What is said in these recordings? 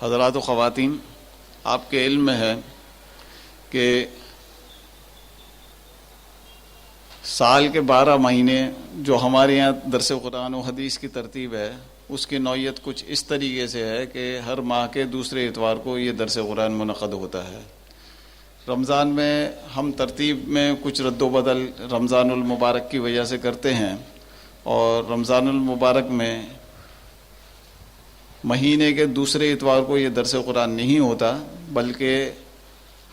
حضرات و خواتین، آپ کے علم میں ہے کہ سال کے 12 مہینے جو ہمارے یہاں درس قرآن و حدیث کی ترتیب ہے، اس کی نوعیت کچھ اس طریقے سے ہے کہ ہر ماہ کے دوسرے اتوار کو یہ درس قرآن منعقد ہوتا ہے۔ رمضان میں ہم ترتیب میں کچھ رد و بدل رمضان المبارک کی وجہ سے کرتے ہیں، اور رمضان المبارک میں مہینے کے دوسرے اتوار کو یہ درس قرآن نہیں ہوتا، بلکہ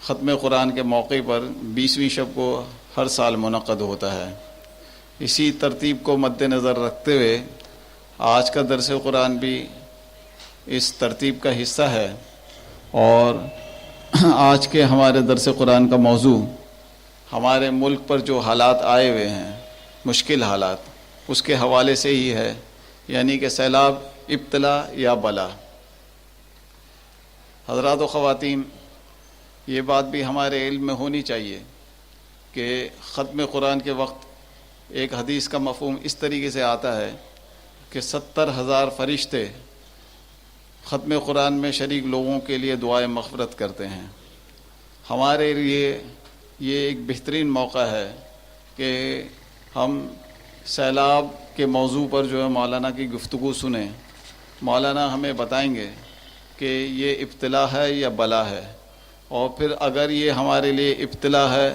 ختم قرآن کے موقع پر 20ویں شب کو ہر سال منعقد ہوتا ہے۔ اسی ترتیب کو مد نظر رکھتے ہوئے آج کا درس قرآن بھی اس ترتیب کا حصہ ہے، اور آج کے ہمارے درس قرآن کا موضوع ہمارے ملک پر جو حالات آئے ہوئے ہیں، مشکل حالات، اس کے حوالے سے ہی ہے، یعنی کہ سیلاب، ابتلا یا بلا۔ حضرات و خواتین، یہ بات بھی ہمارے علم میں ہونی چاہیے کہ ختم قرآن کے وقت ایک حدیث کا مفہوم اس طریقے سے آتا ہے کہ 70,000 فرشتے ختم قرآن میں شریک لوگوں کے لیے دعائے مغفرت کرتے ہیں۔ ہمارے لیے یہ ایک بہترین موقع ہے کہ ہم سیلاب کے موضوع پر جو ہے مولانا کی گفتگو سنیں۔ مولانا ہمیں بتائیں گے کہ یہ ابتلا ہے یا بلا ہے، اور پھر اگر یہ ہمارے لیے ابتلا ہے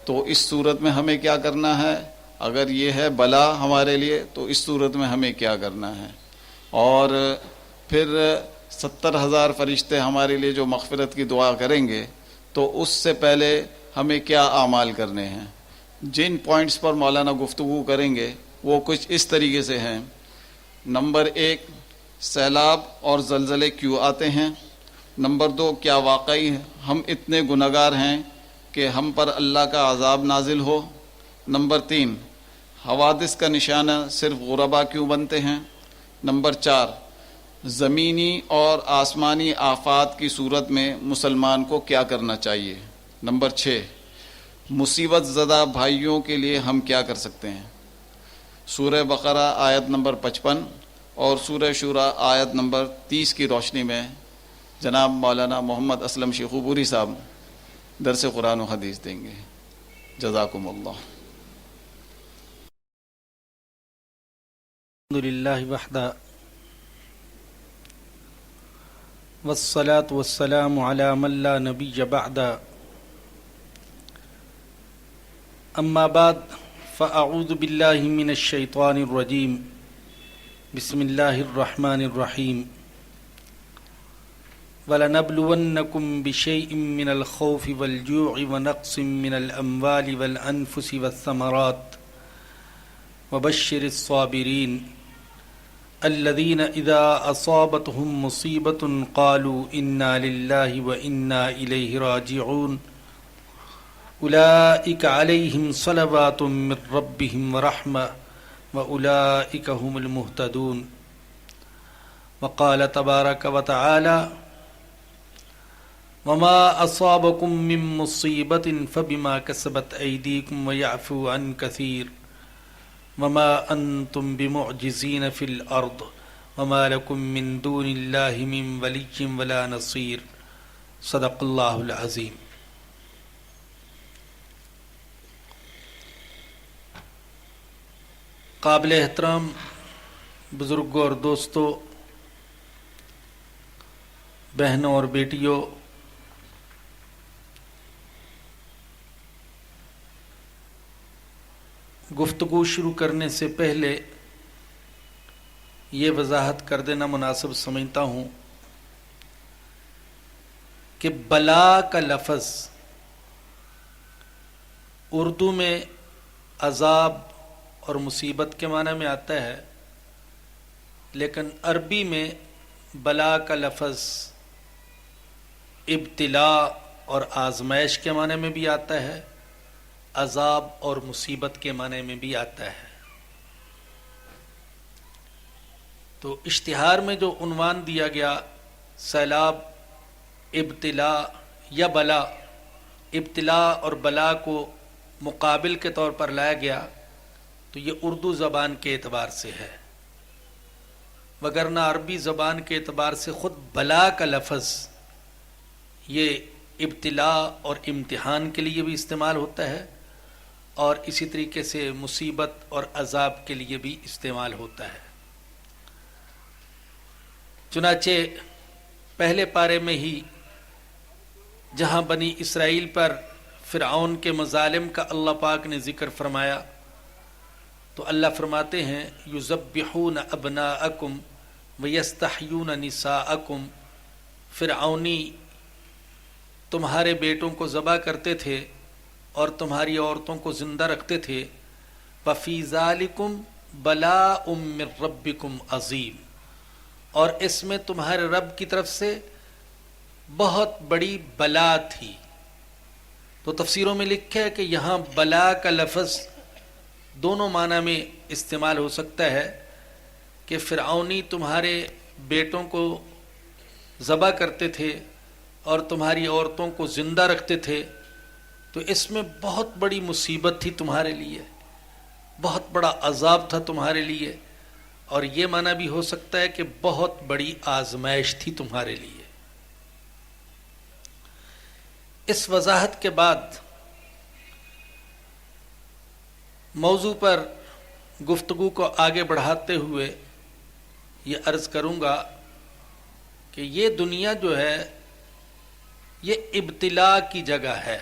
تو اس صورت میں ہمیں کیا کرنا ہے، اگر یہ ہے بلا ہمارے لیے تو اس صورت میں ہمیں کیا کرنا ہے، اور پھر 70,000 فرشتے ہمارے لیے جو مغفرت کی دعا کریں گے تو اس سے پہلے ہمیں کیا اعمال کرنے ہیں۔ جن پوائنٹس پر مولانا گفتگو کریں گے وہ کچھ اس طریقے سے ہیں۔ نمبر 1، سیلاب اور زلزلے کیوں آتے ہیں۔ نمبر 2، کیا واقعی ہم اتنے گنہگار ہیں کہ ہم پر اللہ کا عذاب نازل ہو۔ نمبر 3، حوادث کا نشانہ صرف غربا کیوں بنتے ہیں۔ نمبر 4، زمینی اور آسمانی آفات کی صورت میں مسلمان کو کیا کرنا چاہیے۔ نمبر 6، مصیبت زدہ بھائیوں کے لیے ہم کیا کر سکتے ہیں۔ سورہ بقرہ آیت نمبر 55 اور سورہ شورى آیت نمبر 30 کی روشنی میں جناب مولانا محمد اسلم شیخوپوری صاحب درس قرآن و حدیث دیں گے۔ جزاکم اللہ۔ الحمد للہ وحدہ والصلاة والسلام علی من لا نبی بعدہ، اما بعد فاعوذ باللہ من الشیطان الرجیم، بسم اللہ الرحمن الرحیم۔ وَلَنَبْلُوَنَّكُمْ بِشَيْءٍ مِّنَ الْخَوْفِ وَالْجُوعِ وَنَقْصٍ مِّنَ الْأَمْوَالِ وَالْأَنفُسِ وَالثَّمَرَاتِ وَبَشِّرِ الصَّابِرِينَ الَّذِينَ إِذَا أَصَابَتْهُم مُّصِيبَةٌ قَالُوا إِنَّا لِلَّهِ وَإِنَّا إِلَيْهِ رَاجِعُونَ أُولَئِكَ عَلَيْهِمْ صَلَوَاتٌ مِّن رَّبِّهِمْ وَرَحْمَةٌ وَأُولَئِكَ هُمُ الْمُهْتَدُونَ۔ وقال تبارك وتعالى: وما أصابكم من مصيبة فبما كسبت أيديكم ويعفو عن كثير وما أنتم بمعجزين في الأرض وما لكم من دون الله من ولي ولا نصير۔ صدق الله العظيم۔ قابل احترام بزرگوں اور دوستوں، بہنوں اور بیٹیوں، گفتگو شروع کرنے سے پہلے یہ وضاحت کر دینا مناسب سمجھتا ہوں کہ بلا کا لفظ اردو میں عذاب اور مصیبت کے معنی میں آتا ہے، لیکن عربی میں بلا کا لفظ ابتلا اور آزمائش کے معنی میں بھی آتا ہے، عذاب اور مصیبت کے معنی میں بھی آتا ہے۔ تو اشتہار میں جو عنوان دیا گیا سیلاب، ابتلا یا بلا، ابتلا اور بلا کو مقابل کے طور پر لایا گیا تو یہ اردو زبان کے اعتبار سے ہے۔ وگرنہ عربی زبان کے اعتبار سے خود بلا کا لفظ یہ ابتلاء اور امتحان کے لیے بھی استعمال ہوتا ہے، اور اسی طریقے سے مصیبت اور عذاب کے لیے بھی استعمال ہوتا ہے۔ چنانچہ پہلے پارے میں ہی جہاں بنی اسرائیل پر فرعون کے مظالم کا اللہ پاک نے ذکر فرمایا تو اللہ فرماتے ہیں یذبحون ابناءکم ویستحیون نساءکم، فرعونی تمہارے بیٹوں کو ذبح کرتے تھے اور تمہاری عورتوں کو زندہ رکھتے تھے، وفی ذالکم بلاء من ربکم عظیم، اور اس میں تمہارے رب کی طرف سے بہت بڑی بلا تھی۔ تو تفسیروں میں لکھا ہے کہ یہاں بلا کا لفظ دونوں معنی میں استعمال ہو سکتا ہے کہ فرعونی تمہارے بیٹوں کو ذبح کرتے تھے اور تمہاری عورتوں کو زندہ رکھتے تھے، تو اس میں بہت بڑی مصیبت تھی تمہارے لیے، بہت بڑا عذاب تھا تمہارے لیے، اور یہ معنی بھی ہو سکتا ہے کہ بہت بڑی آزمائش تھی تمہارے لیے۔ اس وضاحت کے بعد موضوع پر گفتگو کو آگے بڑھاتے ہوئے یہ عرض کروں گا کہ یہ دنیا جو ہے یہ ابتلاء کی جگہ ہے۔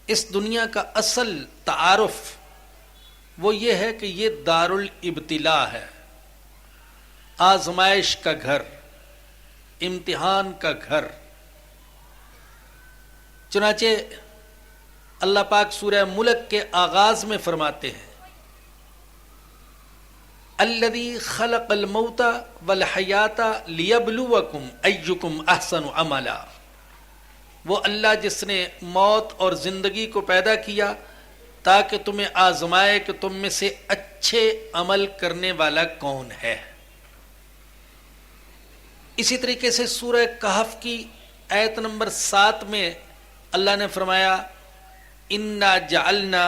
اس دنیا کا اصل تعارف وہ یہ ہے کہ یہ دار الابتلاء ہے، آزمائش کا گھر، امتحان کا گھر۔ چنانچہ اللہ پاک سورہ ملک کے آغاز میں فرماتے ہیں الذی خلق الموت والحیات لیبلوکم ایکم احسن عملا، وہ اللہ جس نے موت اور زندگی کو پیدا کیا تاکہ تمہیں آزمائے کہ تم میں سے اچھے عمل کرنے والا کون ہے۔ اسی طریقے سے سورہ کہف کی آیت نمبر 7 میں اللہ نے فرمایا انا جعلنا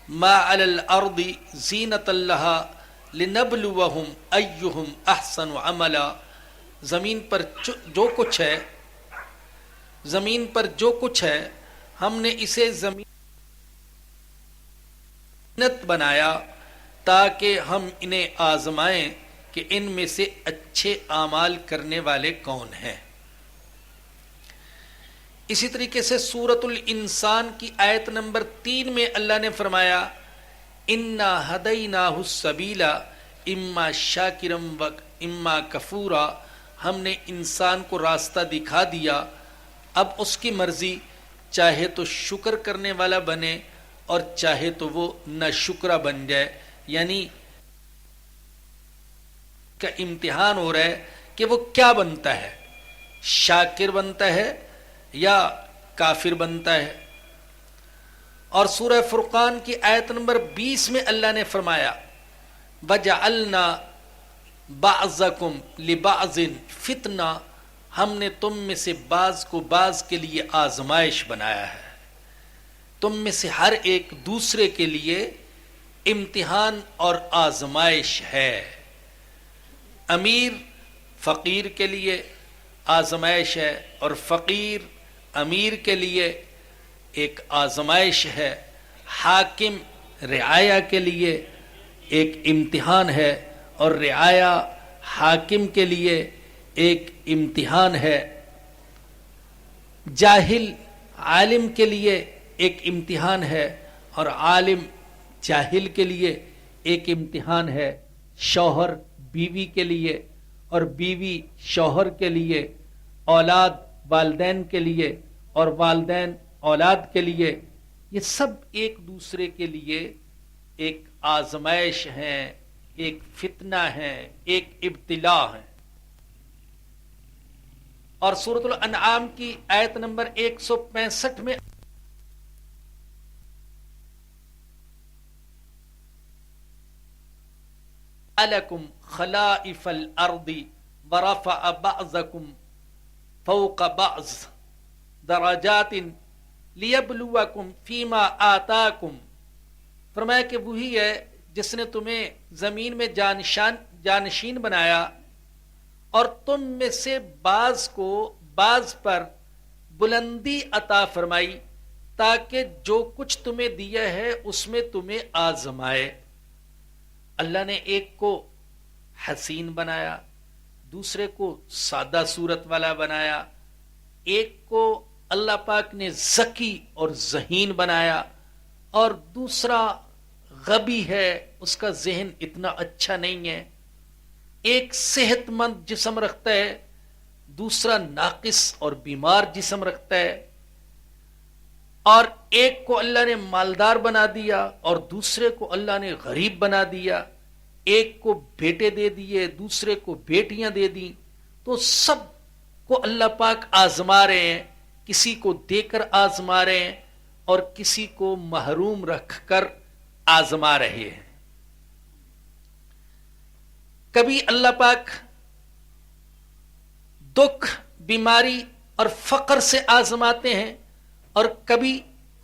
ما علی الارض زینۃ لہا لنبلوہم ایہم احسن عملا، زمین پر جو کچھ ہے، زمین پر جو کچھ ہے ہم نے اسے زمینت بنایا تاکہ ہم انہیں آزمائیں کہ ان میں سے اچھے اعمال کرنے والے کون ہیں۔ اسی طریقے سے سورۃ الانسان کی آیت نمبر 3 میں اللہ نے فرمایا انا ہدیناہ السبیل اما شاکرا و اما کفورا، ہم نے انسان کو راستہ دکھا دیا، اب اس کی مرضی، چاہے تو شکر کرنے والا بنے اور چاہے تو وہ ناشکرا بن جائے، یعنی کا امتحان ہو رہا ہے کہ وہ کیا بنتا ہے، شاکر بنتا ہے یا کافر بنتا ہے۔ اور سورہ فرقان کی آیت نمبر 20 میں اللہ نے فرمایا وَجَعَلْنَا بَعْضَكُمْ لِبَعْضٍ فِتْنَةً، ہم نے تم میں سے بعض کو بعض کے لیے آزمائش بنایا ہے، تم میں سے ہر ایک دوسرے کے لیے امتحان اور آزمائش ہے۔ امیر فقیر کے لیے آزمائش ہے اور فقیر امیر کے لیے ایک آزمائش ہے، حاکم رعایا کے لیے ایک امتحان ہے اور رعایا حاکم کے لیے ایک امتحان ہے، جاہل عالم کے لیے ایک امتحان ہے اور عالم جاہل کے لیے ایک امتحان ہے، شوہر بیوی کے لیے اور بیوی شوہر کے لیے، اولاد والدین کے لیے اور والدین اولاد کے لیے، یہ سب ایک دوسرے کے لیے ایک آزمائش ہیں، ایک فتنہ ہے، ایک ابتلاء ہے۔ اور سورۃ الانعام کی آیت نمبر 165 میں لَكُمْ خَلَائِفَ الْأَرْضِ وَرَفَعَ بَعْضَكُمْ فَوْقَ بَعْضٍ دَرَجَاتٍ لِيَبْلُوَكُمْ فِيمَا آتَاكُمْ، فرمایا کہ وہی ہے جس نے تمہیں زمین میں جانشین بنایا اور تم میں سے بعض کو بعض پر بلندی عطا فرمائی تاکہ جو کچھ تمہیں دیا ہے اس میں تمہیں آزمائے. اللہ نے ایک کو حسین بنایا، دوسرے کو سادہ صورت والا بنایا، ایک کو اللہ پاک نے ذکی اور ذہین بنایا، اور دوسرا غبی ہے، اس کا ذہن اتنا اچھا نہیں ہے. ایک صحت مند جسم رکھتا ہے، دوسرا ناقص اور بیمار جسم رکھتا ہے. اور ایک کو اللہ نے مالدار بنا دیا اور دوسرے کو اللہ نے غریب بنا دیا. ایک کو بیٹے دے دیے، دوسرے کو بیٹیاں دے دیں. تو سب کو اللہ پاک آزما رہے ہیں، کسی کو دے کر آزما رہے ہیں اور کسی کو محروم رکھ کر آزما رہے ہیں. کبھی اللہ پاک دکھ، بیماری اور فقر سے آزماتے ہیں، اور کبھی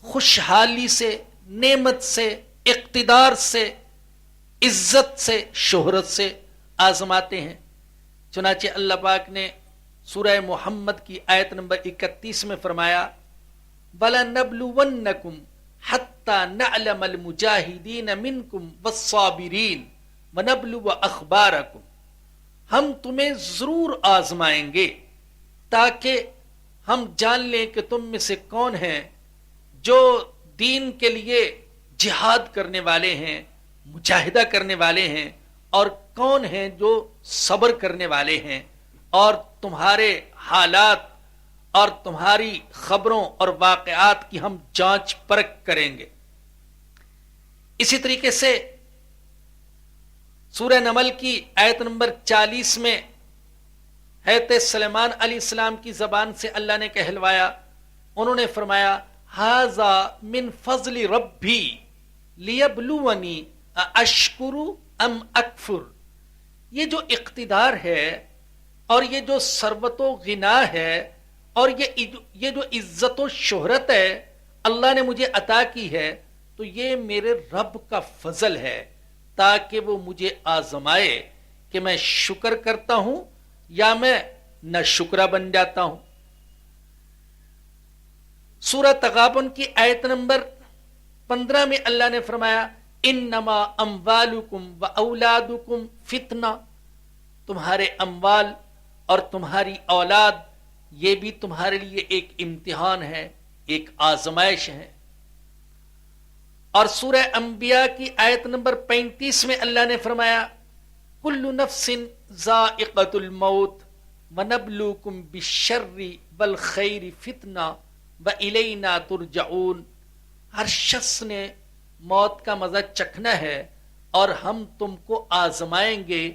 خوشحالی سے، نعمت سے، اقتدار سے، عزت سے، شہرت سے آزماتے ہیں. چنانچہ اللہ پاک نے سورہ محمد کی آیت نمبر 31 میں فرمایا وَلَنَبْلُوَنَّكُمْ حَتَّى نَعْلَمَ الْمُجَاهِدِينَ مِنْكُمْ وَالصَّابِرِينَ وَنَبْلُوَ أَخْبَارَكُمْ. ہم تمہیں ضرور آزمائیں گے تاکہ ہم جان لیں کہ تم میں سے کون ہیں جو دین کے لیے جہاد کرنے والے ہیں، مجاہدہ کرنے والے ہیں، اور کون ہیں جو صبر کرنے والے ہیں. اور تمہارے حالات اور تمہاری خبروں اور واقعات کی ہم جانچ پرکھ کریں گے. اسی طریقے سے سورہ نمل کی آیت نمبر 40 میں حضرت سلیمان علیہ السلام کی زبان سے اللہ نے کہلوایا، انہوں نے فرمایا ھذا من فضل ربی لیبلونی اشکر ام اکفر. یہ جو اقتدار ہے اور یہ جو ثروت و غنا ہے اور یہ جو عزت و شہرت ہے اللہ نے مجھے عطا کی ہے، تو یہ میرے رب کا فضل ہے تاکہ وہ مجھے آزمائے کہ میں شکر کرتا ہوں یا میں نہ شکرہ بن جاتا ہوں. سورہ تغابن کی آیت نمبر 15 میں اللہ نے فرمایا انما اموالکم و اولادکم فتنہ. تمہارے اموال اور تمہاری اولاد یہ بھی تمہارے لیے ایک امتحان ہے، ایک آزمائش ہے. اور سورہ انبیاء کی آیت نمبر 35 میں اللہ نے فرمایا کل نفس ذائقۃ الموت ونبلوکم بالشر والخیر فتنہ وإلینا ترجعون. ہر شخص نے موت کا مزہ چکھنا ہے اور ہم تم کو آزمائیں گے،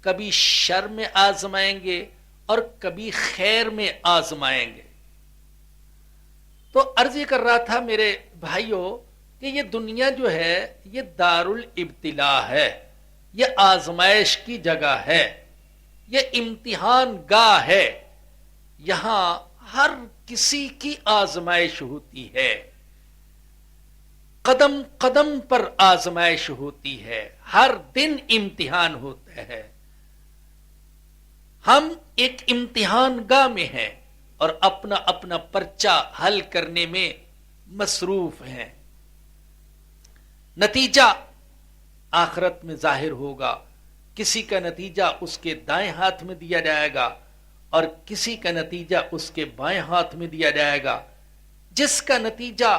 کبھی شر میں آزمائیں گے اور کبھی خیر میں آزمائیں گے. تو عرض یہ کر رہا تھا میرے بھائیوں کہ یہ دنیا جو ہے یہ دار الابتلاء ہے، یہ آزمائش کی جگہ ہے، یہ امتحان گاہ ہے. یہاں ہر کسی کی آزمائش ہوتی ہے، قدم قدم پر آزمائش ہوتی ہے، ہر دن امتحان ہوتا ہے. ہم ایک امتحان گاہ میں ہیں اور اپنا اپنا پرچہ حل کرنے میں مصروف ہیں. نتیجہ آخرت میں ظاہر ہوگا. کسی کا نتیجہ اس کے دائیں ہاتھ میں دیا جائے گا اور کسی کا نتیجہ اس کے بائیں ہاتھ میں دیا جائے گا. جس کا نتیجہ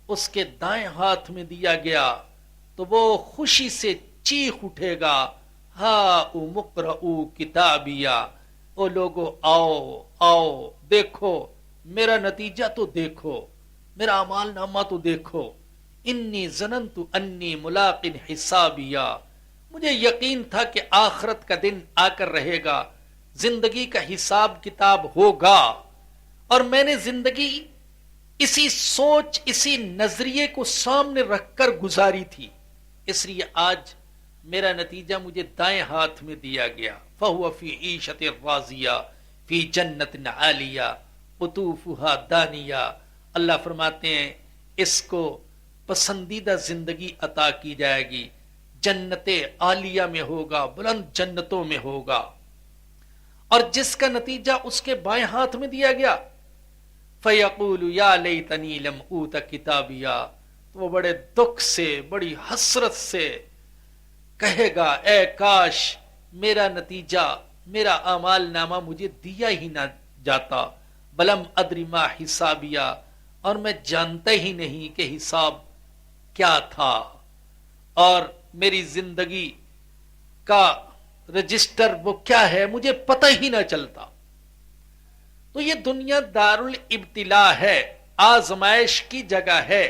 اس کے دائیں ہاتھ میں دیا گیا تو وہ خوشی سے چیخ اٹھے گا ہا مقرؤ کتابیہ. او لوگو آؤ آؤ دیکھو میرا نتیجہ تو دیکھو، میرا اعمال نامہ تو دیکھو. انی ظننت انی ملاق حسابیہ. مجھے یقین تھا کہ آخرت کا دن آ کر رہے گا، زندگی کا حساب کتاب ہوگا، اور میں نے زندگی اسی سوچ اسی نظریے کو سامنے رکھ کر گزاری تھی. اس لیے آج میرا نتیجہ مجھے دائیں ہاتھ میں دیا گیا. فَهُوَ فِي عِيشَةٍ رَاضِيَةٍ فِي جَنَّةٍ عَالِيَةٍ قُطُوفُهَا دَانِيَةٌ. اللہ فرماتے ہیں اس کو پسندیدہ زندگی عطا کی جائے گی جنت عالیہ میں ہوگا، بلند جنتوں میں ہوگا، اور جس کا نتیجہ اس کے بائیں ہاتھ میں دیا گیا، فَيَقُولُ يَا لَيْتَنِي لَمْ أُوتَ كِتَابِيَا، تو وہ بڑے دکھ سے، بڑی حسرت سے کہے گا اے کاش میرا نتیجہ، میرا اعمال نامہ مجھے دیا ہی نہ جاتا، بلم ادری ما حسابیا، اور میں جانتا ہی نہیں کہ حساب کیا تھا، اور میری زندگی کا رجسٹر وہ کیا ہے مجھے پتہ ہی نہ چلتا۔ تو یہ دنیا دار الابتلاء ہے، آزمائش کی جگہ ہے،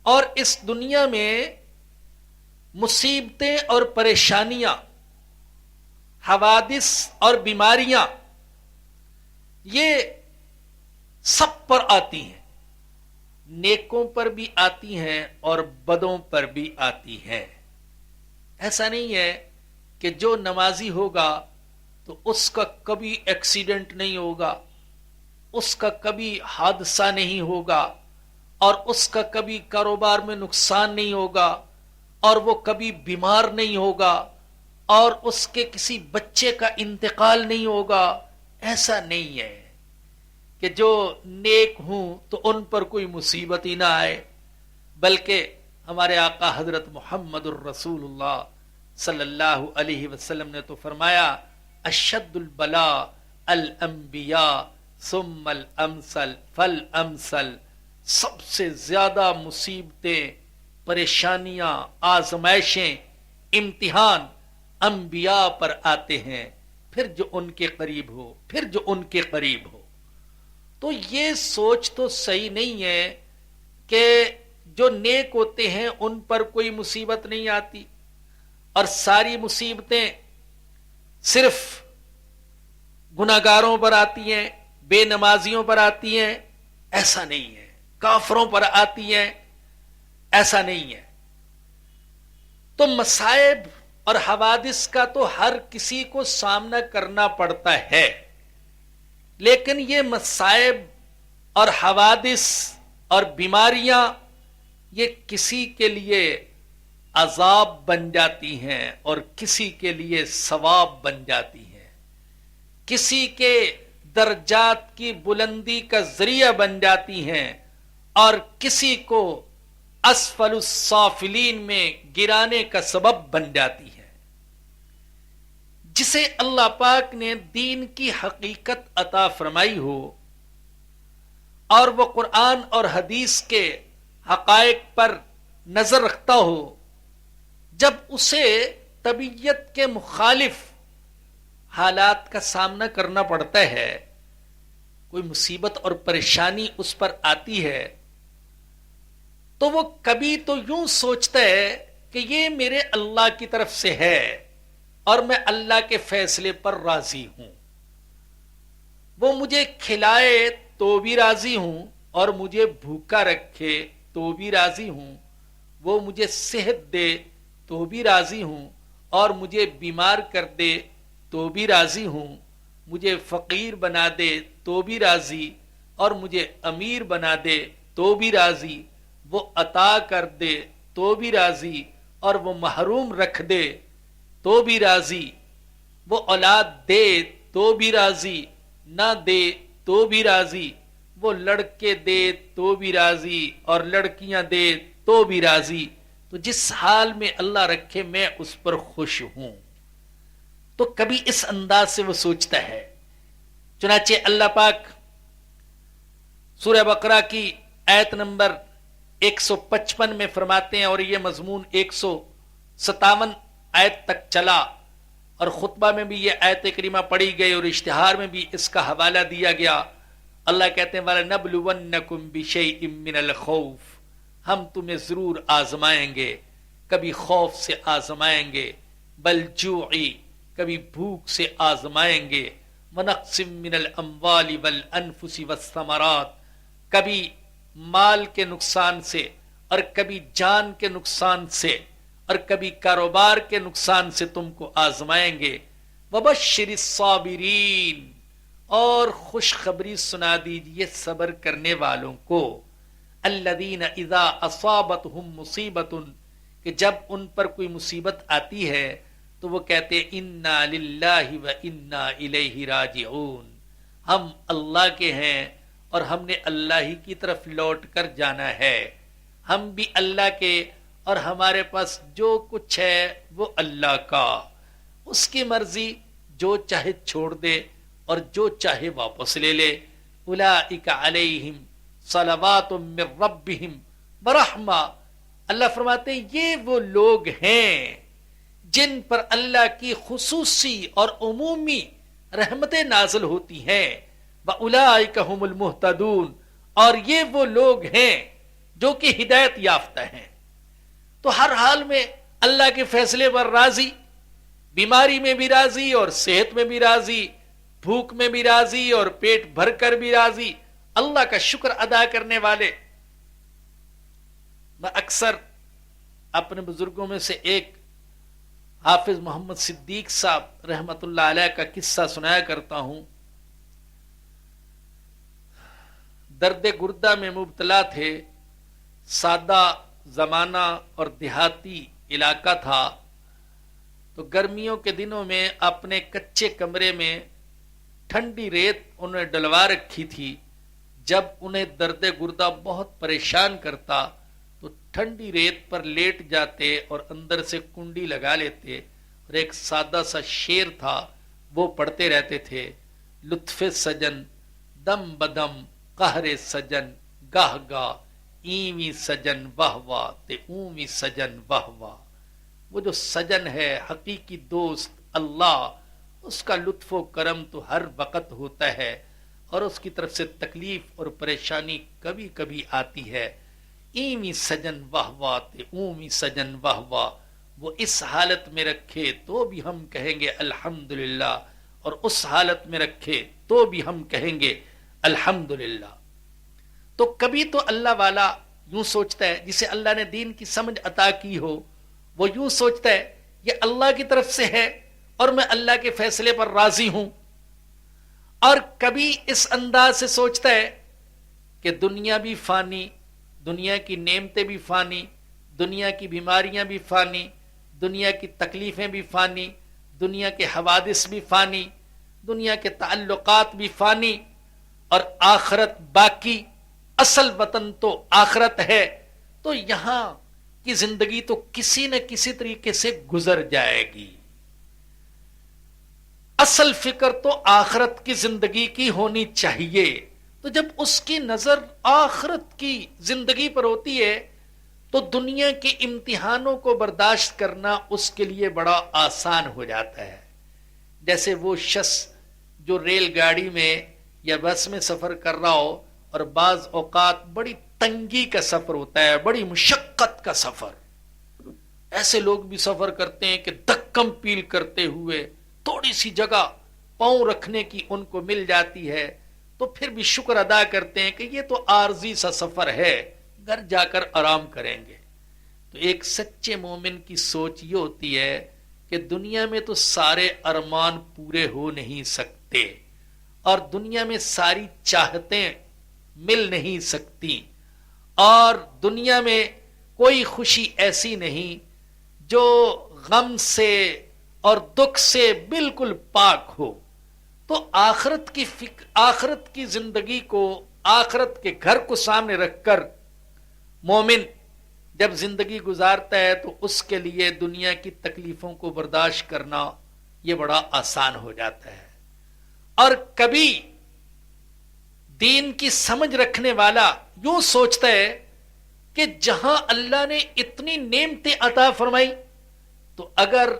اور اس دنیا میں مصیبتیں اور پریشانیاں، حوادث اور بیماریاں یہ سب پر آتی ہیں، نیکوں پر بھی آتی ہیں اور بدوں پر بھی آتی ہیں۔ ایسا نہیں ہے کہ جو نمازی ہوگا تو اس کا کبھی ایکسیڈنٹ نہیں ہوگا، اس کا کبھی حادثہ نہیں ہوگا، اور اس کا کبھی کاروبار میں نقصان نہیں ہوگا، اور وہ کبھی بیمار نہیں ہوگا، اور اس کے کسی بچے کا انتقال نہیں ہوگا۔ ایسا نہیں ہے کہ جو نیک ہوں تو ان پر کوئی مصیبت ہی نہ آئے، بلکہ ہمارے آقا حضرت محمد الرسول اللہ صلی اللہ علیہ وسلم نے تو فرمایا اشد البلاء الانبیاء ثم الامثل فالامثل، سب سے زیادہ مصیبتیں، پریشانیاں، آزمائشیں، امتحان انبیاء پر آتے ہیں، پھر جو ان کے قریب ہو، پھر جو ان کے قریب ہو۔ تو یہ سوچ تو صحیح نہیں ہے کہ جو نیک ہوتے ہیں ان پر کوئی مصیبت نہیں آتی اور ساری مصیبتیں صرف گناہگاروں پر آتی ہیں، بے نمازیوں پر آتی ہیں۔ ایسا نہیں ہے، کافروں پر آتی ہیں، ایسا نہیں ہے۔ تو مصائب اور حوادث کا تو ہر کسی کو سامنا کرنا پڑتا ہے، لیکن یہ مصائب اور حوادث اور بیماریاں یہ کسی کے لیے عذاب بن جاتی ہیں اور کسی کے لیے ثواب بن جاتی ہیں، کسی کے درجات کی بلندی کا ذریعہ بن جاتی ہیں اور کسی کو اسفل السافلین میں گرانے کا سبب بن جاتی ہے۔ جسے اللہ پاک نے دین کی حقیقت عطا فرمائی ہو اور وہ قرآن اور حدیث کے حقائق پر نظر رکھتا ہو، جب اسے طبیعت کے مخالف حالات کا سامنا کرنا پڑتا ہے، کوئی مصیبت اور پریشانی اس پر آتی ہے، تو وہ کبھی تو یوں سوچتا ہے کہ یہ میرے اللہ کی طرف سے ہے اور میں اللہ کے فیصلے پر راضی ہوں، وہ مجھے کھلائے تو بھی راضی ہوں اور مجھے بھوکا رکھے تو بھی راضی ہوں، وہ مجھے صحت دے تو بھی راضی ہوں اور مجھے بیمار کر دے تو بھی راضی ہوں، مجھے فقیر بنا دے تو بھی راضی اور مجھے امیر بنا دے تو بھی راضی، وہ عطا کر دے تو بھی راضی اور وہ محروم رکھ دے تو بھی راضی، وہ اولاد دے تو بھی راضی، نہ دے تو بھی راضی، وہ لڑکے دے تو بھی راضی اور لڑکیاں دے تو بھی راضی۔ تو جس حال میں اللہ رکھے میں اس پر خوش ہوں۔ تو کبھی اس انداز سے وہ سوچتا ہے۔ چنانچہ اللہ پاک سورہ بقرہ کی آیت نمبر 155 میں فرماتے ہیں، اور یہ مضمون 157 آیت تک چلا اور خطبہ میں بھی یہ آیت کریمہ پڑھی گئی اور اشتہار میں بھی اس کا حوالہ دیا گیا۔ اللہ کہتے ہیں وَلَنَبْلُوَنَّكُمْ بِشَيْءٍ مِّنَ الْخَوْفِ، ہم تمہیں ضرور آزمائیں گے، کبھی خوف سے آزمائیں گے، وَالْجُوعِ، کبھی بھوک سے آزمائیں گے، وَنَقْصٍ مِّنَ الْأَمْوَالِ وَالْأَنفُسِ وَالثَّمَرَاتِ، کبھی مال کے نقصان سے اور کبھی جان کے نقصان سے اور کبھی کاروبار کے نقصان سے تم کو آزمائیں گے۔ وَبَشِّرِ الصَّابِرِينَ، اور خوشخبری سنا دیجئے صبر کرنے والوں کو، الَّذِينَ إِذَا أَصَابَتْهُمْ مُصِيبَةٌ، کہ کہ جب ان پر کوئی مصیبت آتی ہے تو وہ کہتے ہیں انا للہ و انا الیہ راجعون، ہم اللہ کے ہیں اور ہم نے اللہ ہی کی طرف لوٹ کر جانا ہے، ہم بھی اللہ کے اور ہمارے پاس جو کچھ ہے وہ اللہ کا، اس کی مرضی، جو چاہے چھوڑ دے اور جو چاہے واپس لے لے۔ اولئک علیہم صلوات من ربہم ورحمہ، اللہ فرماتے ہیں یہ وہ لوگ ہیں جن پر اللہ کی خصوصی اور عمومی رحمتیں نازل ہوتی ہیں، وَأُولَئِكَ هُمُ الْمُهْتَدُونَ، اور یہ وہ لوگ ہیں جو کہ ہدایت یافتہ ہیں۔ تو ہر حال میں اللہ کے فیصلے پر راضی، بیماری میں بھی راضی اور صحت میں بھی راضی، بھوک میں بھی راضی اور پیٹ بھر کر بھی راضی، اللہ کا شکر ادا کرنے والے۔ میں اکثر اپنے بزرگوں میں سے ایک حافظ محمد صدیق صاحب رحمت اللہ علیہ کا قصہ سنایا کرتا ہوں۔ درد گردہ میں مبتلا تھے، سادہ زمانہ اور دیہاتی علاقہ تھا، تو گرمیوں کے دنوں میں اپنے کچے کمرے میں ٹھنڈی ریت انہیں ڈلوا رکھی تھی۔ جب انہیں درد گردہ بہت پریشان کرتا تو ٹھنڈی ریت پر لیٹ جاتے اور اندر سے کنڈی لگا لیتے، اور ایک سادہ سا شعر تھا وہ پڑھتے رہتے تھے، لطف سجن دم بدم قہر سجن گاہ گاہ ایویں سجن واہ واہ تے اوویں سجن واہ واہ۔ وہ جو سجن ہے، حقیقی دوست اللہ، اس کا لطف و کرم تو ہر وقت ہوتا ہے، اور اس کی طرف سے تکلیف اور پریشانی کبھی کبھی آتی ہے۔ ایویں سجن واہ واہ تے اوویں سجن واہ واہ، وہ اس حالت میں رکھے تو بھی ہم کہیں گے الحمدللہ، اور اس حالت میں رکھے تو بھی ہم کہیں گے الحمدللہ۔ تو کبھی تو اللہ والا یوں سوچتا ہے، جسے اللہ نے دین کی سمجھ عطا کی ہو، وہ یوں سوچتا ہے یہ اللہ کی طرف سے ہے اور میں اللہ کے فیصلے پر راضی ہوں، اور کبھی اس انداز سے سوچتا ہے کہ دنیا بھی فانی، دنیا کی نعمتیں بھی فانی، دنیا کی بیماریاں بھی فانی، دنیا کی تکلیفیں بھی فانی، دنیا کے حوادث بھی فانی، دنیا کے تعلقات بھی فانی، اور آخرت باقی، اصل وطن تو آخرت ہے، تو یہاں کی زندگی تو کسی نہ کسی طریقے سے گزر جائے گی۔ اصل فکر تو آخرت کی زندگی کی ہونی چاہیے۔ تو جب اس کی نظر آخرت کی زندگی پر ہوتی ہے تو دنیا کے امتحانوں کو برداشت کرنا اس کے لیے بڑا آسان ہو جاتا ہے۔ جیسے وہ شخص جو ریل گاڑی میں یا بس میں سفر کر رہا ہو، اور بعض اوقات بڑی تنگی کا سفر ہوتا ہے، بڑی مشقت کا سفر، ایسے لوگ بھی سفر کرتے ہیں کہ دھکم پیل کرتے ہوئے تھوڑی سی جگہ پاؤں رکھنے کی ان کو مل جاتی ہے تو پھر بھی شکر ادا کرتے ہیں کہ یہ تو عارضی سا سفر ہے، گھر جا کر آرام کریں گے۔ تو ایک سچے مومن کی سوچ یہ ہوتی ہے کہ دنیا میں تو سارے ارمان پورے ہو نہیں سکتے، اور دنیا میں ساری چاہتیں مل نہیں سکتی، اور دنیا میں کوئی خوشی ایسی نہیں جو غم سے اور دکھ سے بالکل پاک ہو۔ تو آخرت کی فکر، آخرت کی زندگی کو، آخرت کے گھر کو سامنے رکھ کر مومن جب زندگی گزارتا ہے تو اس کے لیے دنیا کی تکلیفوں کو برداشت کرنا یہ بڑا آسان ہو جاتا ہے۔ اور کبھی دین کی سمجھ رکھنے والا یوں سوچتا ہے کہ جہاں اللہ نے اتنی نعمتیں عطا فرمائی تو اگر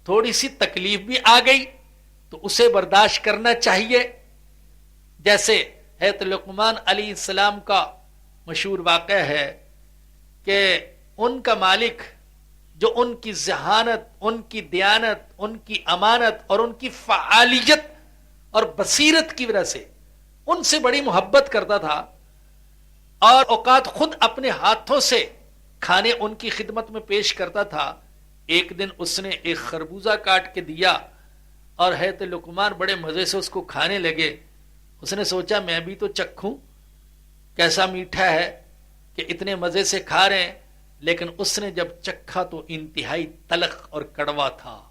تھوڑی سی تکلیف بھی آ گئی تو اسے برداشت کرنا چاہیے۔ جیسے حضرت لقمان علیہ السلام کا مشہور واقعہ ہے کہ ان کا مالک جو ان کی ذہانت، ان کی دیانت، ان کی امانت اور ان کی فعالیت اور بصیرت کی وجہ سے ان سے بڑی محبت کرتا تھا، اور اوقات خود اپنے ہاتھوں سے کھانے ان کی خدمت میں پیش کرتا تھا۔ ایک دن اس نے ایک خربوزہ کاٹ کے دیا اور حضرت لقمان بڑے مزے سے اس کو کھانے لگے۔ اس نے سوچا میں بھی تو چکھوں کیسا میٹھا ہے کہ اتنے مزے سے کھا رہے ہیں۔ لیکن اس نے جب چکھا تو انتہائی تلخ اور کڑوا تھا،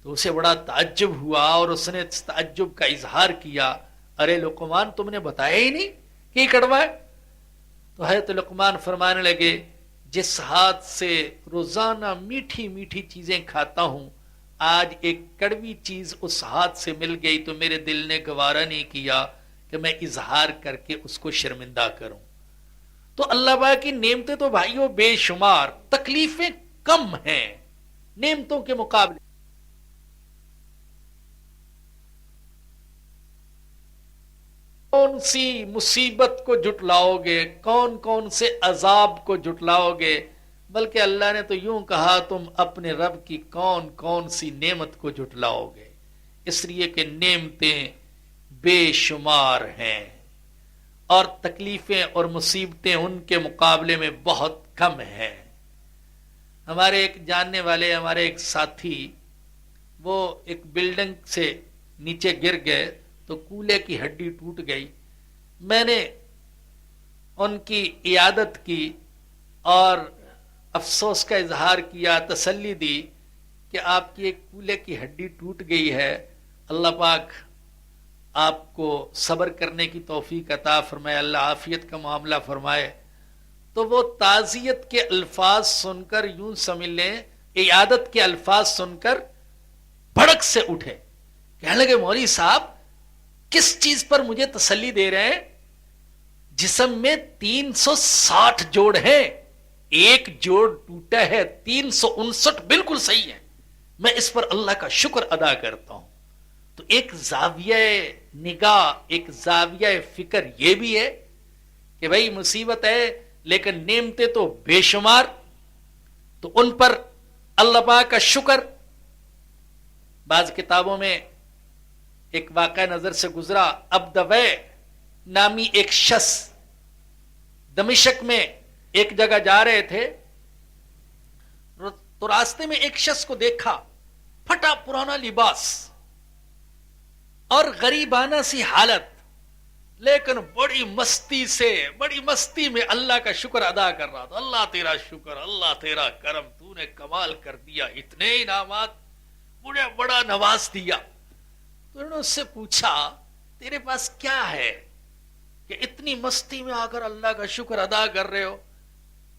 تو اسے بڑا تعجب ہوا اور اس نے تعجب کا اظہار کیا، ارے لقمان تم نے بتایا ہی نہیں کہ یہ کڑوا ہے؟ تو حضرت لقمان فرمانے لگے جس ہاتھ سے روزانہ میٹھی میٹھی چیزیں کھاتا ہوں، آج ایک کڑوی چیز اس ہاتھ سے مل گئی تو میرے دل نے گوارا نہیں کیا کہ میں اظہار کر کے اس کو شرمندہ کروں۔ تو اللہ پاک کی نعمتیں تو بھائیوں بے شمار، تکلیفیں کم ہیں نعمتوں کے مقابلے۔ کون سی مصیبت کو جھٹلاؤ گے، کون کون سے عذاب کو جھٹلاؤ گے؟ بلکہ اللہ نے تو یوں کہا تم اپنے رب کی کون کون سی نعمت کو جھٹلاؤ گے، اس لیے کہ نعمتیں بے شمار ہیں اور تکلیفیں اور مصیبتیں ان کے مقابلے میں بہت کم ہیں۔ ہمارے ایک جاننے والے، ہمارے ایک ساتھی، وہ ایک بلڈنگ سے نیچے گر گئے تو کولے کی ہڈی ٹوٹ گئی۔ میں نے ان کی عیادت کی اور افسوس کا اظہار کیا، تسلی دی کہ آپ کی ایک کولے کی ہڈی ٹوٹ گئی ہے، اللہ پاک آپ کو صبر کرنے کی توفیق عطا فرمائے، اللہ عافیت کا معاملہ فرمائے۔ تو وہ تعزیت کے الفاظ سن کر یوں سمجھ لیں، عیادت کے الفاظ سن کر بھڑک سے اٹھے، کہنے لگے مولوی صاحب کس چیز پر مجھے تسلی دے رہے ہیں؟ جسم میں 360 جوڑ ہیں، ایک جوڑ ٹوٹا ہے، 359 بالکل صحیح ہے، میں اس پر اللہ کا شکر ادا کرتا ہوں۔ تو ایک زاویہ نگاہ، ایک زاویہ فکر یہ بھی ہے کہ بھائی مصیبت ہے لیکن نعمتیں تو بے شمار، تو ان پر اللہ پاک کا شکر۔ بعض کتابوں میں ایک واقعہ نظر سے گزرا، ابدوے نامی ایک شخص دمشق میں ایک جگہ جا رہے تھے تو راستے میں ایک شخص کو دیکھا، پھٹا پرانا لباس اور غریبانہ سی حالت، لیکن بڑی مستی میں اللہ کا شکر ادا کر رہا تھا۔ اللہ تیرا شکر، اللہ تیرا کرم، تو نے کمال کر دیا، اتنے انعامات، مجھے بڑا نواز دیا۔ تو انہوں نے اس سے پوچھا تیرے پاس کیا ہے کہ اتنی مستی میں آ کر اللہ کا شکر ادا کر رہے ہو؟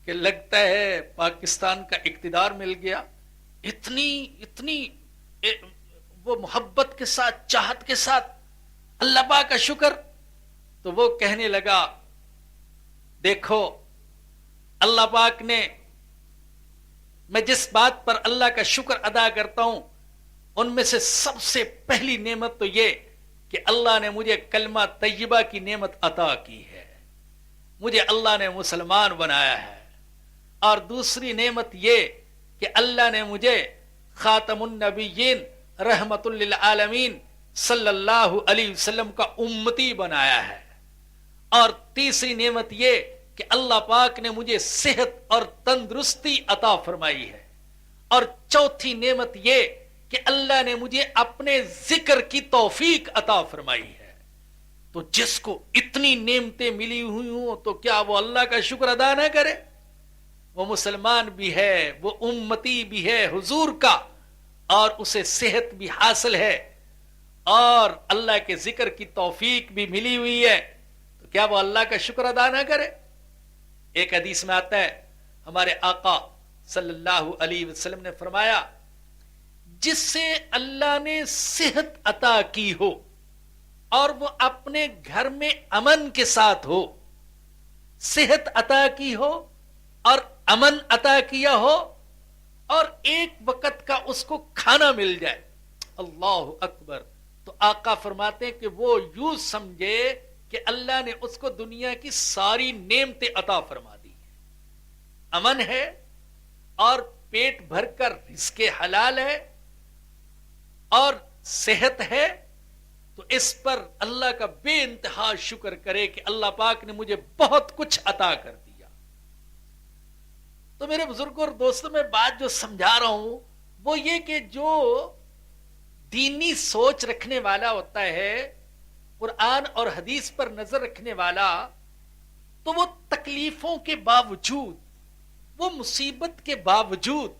کہ لگتا ہے پاکستان کا اقتدار مل گیا، اتنی وہ محبت کے ساتھ، چاہت کے ساتھ اللہ پاک کا شکر۔ تو وہ کہنے لگا دیکھو اللہ پاک نے، میں جس بات پر اللہ کا شکر ادا کرتا ہوں ان میں سے سب سے پہلی نعمت تو یہ کہ اللہ نے مجھے کلمہ طیبہ کی نعمت عطا کی ہے، مجھے اللہ نے مسلمان بنایا ہے، اور دوسری نعمت یہ کہ اللہ نے مجھے خاتم النبیین رحمت للعالمین صلی اللہ علیہ وسلم کا امتی بنایا ہے، اور تیسری نعمت یہ کہ اللہ پاک نے مجھے صحت اور تندرستی عطا فرمائی ہے، اور چوتھی نعمت یہ کہ اللہ نے مجھے اپنے ذکر کی توفیق عطا فرمائی ہے۔ تو جس کو اتنی نعمتیں ملی ہوئی ہوں تو کیا وہ اللہ کا شکر ادا نہ کرے؟ وہ مسلمان بھی ہے، وہ امتی بھی ہے حضور کا، اور اسے صحت بھی حاصل ہے اور اللہ کے ذکر کی توفیق بھی ملی ہوئی ہے، تو کیا وہ اللہ کا شکر ادا نہ کرے؟ ایک حدیث میں آتا ہے ہمارے آقا صلی اللہ علیہ وسلم نے فرمایا جس سے اللہ نے صحت عطا کی ہو اور وہ اپنے گھر میں امن کے ساتھ ہو، صحت عطا کی ہو اور امن عطا کیا ہو اور ایک وقت کا اس کو کھانا مل جائے، اللہ اکبر، تو آقا فرماتے ہیں کہ وہ یوں سمجھے کہ اللہ نے اس کو دنیا کی ساری نعمتیں عطا فرما دی، امن ہے اور پیٹ بھر کر رزق حلال ہے اور صحت ہے، تو اس پر اللہ کا بے انتہا شکر کرے کہ اللہ پاک نے مجھے بہت کچھ عطا کر دیا۔ تو میرے بزرگوں اور دوستوں میں بات جو سمجھا رہا ہوں وہ یہ کہ جو دینی سوچ رکھنے والا ہوتا ہے، قرآن اور حدیث پر نظر رکھنے والا، تو وہ تکلیفوں کے باوجود، وہ مصیبت کے باوجود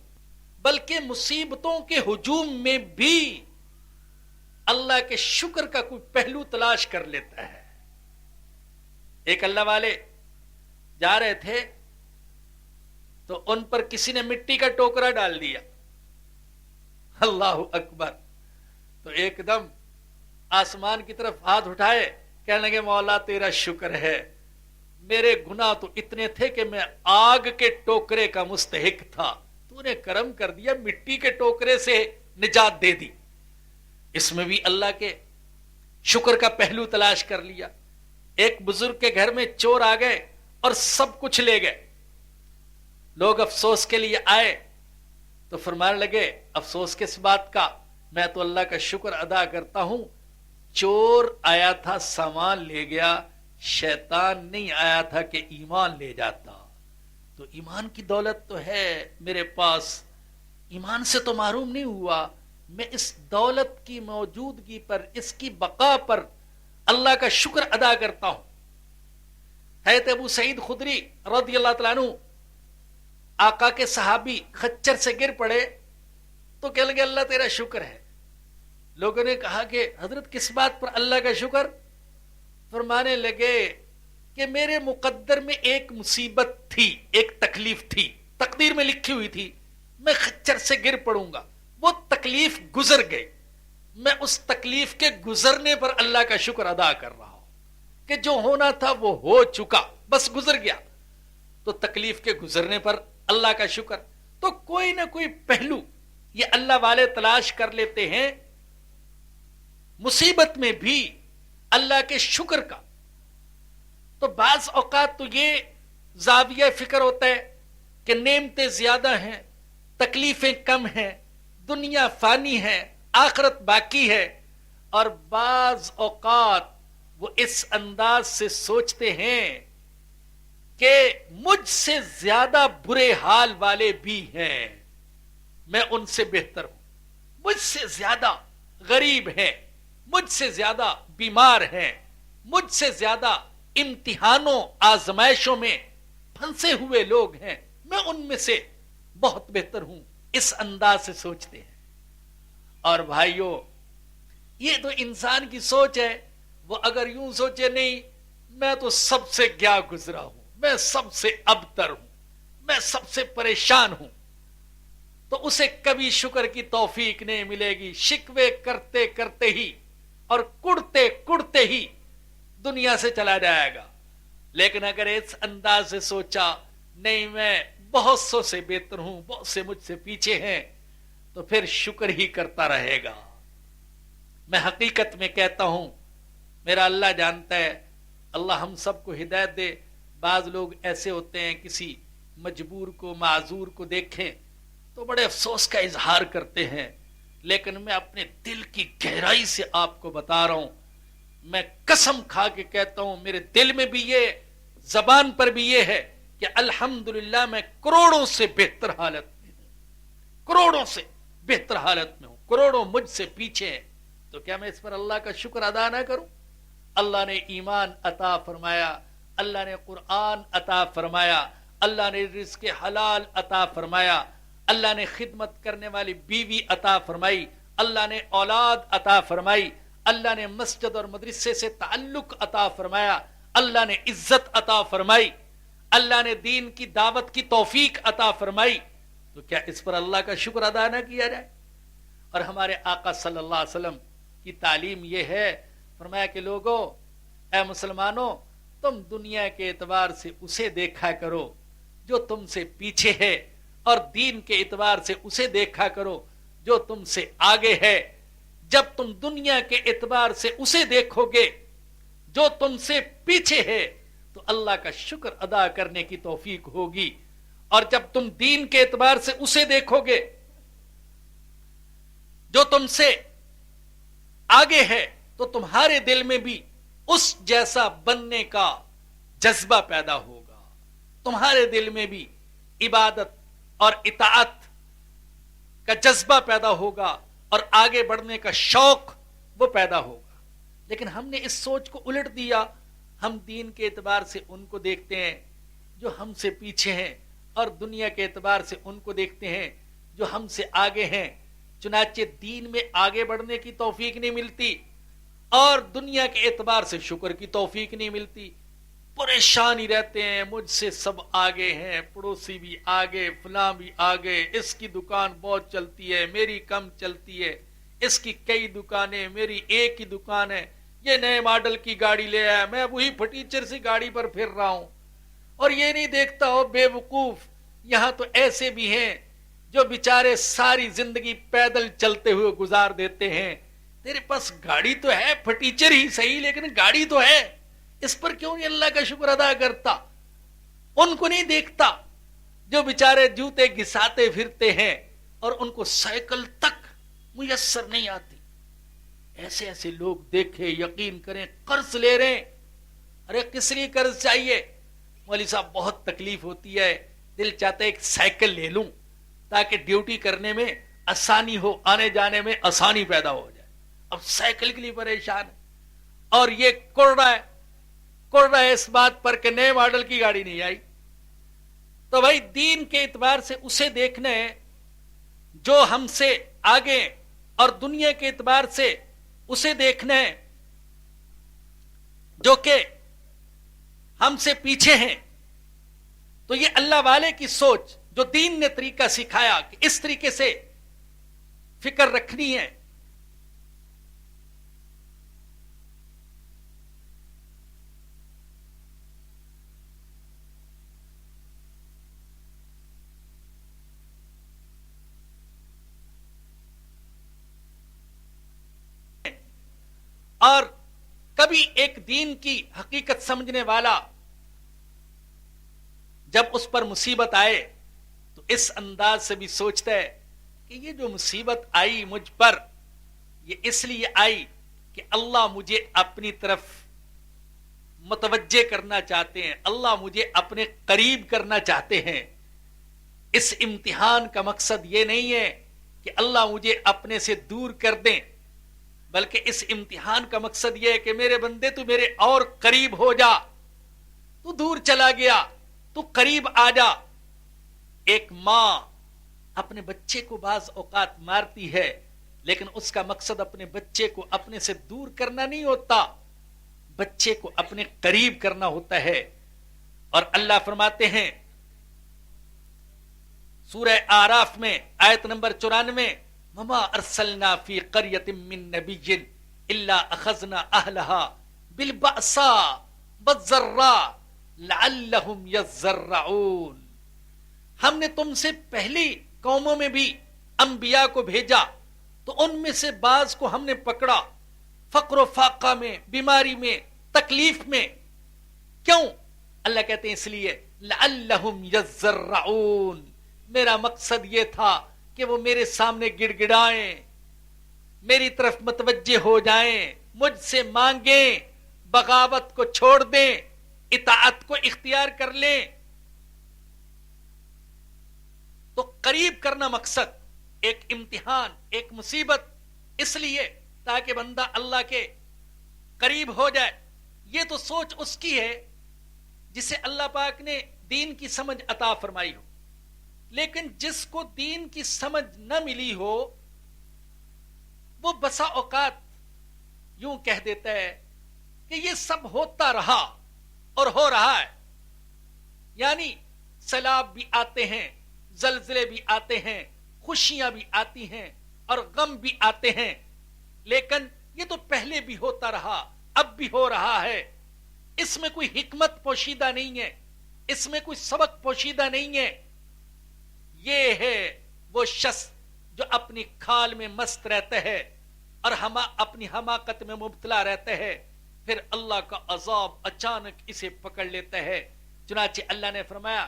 بلکہ مصیبتوں کے ہجوم میں بھی اللہ کے شکر کا کوئی پہلو تلاش کر لیتا ہے. ایک اللہ والے جا رہے تھے تو ان پر کسی نے مٹی کا ٹوکرا ڈال دیا. اللہ اکبر. تو ایک دم آسمان کی طرف ہاتھ اٹھائے, کہنے لگے مولا تیرا شکر ہے, میرے گناہ تو اتنے تھے کہ میں آگ کے ٹوکرے کا مستحق تھا, تو نے کرم کر دیا, مٹی کے ٹوکرے سے نجات دے دی. اس میں بھی اللہ کے شکر کا پہلو تلاش کر لیا. ایک بزرگ کے گھر میں چور آ گئے اور سب کچھ لے گئے. لوگ افسوس کے لیے آئے تو فرمانے لگے افسوس کس بات کا, میں تو اللہ کا شکر ادا کرتا ہوں, چور آیا تھا سامان لے گیا, شیطان نہیں آیا تھا کہ ایمان لے جاتا. تو ایمان کی دولت تو ہے میرے پاس, ایمان سے تو محروم نہیں ہوا. میں اس دولت کی موجودگی پر, اس کی بقا پر اللہ کا شکر ادا کرتا ہوں. حضرت ابو سعید خدری رضی اللہ تعالیٰ عنہ آقا کے صحابی خچر سے گر پڑے تو کہنے لگے اللہ تیرا شکر ہے. لوگوں نے کہا کہ حضرت کس بات پر اللہ کا شکر؟ فرمانے لگے کہ میرے مقدر میں ایک مصیبت تھی, ایک تکلیف تھی, تقدیر میں لکھی ہوئی تھی, میں خچر سے گر پڑوں گا, وہ تکلیف گزر گئی, میں اس تکلیف کے گزرنے پر اللہ کا شکر ادا کر رہا ہوں کہ جو ہونا تھا وہ ہو چکا, بس گزر گیا. تو تکلیف کے گزرنے پر اللہ کا شکر. تو کوئی نہ کوئی پہلو یہ اللہ والے تلاش کر لیتے ہیں مصیبت میں بھی اللہ کے شکر کا. تو بعض اوقات تو یہ زاویہ فکر ہوتا ہے کہ نعمتیں زیادہ ہیں, تکلیفیں کم ہیں, دنیا فانی ہے, آخرت باقی ہے. اور بعض اوقات وہ اس انداز سے سوچتے ہیں کہ مجھ سے زیادہ برے حال والے بھی ہیں, میں ان سے بہتر ہوں, مجھ سے زیادہ غریب ہیں, مجھ سے زیادہ بیمار ہیں, مجھ سے زیادہ امتحانوں آزمائشوں میں پھنسے ہوئے لوگ ہیں, میں ان میں سے بہت بہتر ہوں. اس انداز سے سوچتے ہیں. اور بھائیوں یہ تو انسان کی سوچ ہے. وہ اگر یوں سوچے نہیں میں تو سب سے گیا گزرا ہوں, میں سب سے ابتر ہوں, میں سب سے پریشان ہوں, تو اسے کبھی شکر کی توفیق نہیں ملے گی. شکوے کرتے کرتے ہی اور کڑتے کڑتے ہی دنیا سے چلا جائے گا. لیکن اگر اس انداز سے سوچا نہیں میں بہت سو سے بہتر ہوں, بہت سے مجھ سے پیچھے ہیں, تو پھر شکر ہی کرتا رہے گا. میں حقیقت میں کہتا ہوں میرا اللہ جانتا ہے, اللہ ہم سب کو ہدایت دے. بعض لوگ ایسے ہوتے ہیں کسی مجبور کو معذور کو دیکھیں تو بڑے افسوس کا اظہار کرتے ہیں, لیکن میں اپنے دل کی گہرائی سے آپ کو بتا رہا ہوں, میں قسم کھا کے کہتا ہوں میرے دل میں بھی یہ, زبان پر بھی یہ ہے کہ الحمدللہ میں کروڑوں سے بہتر حالت میں ہوں, کروڑوں سے بہتر حالت میں ہوں, کروڑوں مجھ سے پیچھے ہیں. تو کیا میں اس پر اللہ کا شکر ادا نہ کروں؟ اللہ نے ایمان عطا فرمایا, اللہ نے قرآن عطا فرمایا, اللہ نے رزق حلال عطا فرمایا, اللہ نے خدمت کرنے والی بیوی عطا فرمائی, اللہ نے اولاد عطا فرمائی, اللہ نے مسجد اور مدرسے سے تعلق عطا فرمایا, اللہ نے عزت عطا فرمائی, اللہ نے دین کی دعوت کی توفیق عطا فرمائی. تو کیا اس پر اللہ کا شکر ادا نہ کیا جائے؟ اور ہمارے آقا صلی اللہ علیہ وسلم کی تعلیم یہ ہے, فرمایا کہ لوگوں, اے مسلمانوں, تم دنیا کے اعتبار سے اسے دیکھا کرو جو تم سے پیچھے ہے, اور دین کے اعتبار سے اسے دیکھا کرو جو تم سے آگے ہے. جب تم دنیا کے اعتبار سے اسے دیکھو گے جو تم سے پیچھے ہے تو اللہ کا شکر ادا کرنے کی توفیق ہوگی, اور جب تم دین کے اعتبار سے اسے دیکھو گے جو تم سے آگے ہے تو تمہارے دل میں بھی اس جیسا بننے کا جذبہ پیدا ہوگا, تمہارے دل میں بھی عبادت اور اطاعت کا جذبہ پیدا ہوگا, اور آگے بڑھنے کا شوق وہ پیدا ہوگا. لیکن ہم نے اس سوچ کو الٹ دیا, ہم دین کے اعتبار سے ان کو دیکھتے ہیں جو ہم سے پیچھے ہیں, اور دنیا کے اعتبار سے ان کو دیکھتے ہیں جو ہم سے آگے ہیں. چنانچہ دین میں آگے بڑھنے کی توفیق نہیں ملتی اور دنیا کے اعتبار سے شکر کی توفیق نہیں ملتی. پریشان ہی رہتے ہیں، مجھ سے سب آگے ہیں، پڑوسی بھی آگے، فلاں بھی آگے، اس کی دکان بہت چلتی ہے، میری کم چلتی ہے، اس کی کئی دکانیں، میری ایک ہی دکان ہے، یہ نئے ماڈل کی گاڑی لے آیا، میں وہی پھٹیچر سی گاڑی پر پھر رہا ہوں. اور یہ نہیں دیکھتا ہو بے وقوف، یہاں تو ایسے بھی ہیں جو بیچارے ساری زندگی پیدل چلتے ہوئے گزار دیتے ہیں. تیرے پاس گاڑی تو ہے، پھٹیچر ہی صحیح لیکن گاڑی تو ہے، اس پر کیوں نہیں اللہ کا شکر ادا کرتا؟ ان کو نہیں دیکھتا جو بیچارے جوتے گھساتے پھرتے ہیں اور ان کو سائیکل تک میسر نہیں آتی. ایسے ایسے لوگ دیکھے، یقین کریں قرض لے رہے ہیں. ارے کس لیے قرض چاہیے؟ مولوی صاحب بہت تکلیف ہوتی ہے، دل چاہتا ہے ایک سائیکل لے لوں تاکہ ڈیوٹی کرنے میں آسانی ہو، آنے جانے میں آسانی پیدا ہو جائے. اب سائیکل کے لیے پریشان ہے اور یہ کڑ رہا ہے اس بات پر کہ نئے ماڈل کی گاڑی نہیں آئی. تو بھائی دین کے اعتبار سے اسے دیکھنا ہے جو ہم سے آگے، اور دنیا کے اعتبار سے اسے دیکھنا ہے جو کہ ہم سے پیچھے ہیں. تو یہ اللہ والے کی سوچ جو دین نے طریقہ سکھایا کہ اس طریقے سے فکر رکھنی ہے. اور کبھی ایک دین کی حقیقت سمجھنے والا جب اس پر مصیبت آئے تو اس انداز سے بھی سوچتا ہے کہ یہ جو مصیبت آئی مجھ پر، یہ اس لیے آئی کہ اللہ مجھے اپنی طرف متوجہ کرنا چاہتے ہیں، اللہ مجھے اپنے قریب کرنا چاہتے ہیں. اس امتحان کا مقصد یہ نہیں ہے کہ اللہ مجھے اپنے سے دور کر دیں، بلکہ اس امتحان کا مقصد یہ ہے کہ میرے بندے تو میرے اور قریب ہو جا. تو دور چلا گیا، تو قریب آ جا. ایک ماں اپنے بچے کو بعض اوقات مارتی ہے لیکن اس کا مقصد اپنے بچے کو اپنے سے دور کرنا نہیں ہوتا، بچے کو اپنے قریب کرنا ہوتا ہے. اور اللہ فرماتے ہیں سورہ اعراف میں آیت نمبر 94، وما ارسلنا فی قریۃ من نبی الا اخذنا اہلها بالبأساء والضراء لعلہم یضرعون. ہم نے تم سے پہلی قوموں میں بھی انبیاء کو بھیجا تو ان میں سے بعض کو ہم نے پکڑا فقر و فاقہ میں، بیماری میں، تکلیف میں. کیوں؟ اللہ کہتے ہیں اس لیے لعلہم یضرعون، میرا مقصد یہ تھا کہ وہ میرے سامنے گڑ گڑائیں، میری طرف متوجہ ہو جائیں، مجھ سے مانگیں، بغاوت کو چھوڑ دیں، اطاعت کو اختیار کر لیں. تو قریب کرنا مقصد، ایک امتحان، ایک مصیبت، اس لیے تاکہ بندہ اللہ کے قریب ہو جائے. یہ تو سوچ اس کی ہے جسے اللہ پاک نے دین کی سمجھ عطا فرمائی ہو. لیکن جس کو دین کی سمجھ نہ ملی ہو وہ بسا اوقات یوں کہہ دیتا ہے کہ یہ سب ہوتا رہا اور ہو رہا ہے. یعنی سیلاب بھی آتے ہیں، زلزلے بھی آتے ہیں، خوشیاں بھی آتی ہیں اور غم بھی آتے ہیں، لیکن یہ تو پہلے بھی ہوتا رہا، اب بھی ہو رہا ہے. اس میں کوئی حکمت پوشیدہ نہیں ہے، اس میں کوئی سبق پوشیدہ نہیں ہے. یہ ہے وہ شخص جو اپنی کھال میں مست رہتا ہے اور اپنی حماقت میں مبتلا رہتا ہے، پھر اللہ کا عذاب اچانک اسے پکڑ لیتا ہے. چنانچہ اللہ نے فرمایا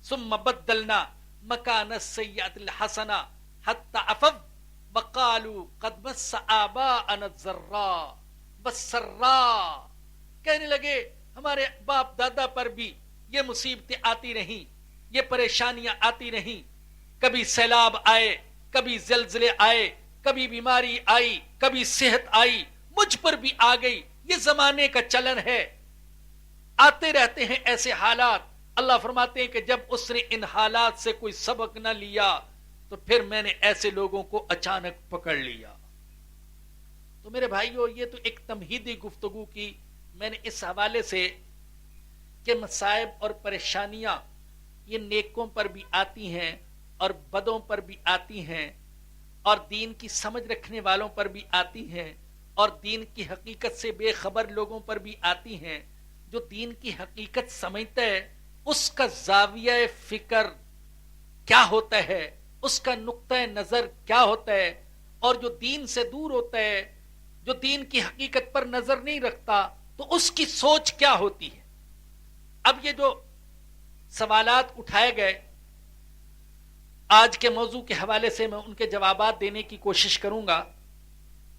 ثم بدلنا مکان السیئۃ الحسنہ حتی عفوا وقالوا قد مس آباءنا الضراء والسراء. کہنے لگے ہمارے باپ دادا پر بھی یہ مصیبتیں آتی رہیں، یہ پریشانیاں آتی رہیں، کبھی سیلاب آئے، کبھی زلزلے آئے، کبھی بیماری آئی، کبھی صحت آئی، مجھ پر بھی آ گئی. یہ زمانے کا چلن ہے، آتے رہتے ہیں ایسے حالات. اللہ فرماتے ہیں کہ جب اس نے ان حالات سے کوئی سبق نہ لیا تو پھر میں نے ایسے لوگوں کو اچانک پکڑ لیا۔ تو میرے بھائیو، یہ تو ایک تمہیدی گفتگو کی میں نے اس حوالے سے کہ مصائب اور پریشانیاں یہ نیکوں پر بھی آتی ہیں اور بدوں پر بھی آتی ہیں، اور دین کی سمجھ رکھنے والوں پر بھی آتی ہیں، اور دین کی حقیقت سے بے خبر لوگوں پر بھی آتی ہیں۔ جو دین کی حقیقت سمجھتا ہے اس کا زاویہ فکر کیا ہوتا ہے، اس کا نقطہ نظر کیا ہوتا ہے، اور جو دین سے دور ہوتا ہے، جو دین کی حقیقت پر نظر نہیں رکھتا، تو اس کی سوچ کیا ہوتی ہے۔ اب یہ جو سوالات اٹھائے گئے آج کے موضوع کے حوالے سے، میں ان کے جوابات دینے کی کوشش کروں گا۔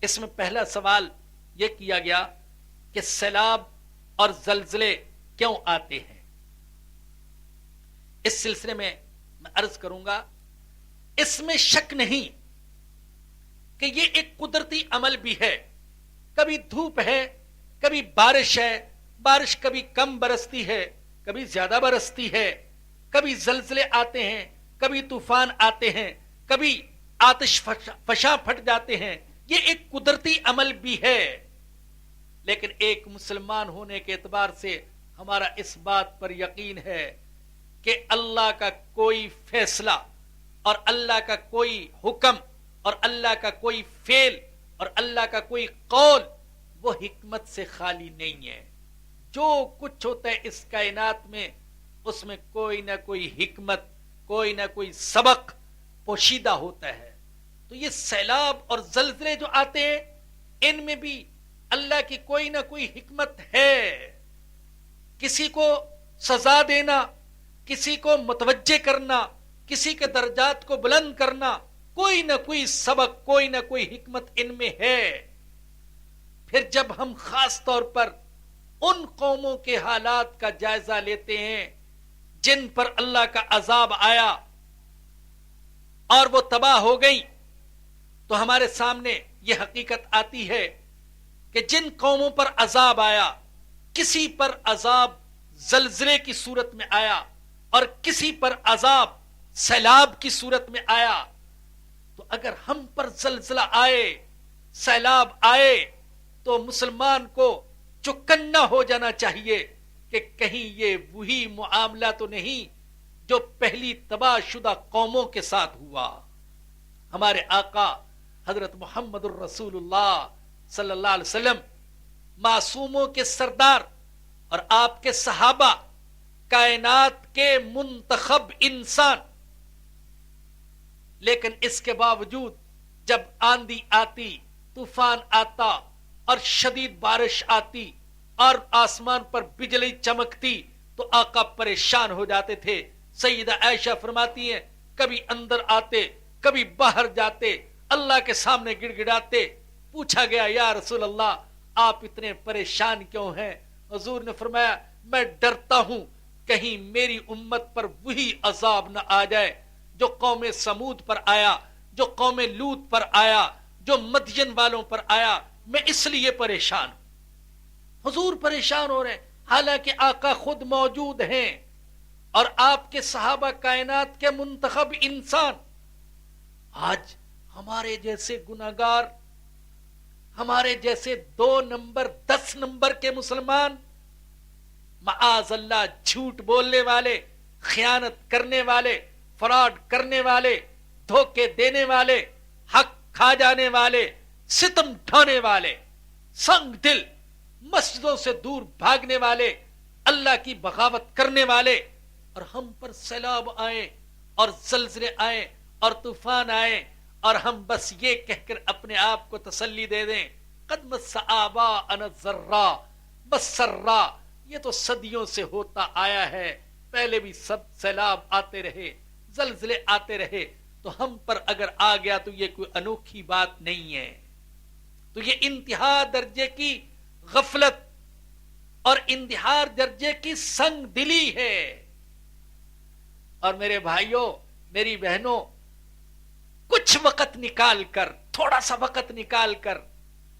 اس میں پہلا سوال یہ کیا گیا کہ سیلاب اور زلزلے کیوں آتے ہیں۔ اس سلسلے میں عرض کروں گا، اس میں شک نہیں کہ یہ ایک قدرتی عمل بھی ہے۔ کبھی دھوپ ہے، کبھی بارش ہے، بارش کبھی کم برستی ہے، کبھی زیادہ برستی ہے، کبھی زلزلے آتے ہیں، کبھی طوفان آتے ہیں، کبھی آتش فشاں پھٹ جاتے ہیں۔ یہ ایک قدرتی عمل بھی ہے، لیکن ایک مسلمان ہونے کے اعتبار سے ہمارا اس بات پر یقین ہے کہ اللہ کا کوئی فیصلہ اور اللہ کا کوئی حکم اور اللہ کا کوئی فعل اور اللہ کا کوئی قول وہ حکمت سے خالی نہیں ہے۔ جو کچھ ہوتا ہے اس کائنات میں، اس میں کوئی نہ کوئی حکمت، کوئی نہ کوئی سبق پوشیدہ ہوتا ہے۔ تو یہ سیلاب اور زلزلے جو آتے ہیں، ان میں بھی اللہ کی کوئی نہ کوئی حکمت ہے۔ کسی کو سزا دینا، کسی کو متوجہ کرنا، کسی کے درجات کو بلند کرنا، کوئی نہ کوئی سبق، کوئی نہ کوئی حکمت ان میں ہے۔ پھر جب ہم خاص طور پر ان قوموں کے حالات کا جائزہ لیتے ہیں جن پر اللہ کا عذاب آیا اور وہ تباہ ہو گئی، تو ہمارے سامنے یہ حقیقت آتی ہے کہ جن قوموں پر عذاب آیا، کسی پر عذاب زلزلے کی صورت میں آیا اور کسی پر عذاب سیلاب کی صورت میں آیا، تو اگر ہم پر زلزلہ آئے، سیلاب آئے، تو مسلمان کو چکنا ہو جانا چاہیے کہ کہیں یہ وہی معاملہ تو نہیں جو پہلی تباہ شدہ قوموں کے ساتھ ہوا۔ ہمارے آقا حضرت محمد الرسول اللہ صلی اللہ علیہ وسلم معصوموں کے سردار اور آپ کے صحابہ، کائنات کے منتخب انسان، لیکن اس کے باوجود جب آندھی آتی، طوفان آتا اور شدید بارش آتی اور آسمان پر بجلی چمکتی تو آقا پریشان ہو جاتے تھے۔ سیدہ عائشہ فرماتی ہیں کبھی اندر آتے، کبھی باہر جاتے، اللہ کے سامنے گڑ گڑاتے۔ پوچھا گیا یا رسول اللہ آپ اتنے پریشان کیوں ہیں؟ حضور نے فرمایا میں ڈرتا ہوں کہیں میری امت پر وہی عذاب نہ آ جائے جو قوم سمود پر آیا، جو قوم لوط پر آیا، جو مدین والوں پر آیا۔ میں اس لیے پریشان ہوں۔ حضور پریشان ہو رہے ہیں، حالانکہ آقا خود موجود ہیں اور آپ کے صحابہ کائنات کے منتخب انسان۔ آج ہمارے جیسے گناہگار، ہمارے جیسے 2 نمبر 10 نمبر کے مسلمان، معاذ اللہ جھوٹ بولنے والے، خیانت کرنے والے، فراڈ کرنے والے، دھوکے دینے والے، حق کھا جانے والے، ستم ڈھانے والے، سنگ دل، مسجدوں سے دور بھاگنے والے، اللہ کی بغاوت کرنے والے، اور ہم پر سیلاب آئے اور زلزلے آئے اور طوفان آئے اور ہم بس یہ کہہ کر اپنے آپ کو تسلی دے دیں قد مس آباءنا الضرا والسرا۔ یہ تو صدیوں سے ہوتا آیا ہے، پہلے بھی سیلاب آتے رہے، زلزلے آتے رہے، تو ہم پر اگر آ گیا تو یہ کوئی انوکھی بات نہیں ہے۔ تو یہ انتہا درجے کی غفلت اور انتہا درجے کی سنگ دلی ہے۔ اور میرے بھائیوں، میری بہنوں، کچھ وقت نکال کر، تھوڑا سا وقت نکال کر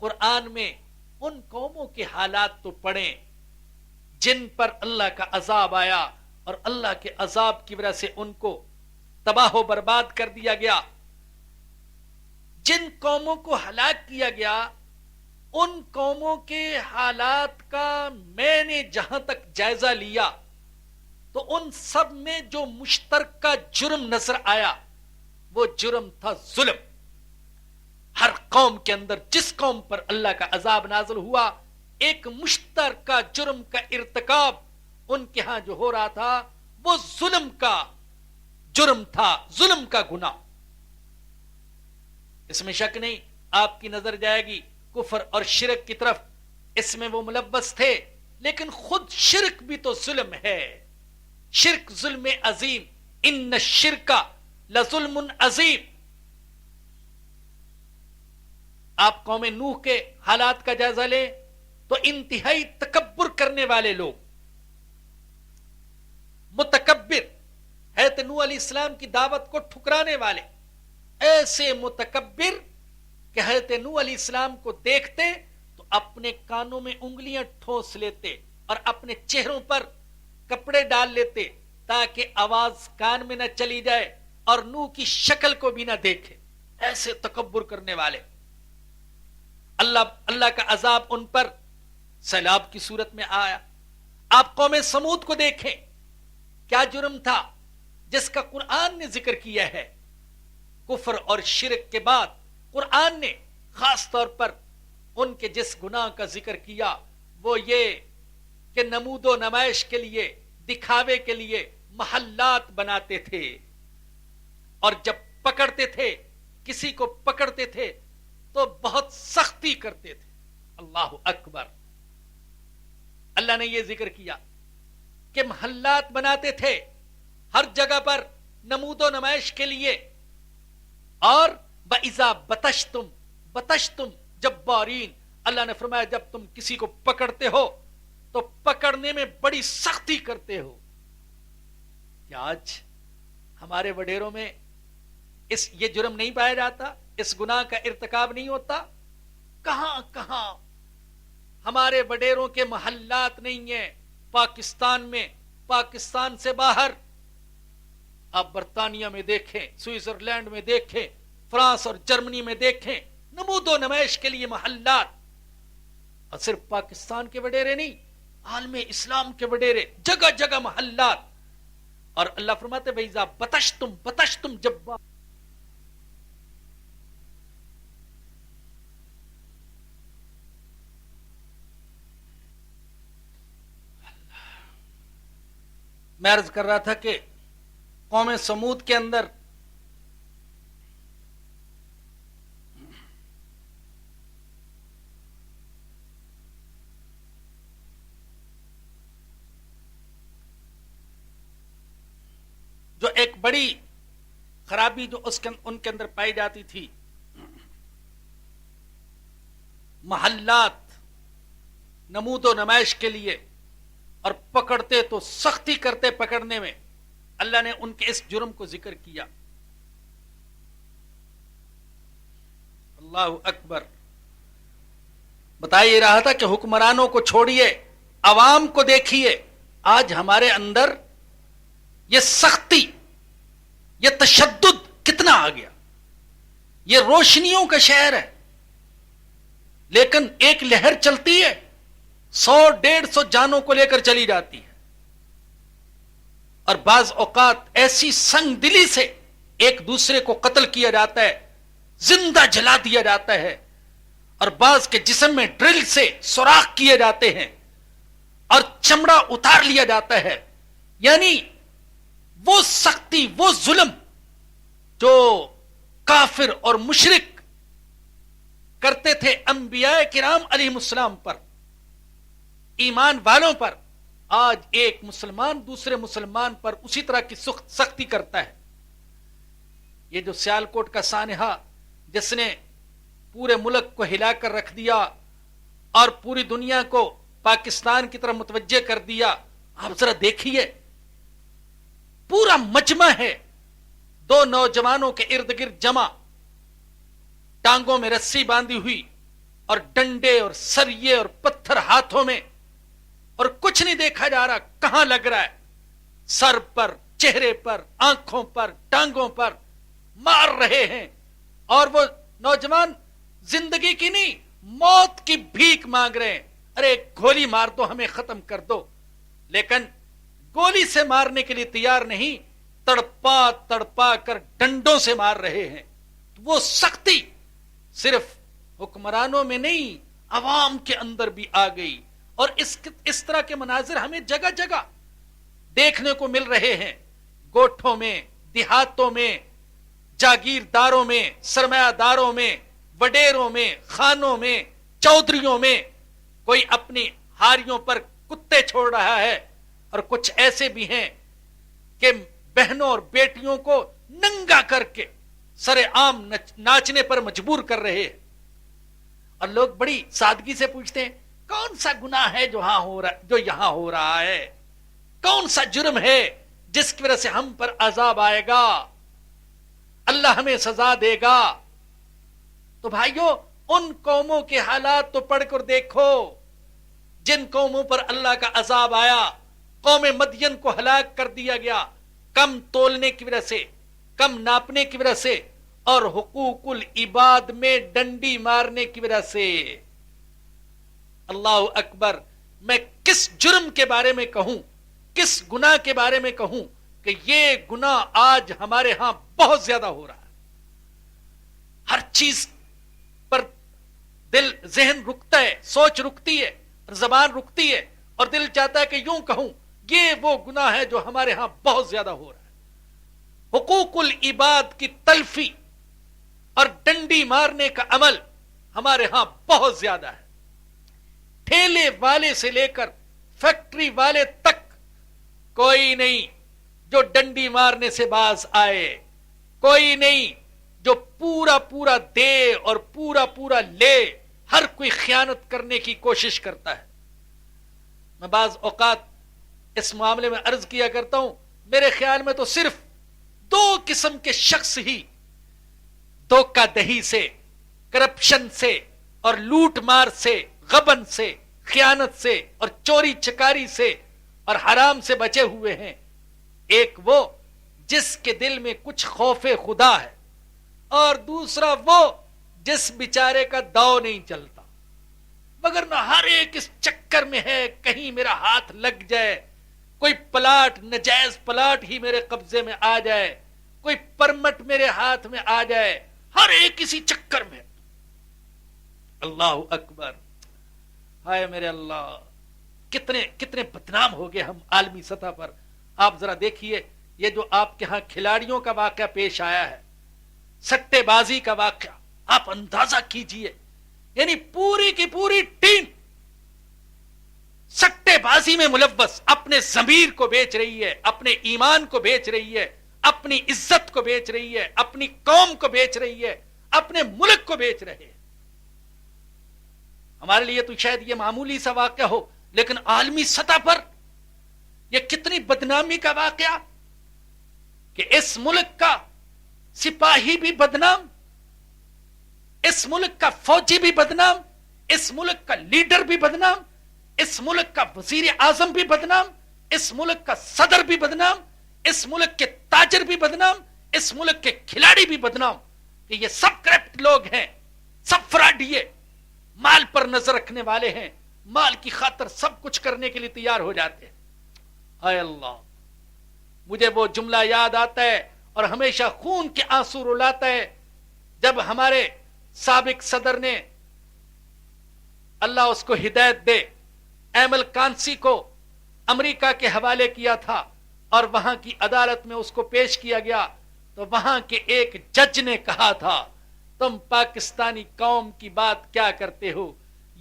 قرآن میں ان قوموں کے حالات تو پڑھیں جن پر اللہ کا عذاب آیا اور اللہ کے عذاب کی وجہ سے ان کو تباہ و برباد کر دیا گیا۔ جن قوموں کو ہلاک کیا گیا ان قوموں کے حالات کا میں نے جہاں تک جائزہ لیا تو ان سب میں جو مشترکہ جرم نظر آیا وہ جرم تھا ظلم۔ ہر قوم کے اندر جس قوم پر اللہ کا عذاب نازل ہوا ایک مشترکہ جرم کا ارتکاب ان کے ہاں جو ہو رہا تھا وہ ظلم کا جرم تھا، ظلم کا گناہ۔ اس میں شک نہیں، آپ کی نظر جائے گی کفر اور شرک کی طرف، اس میں وہ ملوث تھے، لیکن خود شرک بھی تو ظلم ہے۔ شرک ظلم عظیم، ان الشرک لظلم عظیم۔ آپ قوم نوح کے حالات کا جائزہ لیں تو انتہائی تکبر کرنے والے لوگ، متکبر، حضرت نوح علیہ السلام کی دعوت کو ٹھکرانے والے، ایسے متکبر کہ حضرت نوح علیہ السلام کو دیکھتے تو اپنے کانوں میں انگلیاں ٹھونس لیتے اور اپنے چہروں پر کپڑے ڈال لیتے تاکہ آواز کان میں نہ چلی جائے اور نوح کی شکل کو بھی نہ دیکھے۔ ایسے تکبر کرنے والے، اللہ کا عذاب ان پر سیلاب کی صورت میں آیا۔ آپ قوم سمود کو دیکھیں، کیا جرم تھا جس کا قرآن نے ذکر کیا ہے۔ کفر اور شرک کے بعد قرآن نے خاص طور پر ان کے جس گناہ کا ذکر کیا وہ یہ کہ نمود و نمائش کے لیے، دکھاوے کے لیے محلات بناتے تھے، اور جب پکڑتے تھے، کسی کو پکڑتے تھے تو بہت سختی کرتے تھے۔ اللہ اکبر! اللہ نے یہ ذکر کیا کہ محلات بناتے تھے ہر جگہ پر نمود و نمائش کے لیے، اور وَإِذَا بَطَشْتُمْ جَبَّارِينَ، اللہ نے فرمایا جب تم کسی کو پکڑتے ہو تو پکڑنے میں بڑی سختی کرتے ہو۔ کیا آج ہمارے وڈیروں میں یہ جرم نہیں پایا جاتا؟ اس گناہ کا ارتکاب نہیں ہوتا؟ کہاں کہاں ہمارے وڈیروں کے محلات نہیں ہیں؟ پاکستان میں، پاکستان سے باہر، آپ برطانیہ میں دیکھیں، سوئٹزرلینڈ میں دیکھیں، فرانس اور جرمنی میں دیکھیں، نمود و نمائش کے لیے محلات۔ اور صرف پاکستان کے وڈیرے نہیں، عالم اسلام کے وڈیرے، جگہ جگہ محلات۔ اور اللہ فرماتے وَإِذَا بَطَشْتُمْ جَبَّارِينَ۔ میں عرض کر رہا تھا کہ قوم سمود کے اندر جو ایک بڑی خرابی جو ان کے اندر پائی جاتی تھی، محلات نمود و نمائش کے لیے، اور پکڑتے تو سختی کرتے پکڑنے میں۔ اللہ نے ان کے اس جرم کو ذکر کیا۔ اللہ اکبر! بتا یہ رہا تھا کہ حکمرانوں کو چھوڑیے، عوام کو دیکھیے، آج ہمارے اندر یہ سختی، یہ تشدد کتنا آ گیا۔ یہ روشنیوں کا شہر ہے، لیکن ایک لہر چلتی ہے 100-150 جانوں کو لے کر چلی جاتی ہے، اور بعض اوقات ایسی سنگ دلی سے ایک دوسرے کو قتل کیا جاتا ہے، زندہ جلا دیا جاتا ہے، اور بعض کے جسم میں ڈرل سے سوراخ کیے جاتے ہیں اور چمڑا اتار لیا جاتا ہے۔ یعنی وہ سختی، وہ ظلم جو کافر اور مشرک کرتے تھے انبیاء کرام علیہم السلام پر، ایمان والوں پر، آج ایک مسلمان دوسرے مسلمان پر اسی طرح کی سختی کرتا ہے۔ یہ جو سیالکوٹ کا سانحہ جس نے پورے ملک کو ہلا کر رکھ دیا اور پوری دنیا کو پاکستان کی طرف متوجہ کر دیا، آپ ذرا دیکھیے، پورا مجمع ہے، 2 نوجوانوں کے ارد گرد جمع، ٹانگوں میں رسی باندھی ہوئی اور ڈنڈے اور سریے اور پتھر ہاتھوں میں، اور کچھ نہیں دیکھا جا رہا کہاں لگ رہا ہے۔ سر پر، چہرے پر، آنکھوں پر، ٹانگوں پر مار رہے ہیں، اور وہ نوجوان زندگی کی نہیں موت کی بھیک مانگ رہے ہیں، ارے گولی مار دو، ہمیں ختم کر دو، لیکن گولی سے مارنے کے لیے تیار نہیں، تڑپا تڑپا کر ڈنڈوں سے مار رہے ہیں۔ وہ سختی صرف حکمرانوں میں نہیں، عوام کے اندر بھی آ گئی، اور اس طرح کے مناظر ہمیں جگہ جگہ دیکھنے کو مل رہے ہیں، گوٹھوں میں، دیہاتوں میں، جاگیرداروں میں، سرمایہ داروں میں، وڈیروں میں، خانوں میں، چودھریوں میں، کوئی اپنی ہاریوں پر کتے چھوڑ رہا ہے، اور کچھ ایسے بھی ہیں کہ بہنوں اور بیٹیوں کو ننگا کر کے سرے عام ناچنے پر مجبور کر رہے ہیں، اور لوگ بڑی سادگی سے پوچھتے ہیں کون سا گناہ ہے جو یہاں ہو رہا ہے، کون سا جرم ہے جس کی وجہ سے ہم پر عذاب آئے گا، اللہ ہمیں سزا دے گا۔ تو بھائیو، ان قوموں کے حالات تو پڑھ کر دیکھو جن قوموں پر اللہ کا عذاب آیا۔ قوم مدین کو ہلاک کر دیا گیا، کم تولنے کی وجہ سے، کم ناپنے کی وجہ سے، اور حقوق العباد میں ڈنڈی مارنے کی وجہ سے۔ اللہ اکبر! میں کس جرم کے بارے میں کہوں، کس گناہ کے بارے میں کہوں کہ یہ گناہ آج ہمارے ہاں بہت زیادہ ہو رہا ہے۔ ہر چیز پر دل، ذہن رکتا ہے، سوچ رکتی ہے، زبان رکتی ہے، اور دل چاہتا ہے کہ یوں کہوں یہ وہ گناہ ہے جو ہمارے ہاں بہت زیادہ ہو رہا ہے۔ حقوق العباد کی تلفی اور ڈنڈی مارنے کا عمل ہمارے ہاں بہت زیادہ ہے۔ ٹھیلے والے سے لے کر فیکٹری والے تک کوئی نہیں جو ڈنڈی مارنے سے باز آئے، کوئی نہیں جو پورا پورا دے اور پورا پورا لے، ہر کوئی خیانت کرنے کی کوشش کرتا ہے۔ میں بعض اوقات اس معاملے میں عرض کیا کرتا ہوں، میرے خیال میں تو صرف دو قسم کے شخص ہی دھوکہ دہی سے، کرپشن سے اور لوٹ مار سے، غبن سے، خیانت سے اور چوری چکاری سے اور حرام سے بچے ہوئے ہیں۔ ایک وہ جس کے دل میں کچھ خوف خدا ہے، اور دوسرا وہ جس بیچارے کا داؤ نہیں چلتا، مگر نہ ہر ایک اس چکر میں ہے کہیں میرا ہاتھ لگ جائے، کوئی پلاٹ، نجائز پلاٹ ہی میرے قبضے میں آ جائے، کوئی پرمٹ میرے ہاتھ میں آ جائے، ہر ایک اسی چکر میں۔ اللہ اکبر! ہائے میرے اللہ، کتنے بدنام ہو گئے ہم عالمی سطح پر۔ آپ ذرا دیکھیے یہ جو آپ کے ہاں کھلاڑیوں کا واقعہ پیش آیا ہے، سٹے بازی کا واقعہ، آپ اندازہ کیجئے، یعنی پوری کی پوری ٹیم سٹے بازی میں ملوث، اپنے ضمیر کو بیچ رہی ہے، اپنے ایمان کو بیچ رہی ہے، اپنی عزت کو بیچ رہی ہے، اپنی قوم کو بیچ رہی ہے، اپنے ملک کو بیچ رہے ہیں۔ ہمارے لیے تو شاید یہ معمولی سا واقعہ ہو، لیکن عالمی سطح پر یہ کتنی بدنامی کا واقعہ کہ اس ملک کا سپاہی بھی بدنام، اس ملک کا فوجی بھی بدنام، اس ملک کا لیڈر بھی بدنام، اس ملک کا وزیر اعظم بھی بدنام، اس ملک کا صدر بھی بدنام، اس ملک کے تاجر بھی بدنام، اس ملک کے کھلاڑی بھی بدنام، کہ یہ سب کرپٹ لوگ ہیں، سب فراڈیے، مال پر نظر رکھنے والے ہیں، مال کی خاطر سب کچھ کرنے کے لیے تیار ہو جاتے ہیں۔ اے اللہ، مجھے وہ جملہ یاد آتا ہے اور ہمیشہ خون کے آنسو رلاتا ہے جب ہمارے سابق صدر نے، اللہ اس کو ہدایت دے، ایمل کانسی کو امریکہ کے حوالے کیا تھا، اور وہاں کی عدالت میں اس کو پیش کیا گیا، تو وہاں کے ایک جج نے کہا تھا تم پاکستانی قوم کی بات کیا کرتے ہو،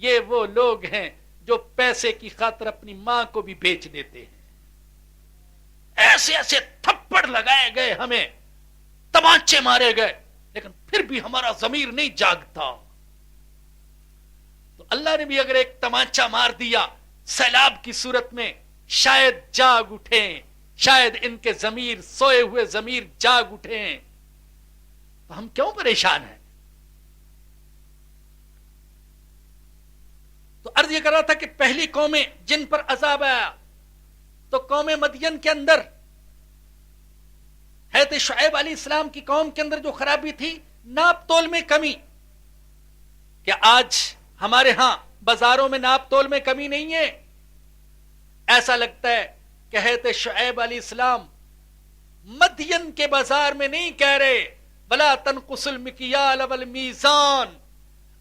یہ وہ لوگ ہیں جو پیسے کی خاطر اپنی ماں کو بھی بیچ دیتے ہیں۔ ایسے ایسے تھپڑ لگائے گئے، ہمیں تمانچے مارے گئے، لیکن پھر بھی ہمارا ضمیر نہیں جاگتا۔ تو اللہ نے بھی اگر ایک تمانچہ مار دیا سیلاب کی صورت میں، شاید جاگ اٹھیں، شاید ان کے ضمیر، سوئے ہوئے ضمیر جاگ اٹھیں، تو ہم کیوں پریشان ہیں؟ تو عرض یہ کر رہا تھا کہ پہلی قومیں جن پر عذاب آیا، تو قوم مدین کے اندر حضرت شعیب علیہ السلام کی قوم کے اندر جو خرابی تھی، ناپ تول میں کمی. کہ آج ہمارے ہاں بازاروں میں ناپ تول میں کمی نہیں ہے. ایسا لگتا ہے کہ حضرت شعیب علیہ السلام مدین کے بازار میں نہیں کہہ رہے وَلَا تَنْقُصُوا الْمِكْيَالَ وَالْمِيزَانَ،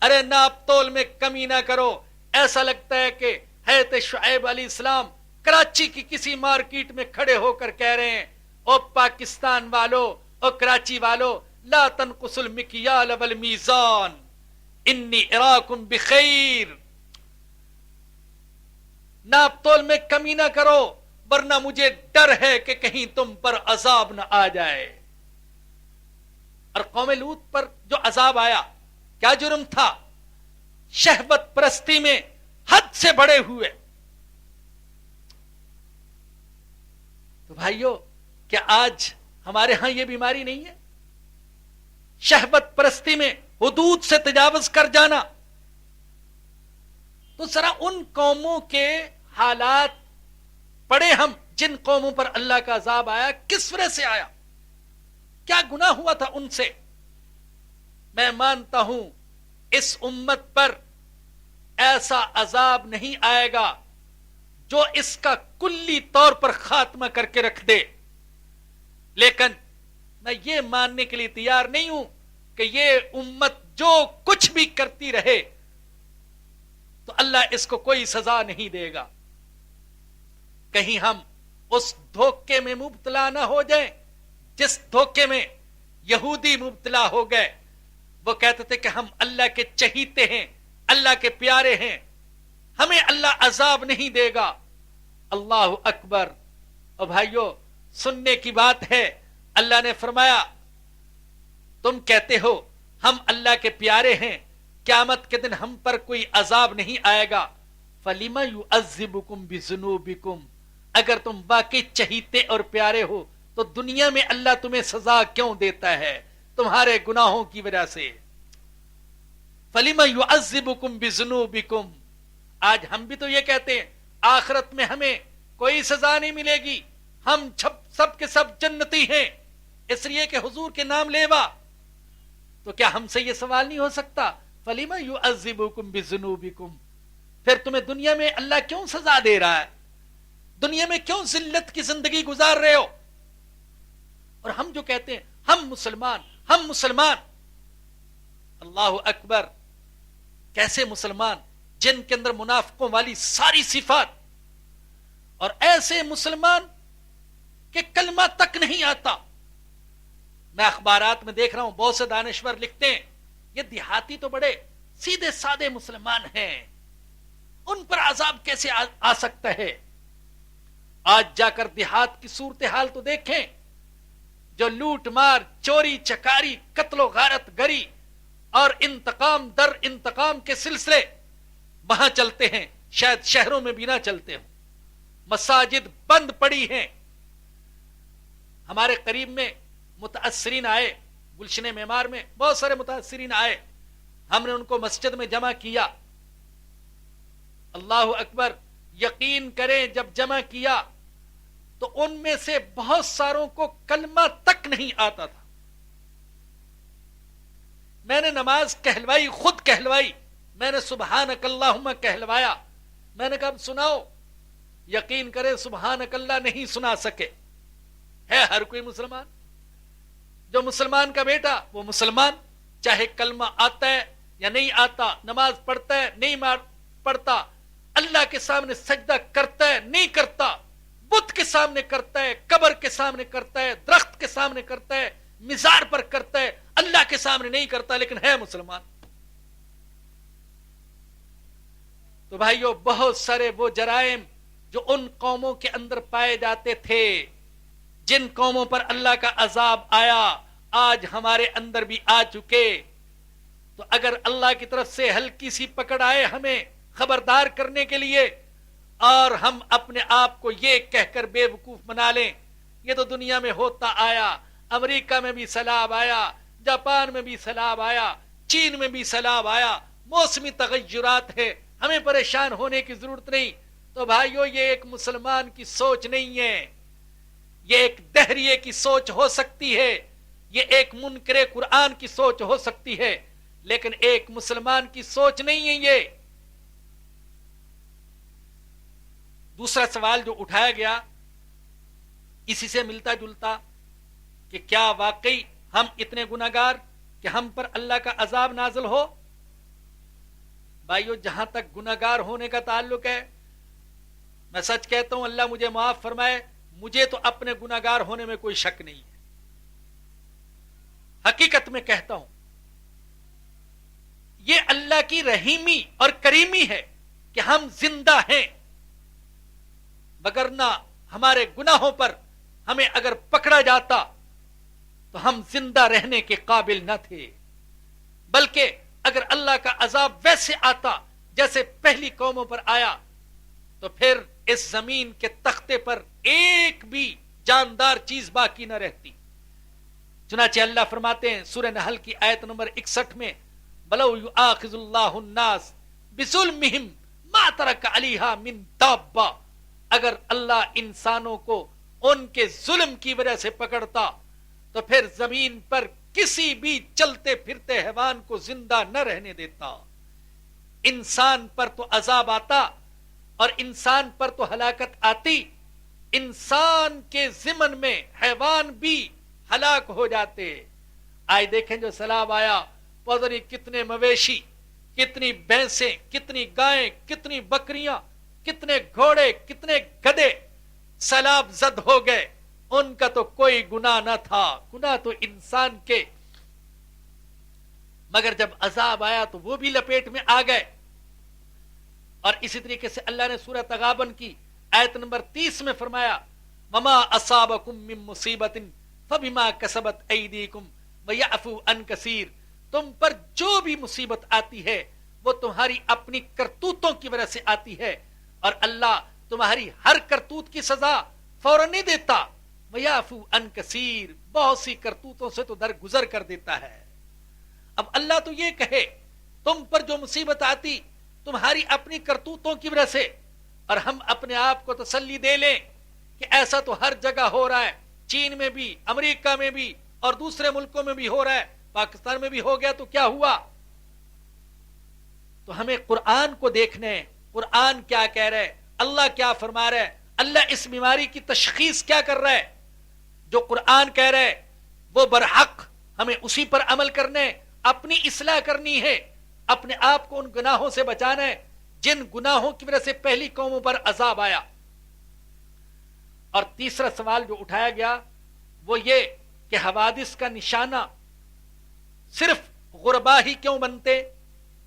ارے ناپ تول میں کمی نہ کرو. ایسا لگتا ہے کہ حضرت شعیب علیہ السلام کراچی کی کسی مارکیٹ میں کھڑے ہو کر کہہ رہے ہیں، او پاکستان والو، او کراچی والو، لا تنقصوا المکیال والمیزان انی اراکم بخیر، ناپ تول میں کمی نہ کرو ورنہ مجھے ڈر ہے کہ کہیں تم پر عذاب نہ آ جائے. اور قوم لوط پر جو عذاب آیا کیا جرم تھا؟ شہوت پرستی میں حد سے بڑے ہوئے. تو بھائیو، کیا آج ہمارے ہاں یہ بیماری نہیں ہے؟ شہوت پرستی میں حدود سے تجاوز کر جانا. تو ذرا ان قوموں کے حالات پڑھے ہم جن قوموں پر اللہ کا عذاب آیا، کس وجہ سے آیا، کیا گناہ ہوا تھا ان سے. میں مانتا ہوں اس امت پر ایسا عذاب نہیں آئے گا جو اس کا کلی طور پر خاتمہ کر کے رکھ دے، لیکن میں یہ ماننے کے لیے تیار نہیں ہوں کہ یہ امت جو کچھ بھی کرتی رہے تو اللہ اس کو کوئی سزا نہیں دے گا. کہیں ہم اس دھوکے میں مبتلا نہ ہو جائیں جس دھوکے میں یہودی مبتلا ہو گئے. وہ کہتے تھے کہ ہم اللہ کے چہیتے ہیں، اللہ کے پیارے ہیں، ہمیں اللہ عذاب نہیں دے گا. اللہ اکبر. اور بھائیو، سننے کی بات ہے، اللہ نے فرمایا تم کہتے ہو ہم اللہ کے پیارے ہیں، قیامت کے دن ہم پر کوئی عذاب نہیں آئے گا. فَلِمَ يُعَذِّبُكُمْ بِذُنُوبِكُمْ، اگر تم واقعی چہیتے اور پیارے ہو تو دنیا میں اللہ تمہیں سزا کیوں دیتا ہے؟ تمہارے گناہوں کی وجہ سے. فَلِمَ يُعَذِّبُكُمْ بِذُنُوبِكُمْ. آج ہم بھی تو یہ کہتے ہیں آخرت میں ہمیں کوئی سزا نہیں ملے گی، ہم سب کے سب جنتی ہیں اس لیے کہ حضور کے نام لیوا. تو کیا ہم سے یہ سوال نہیں ہو سکتا فَلِمَ يُعَذِّبُكُمْ بِذُنُوبِكُمْ، پھر تمہیں دنیا میں اللہ کیوں سزا دے رہا ہے؟ دنیا میں کیوں ذلت کی زندگی گزار رہے ہو؟ اور ہم جو کہتے ہیں ہم مسلمان، ہم مسلمان، اللہ اکبر. کیسے مسلمان جن کے اندر منافقوں والی ساری صفات، اور ایسے مسلمان کہ کلمہ تک نہیں آتا. میں اخبارات میں دیکھ رہا ہوں بہت سے دانشور لکھتے ہیں یہ دیہاتی تو بڑے سیدھے سادے مسلمان ہیں، ان پر عذاب کیسے آ سکتا ہے؟ آج جا کر دیہات کی صورتحال تو دیکھیں، جو لوٹ مار، چوری چکاری، قتل و غارت گری اور انتقام در انتقام کے سلسلے وہاں چلتے ہیں، شاید شہروں میں بھی نہ چلتے ہوں. مساجد بند پڑی ہیں. ہمارے قریب میں متاثرین آئے، گلشن معمار میں بہت سارے متاثرین آئے، ہم نے ان کو مسجد میں جمع کیا. اللہ اکبر. یقین کریں جب جمع کیا تو ان میں سے بہت ساروں کو کلمہ تک نہیں آتا تھا. میں نے نماز کہلوائی، خود کہلوائی، میں نے سبحانک اللہم کہلوایا. میں نے کہا سناؤ. یقین کرے سبحانک اللہ نہیں سنا سکے. ہے ہر کوئی مسلمان، جو مسلمان کا بیٹا وہ مسلمان، چاہے کلمہ آتا ہے یا نہیں آتا، نماز پڑھتا ہے نہیں پڑھتا، اللہ کے سامنے سجدہ کرتا ہے نہیں کرتا، بت کے سامنے کرتا ہے، قبر کے سامنے کرتا ہے، درخت کے سامنے کرتا ہے، مزار پر کرتا ہے، اللہ کے سامنے نہیں کرتا، لیکن ہے مسلمان. تو بھائیو، بہت سارے وہ جرائم جو ان قوموں کے اندر پائے جاتے تھے، جن قوموں پر اللہ کا عذاب آیا، آج ہمارے اندر بھی آ چکے. تو اگر اللہ کی طرف سے ہلکی سی پکڑ آئے ہمیں خبردار کرنے کے لیے، اور ہم اپنے آپ کو یہ کہہ کر بے وقوف بنا لیں یہ تو دنیا میں ہوتا آیا، امریکہ میں بھی سیلاب آیا، جاپان میں بھی سیلاب آیا، چین میں بھی سیلاب آیا، موسمی تغیرات ہے، ہمیں پریشان ہونے کی ضرورت نہیں. تو بھائیو، یہ ایک مسلمان کی سوچ نہیں ہے، یہ ایک دہشت دہریے کی سوچ ہو سکتی ہے، یہ ایک منکر قرآن کی سوچ ہو سکتی ہے، لیکن ایک مسلمان کی سوچ نہیں ہے یہ۔ دوسرا سوال جو اٹھایا گیا اسی سے ملتا جلتا کہ کیا واقعی ہم اتنے گناہگار کہ ہم پر اللہ کا عذاب نازل ہو؟ بھائیو، جہاں تک گناہگار ہونے کا تعلق ہے، میں سچ کہتا ہوں، اللہ مجھے معاف فرمائے، مجھے تو اپنے گناہگار ہونے میں کوئی شک نہیں ہے۔ حقیقت میں کہتا ہوں، یہ اللہ کی رحیمی اور کریمی ہے کہ ہم زندہ ہیں، وگرنہ ہمارے گناہوں پر ہمیں اگر پکڑا جاتا تو ہم زندہ رہنے کے قابل نہ تھے، بلکہ اگر اللہ کا عذاب ویسے آتا جیسے پہلی قوموں پر آیا تو پھر اس زمین کے تختے پر ایک بھی جاندار چیز باقی نہ رہتی۔ چنانچہ اللہ فرماتے ہیں سورہ نحل کی آیت نمبر 61 میں، بَلَوْ يُؤَاخِذُ اللَّهُ النَّاسَ بِظُلْمِهِمْ مَا تَرَكَ عَلَيْهَا مِن دَابَّةٍ، اگر اللہ انسانوں کو ان کے ظلم کی وجہ سے پکڑتا تو پھر زمین پر کسی بھی چلتے پھرتے حیوان کو زندہ نہ رہنے دیتا۔ انسان پر تو عذاب آتا اور انسان پر تو ہلاکت آتی، انسان کے ضمن میں حیوان بھی ہلاک ہو جاتے۔ آئے دیکھیں جو سیلاب آیا، پتہ نہیں کتنے مویشی، کتنی بھینسیں، کتنی گائیں، کتنی بکریاں، کتنے گھوڑے، کتنے گدھے سیلاب زد ہو گئے۔ ان کا تو کوئی گناہ نہ تھا، گناہ تو انسان کے، مگر جب عذاب آیا تو وہ بھی لپیٹ میں آ گئے۔ اور اسی طریقے سے اللہ نے سورہ تغابن کی آیت نمبر 30 میں فرمایا، وما اصابکم من مصیبت فبما کسبت ایدیکم ویعفو عن کثیر، تم پر جو بھی مصیبت آتی ہے وہ تمہاری اپنی کرتوتوں کی وجہ سے آتی ہے، اور اللہ تمہاری ہر کرتوت کی سزا فوراً نہیں دیتا، ویعفو عن کثیر، بہت سی کرتوتوں سے تو درگزر کر دیتا ہے۔ اب اللہ تو یہ کہے تم پر جو مصیبت آتی تمہاری اپنی کرتوتوں کی وجہ سے، اور ہم اپنے آپ کو تسلی دے لیں کہ ایسا تو ہر جگہ ہو رہا ہے، چین میں بھی، امریکہ میں بھی، اور دوسرے ملکوں میں بھی ہو رہا ہے، پاکستان میں بھی ہو گیا تو کیا ہوا؟ تو ہمیں قرآن کو دیکھنے، قرآن کیا کہہ رہا ہے، اللہ کیا فرما رہا ہے، اللہ اس بیماری کی تشخیص کیا کر رہا ہے۔ جو قرآن کہہ رہا ہے وہ برحق، ہمیں اسی پر عمل کرنے، اپنی اصلاح کرنی ہے، اپنے آپ کو ان گناہوں سے بچانا ہے جن گناہوں کی وجہ سے پہلی قوموں پر عذاب آیا۔ اور تیسرا سوال جو اٹھایا گیا وہ یہ کہ حوادث کا نشانہ صرف غربا ہی کیوں بنتے،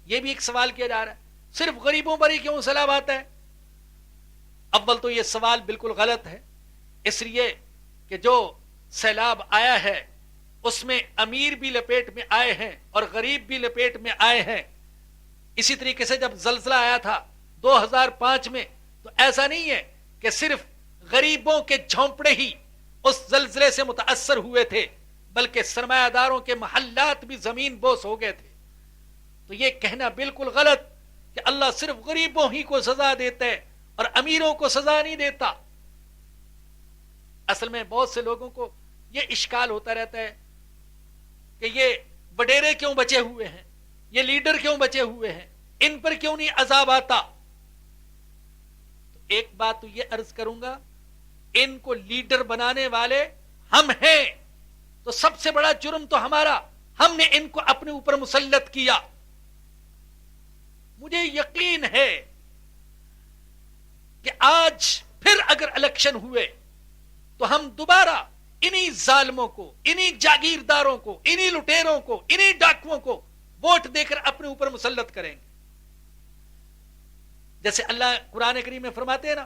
یہ بھی ایک سوال کیا جا رہا ہے، صرف غریبوں پر ہی کیوں سیلاب آتا ہے؟ اول تو یہ سوال بالکل غلط ہے، اس لیے کہ جو سیلاب آیا ہے اس میں امیر بھی لپیٹ میں آئے ہیں اور غریب بھی لپیٹ میں آئے ہیں۔ اسی طریقے سے جب زلزلہ آیا تھا 2005 میں تو ایسا نہیں ہے کہ صرف غریبوں کے جھونپڑے ہی اس زلزلے سے متاثر ہوئے تھے، بلکہ سرمایہ داروں کے محلات بھی زمین بوس ہو گئے تھے۔ تو یہ کہنا بالکل غلط کہ اللہ صرف غریبوں ہی کو سزا دیتا ہے اور امیروں کو سزا نہیں دیتا۔ اصل میں بہت سے لوگوں کو یہ اشکال ہوتا رہتا ہے کہ یہ وڈیرے کیوں بچے ہوئے ہیں، یہ لیڈر کیوں بچے ہوئے ہیں، ان پر کیوں نہیں عذاب آتا؟ تو ایک بات تو یہ عرض کروں گا، ان کو لیڈر بنانے والے ہم ہیں، تو سب سے بڑا جرم تو ہمارا، ہم نے ان کو اپنے اوپر مسلط کیا۔ مجھے یقین ہے کہ آج پھر اگر الیکشن ہوئے تو ہم دوبارہ انہی ظالموں کو، انہی جاگیرداروں کو، انہی لٹیروں کو، انہی ڈاکوؤں کو ووٹ دے کر اپنے اوپر مسلط کریں گے۔ جیسے اللہ قرآن کریم میں فرماتے ہیں نا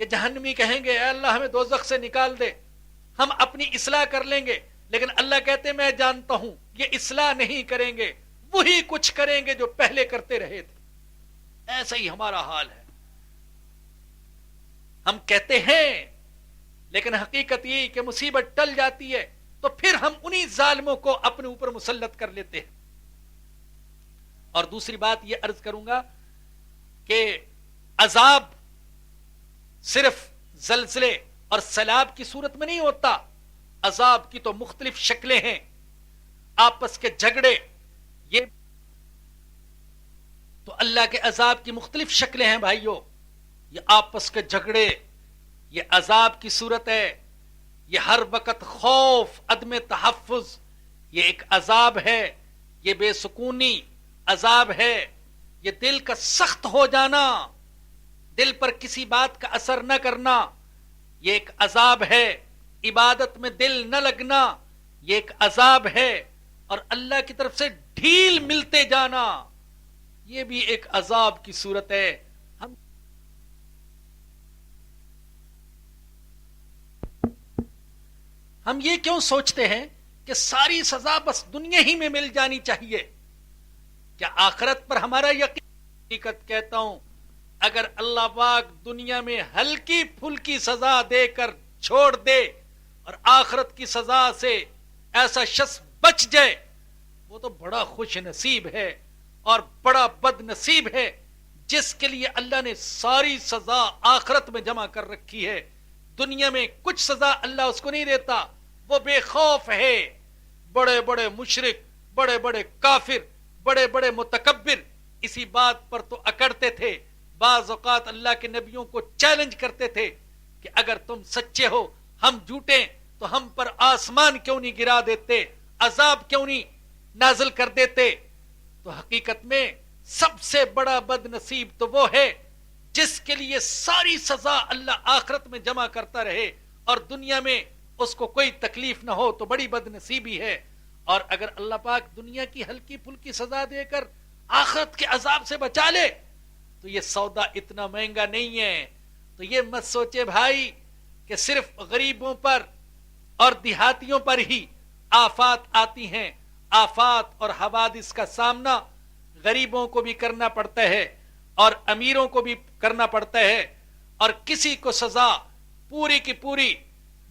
کہ جہنمی کہیں گے اے اللہ ہمیں دوزخ سے نکال دے، ہم اپنی اصلاح کر لیں گے، لیکن اللہ کہتے ہیں میں جانتا ہوں یہ اصلاح نہیں کریں گے، وہی کچھ کریں گے جو پہلے کرتے رہے تھے۔ ایسا ہی ہمارا حال ہے، ہم کہتے ہیں لیکن حقیقت یہ کہ مصیبت ٹل جاتی ہے تو پھر ہم انہی ظالموں کو اپنے اوپر مسلط کر لیتے ہیں۔ اور دوسری بات یہ عرض کروں گا کہ عذاب صرف زلزلے اور سیلاب کی صورت میں نہیں ہوتا. عذاب کی تو مختلف شکلیں ہیں. آپس کے جھگڑے، یہ تو اللہ کے عذاب کی مختلف شکلیں ہیں بھائیوں. یہ آپس کے جھگڑے یہ عذاب کی صورت ہے. یہ ہر وقت خوف، عدم تحفظ، یہ ایک عذاب ہے. یہ بے سکونی عذاب ہے. یہ دل کا سخت ہو جانا، دل پر کسی بات کا اثر نہ کرنا، یہ ایک عذاب ہے. عبادت میں دل نہ لگنا، یہ ایک عذاب ہے. اور اللہ کی طرف سے ڈھیل ملتے جانا، یہ بھی ایک عذاب کی صورت ہے. ہم یہ کیوں سوچتے ہیں کہ ساری سزا بس دنیا ہی میں مل جانی چاہیے؟ کیا آخرت پر ہمارا یقین؟ حقیقت کہتا ہوں، اگر اللہ پاک دنیا میں ہلکی پھلکی سزا دے کر چھوڑ دے اور آخرت کی سزا سے ایسا شخص بچ جائے، وہ تو بڑا خوش نصیب ہے اور بڑا بد نصیب ہے جس کے لیے اللہ نے ساری سزا آخرت میں جمع کر رکھی ہے. دنیا میں کچھ سزا اللہ اس کو نہیں دیتا، وہ بے خوف ہے. بڑے بڑے مشرک، بڑے بڑے کافر، بڑے بڑے متکبر اسی بات پر تو اکڑتے تھے. بعض اوقات اللہ کے نبیوں کو چیلنج کرتے تھے کہ اگر تم سچے ہو، ہم جھوٹے، تو ہم پر آسمان کیوں نہیں گرا دیتے، عذاب کیوں نہیں نازل کر دیتے. تو حقیقت میں سب سے بڑا بد نصیب تو وہ ہے جس کے لیے ساری سزا اللہ آخرت میں جمع کرتا رہے اور دنیا میں اس کو کوئی تکلیف نہ ہو، تو بڑی بد نصیبی ہے. اور اگر اللہ پاک دنیا کی ہلکی پھلکی سزا دے کر آخرت کے عذاب سے بچا لے تو یہ سودا اتنا مہنگا نہیں ہے. تو یہ مت سوچے بھائی کہ صرف غریبوں پر اور دیہاتیوں پر ہی آفات آتی ہیں. آفات اور حوادث کا سامنا غریبوں کو بھی کرنا پڑتا ہے اور امیروں کو بھی کرنا پڑتا ہے. اور کسی کو سزا پوری کی پوری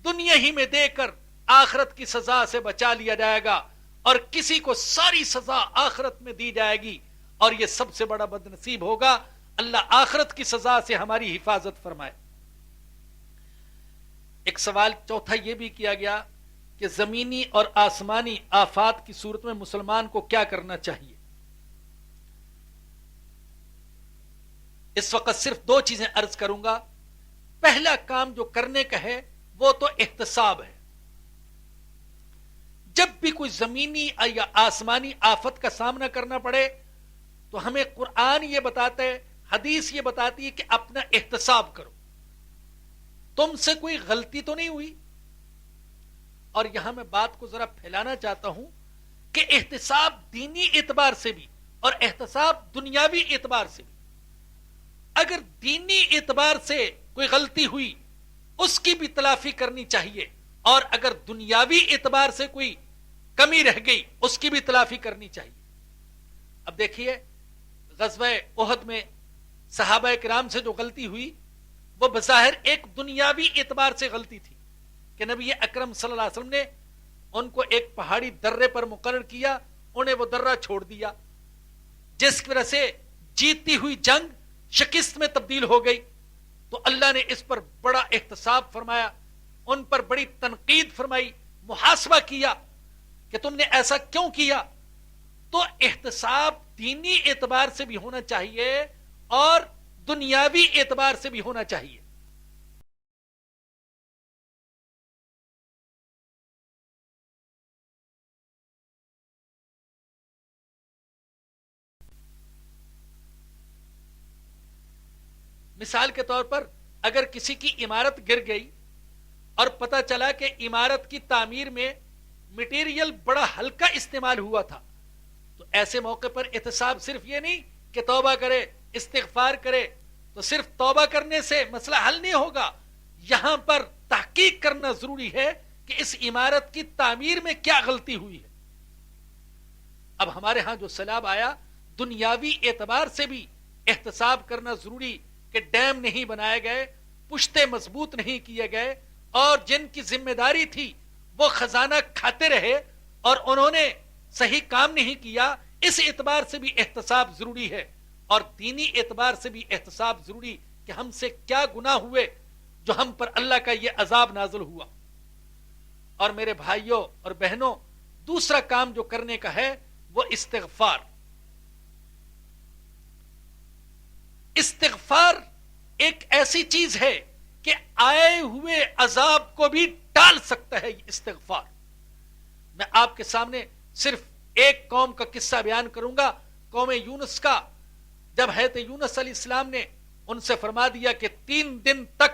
دنیا ہی میں دے کر آخرت کی سزا سے بچا لیا جائے گا، اور کسی کو ساری سزا آخرت میں دی جائے گی، اور یہ سب سے بڑا بد نصیب ہوگا. اللہ آخرت کی سزا سے ہماری حفاظت فرمائے. ایک سوال چوتھا یہ بھی کیا گیا کہ زمینی اور آسمانی آفات کی صورت میں مسلمان کو کیا کرنا چاہیے. اس وقت صرف دو چیزیں عرض کروں گا. پہلا کام جو کرنے کا ہے وہ تو احتساب ہے. جب بھی کوئی زمینی یا آسمانی آفت کا سامنا کرنا پڑے تو ہمیں قرآن یہ بتاتا ہے، حدیث یہ بتاتی ہے کہ اپنا احتساب کرو. تم سے کوئی غلطی تو نہیں ہوئی. اور یہاں میں بات کو ذرا پھیلانا چاہتا ہوں کہ احتساب دینی اعتبار سے بھی اور احتساب دنیاوی اعتبار سے بھی. اگر دینی اعتبار سے کوئی غلطی ہوئی اس کی بھی تلافی کرنی چاہیے، اور اگر دنیاوی اعتبار سے کوئی کمی رہ گئی اس کی بھی تلافی کرنی چاہیے. اب دیکھیے غزوہ احد میں صحابہ کرام سے جو غلطی ہوئی وہ بظاہر ایک دنیاوی اعتبار سے غلطی تھی کہ نبی اکرم صلی اللہ علیہ وسلم نے ان کو ایک پہاڑی درے پر مقرر کیا، انہیں وہ درہ چھوڑ دیا، جس کی وجہ سے جیتی ہوئی جنگ شکست میں تبدیل ہو گئی. تو اللہ نے اس پر بڑا احتساب فرمایا، ان پر بڑی تنقید فرمائی، محاسبہ کیا کہ تم نے ایسا کیوں کیا. تو احتساب دینی اعتبار سے بھی ہونا چاہیے اور دنیاوی اعتبار سے بھی ہونا چاہیے. مثال کے طور پر اگر کسی کی عمارت گر گئی اور پتہ چلا کہ عمارت کی تعمیر میں مٹیریل بڑا ہلکا استعمال ہوا تھا، تو ایسے موقع پر احتساب صرف یہ نہیں کہ توبہ کرے، استغفار کرے. تو صرف توبہ کرنے سے مسئلہ حل نہیں ہوگا، یہاں پر تحقیق کرنا ضروری ہے کہ اس عمارت کی تعمیر میں کیا غلطی ہوئی ہے. اب ہمارے ہاں جو سیلاب آیا، دنیاوی اعتبار سے بھی احتساب کرنا ضروری کہ ڈیم نہیں بنائے گئے، پشتے مضبوط نہیں کیے گئے، اور جن کی ذمہ داری تھی وہ خزانہ کھاتے رہے اور انہوں نے صحیح کام نہیں کیا. اس اعتبار سے بھی احتساب ضروری ہے، اور دینی اعتبار سے بھی احتساب ضروری کہ ہم سے کیا گناہ ہوئے جو ہم پر اللہ کا یہ عذاب نازل ہوا۔ اور میرے بھائیوں اور بہنوں، دوسرا کام جو کرنے کا ہے وہ استغفار۔ استغفار ایک ایسی چیز ہے کہ آئے ہوئے عذاب کو بھی ٹال سکتا ہے یہ استغفار۔ میں آپ کے سامنے صرف ایک قوم کا قصہ بیان کروں گا، قوم یونس کا۔ جب حضرت یونس علیہ السلام نے ان سے فرما دیا کہ 3 دن تک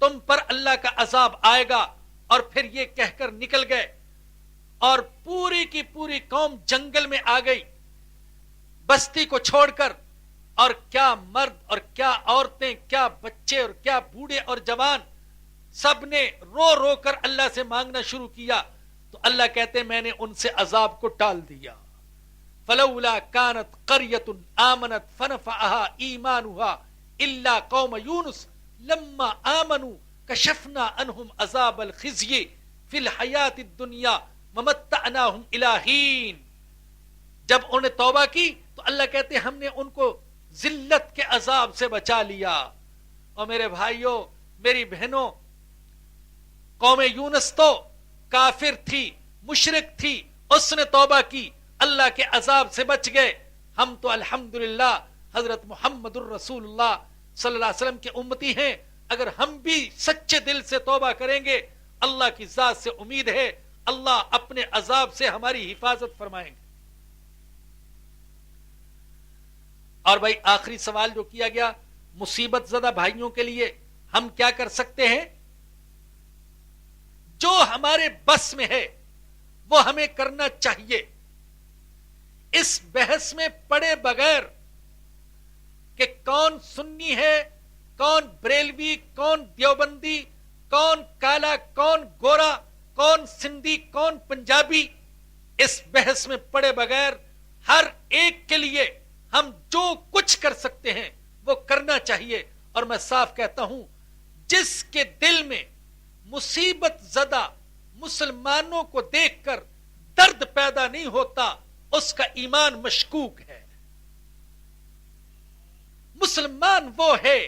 تم پر اللہ کا عذاب آئے گا، اور پھر یہ کہہ کر نکل گئے، اور پوری کی پوری قوم جنگل میں آ گئی بستی کو چھوڑ کر، اور کیا مرد اور کیا عورتیں، کیا بچے اور کیا بوڑھے اور جوان، سب نے رو رو کر اللہ سے مانگنا شروع کیا۔ تو اللہ کہتے ہیں میں نے ان سے عذاب کو ٹال دیا۔ فلولا كانت قرية آمنت فنفعها إيمانها إلا قوم يونس لما آمنوا كشفنا عنهم عذاب الخزي في الحياة الدنيا ومتعناهم إلى حين۔ جب انہوں نے توبہ کی تو اللہ کہتے ہیں ہم نے ان کو ذلت کے عذاب سے بچا لیا۔ اور میرے بھائیوں، میری بہنوں، قوم یونس تو کافر تھی، مشرک تھی، اس نے توبہ کی، اللہ کے عذاب سے بچ گئے۔ ہم تو الحمدللہ حضرت محمد الرسول اللہ صلی اللہ علیہ وسلم کے امتی ہیں۔ اگر ہم بھی سچے دل سے توبہ کریں گے، اللہ کی ذات سے امید ہے اللہ اپنے عذاب سے ہماری حفاظت فرمائیں گے۔ اور بھائی آخری سوال جو کیا گیا، مصیبت زدہ بھائیوں کے لیے ہم کیا کر سکتے ہیں؟ جو ہمارے بس میں ہے وہ ہمیں کرنا چاہیے۔ اس بحث میں پڑے بغیر کہ کون سنی ہے، کون بریلوی، کون دیوبندی، کون کالا، کون گورا، کون سندھی، کون پنجابی، اس بحث میں پڑے بغیر ہر ایک کے لیے ہم جو کچھ کر سکتے ہیں وہ کرنا چاہیے۔ اور میں صاف کہتا ہوں، جس کے دل میں مصیبت زدہ مسلمانوں کو دیکھ کر درد پیدا نہیں ہوتا، اس کا ایمان مشکوک ہے۔ مسلمان وہ ہے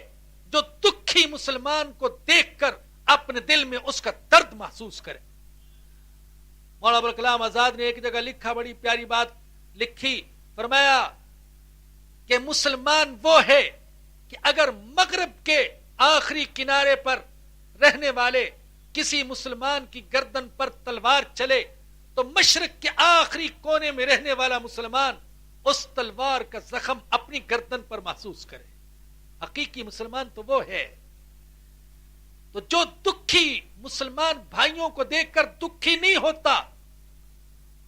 جو دکھی مسلمان کو دیکھ کر اپنے دل میں اس کا درد محسوس کرے۔ مولانا ابوالکلام آزاد نے ایک جگہ لکھا، بڑی پیاری بات لکھی، فرمایا کہ مسلمان وہ ہے کہ اگر مغرب کے آخری کنارے پر رہنے والے کسی مسلمان کی گردن پر تلوار چلے تو مشرق کے آخری کونے میں رہنے والا مسلمان اس تلوار کا زخم اپنی گردن پر محسوس کرے۔ حقیقی مسلمان تو وہ ہے۔ تو جو دکھی مسلمان بھائیوں کو دیکھ کر دکھی نہیں ہوتا،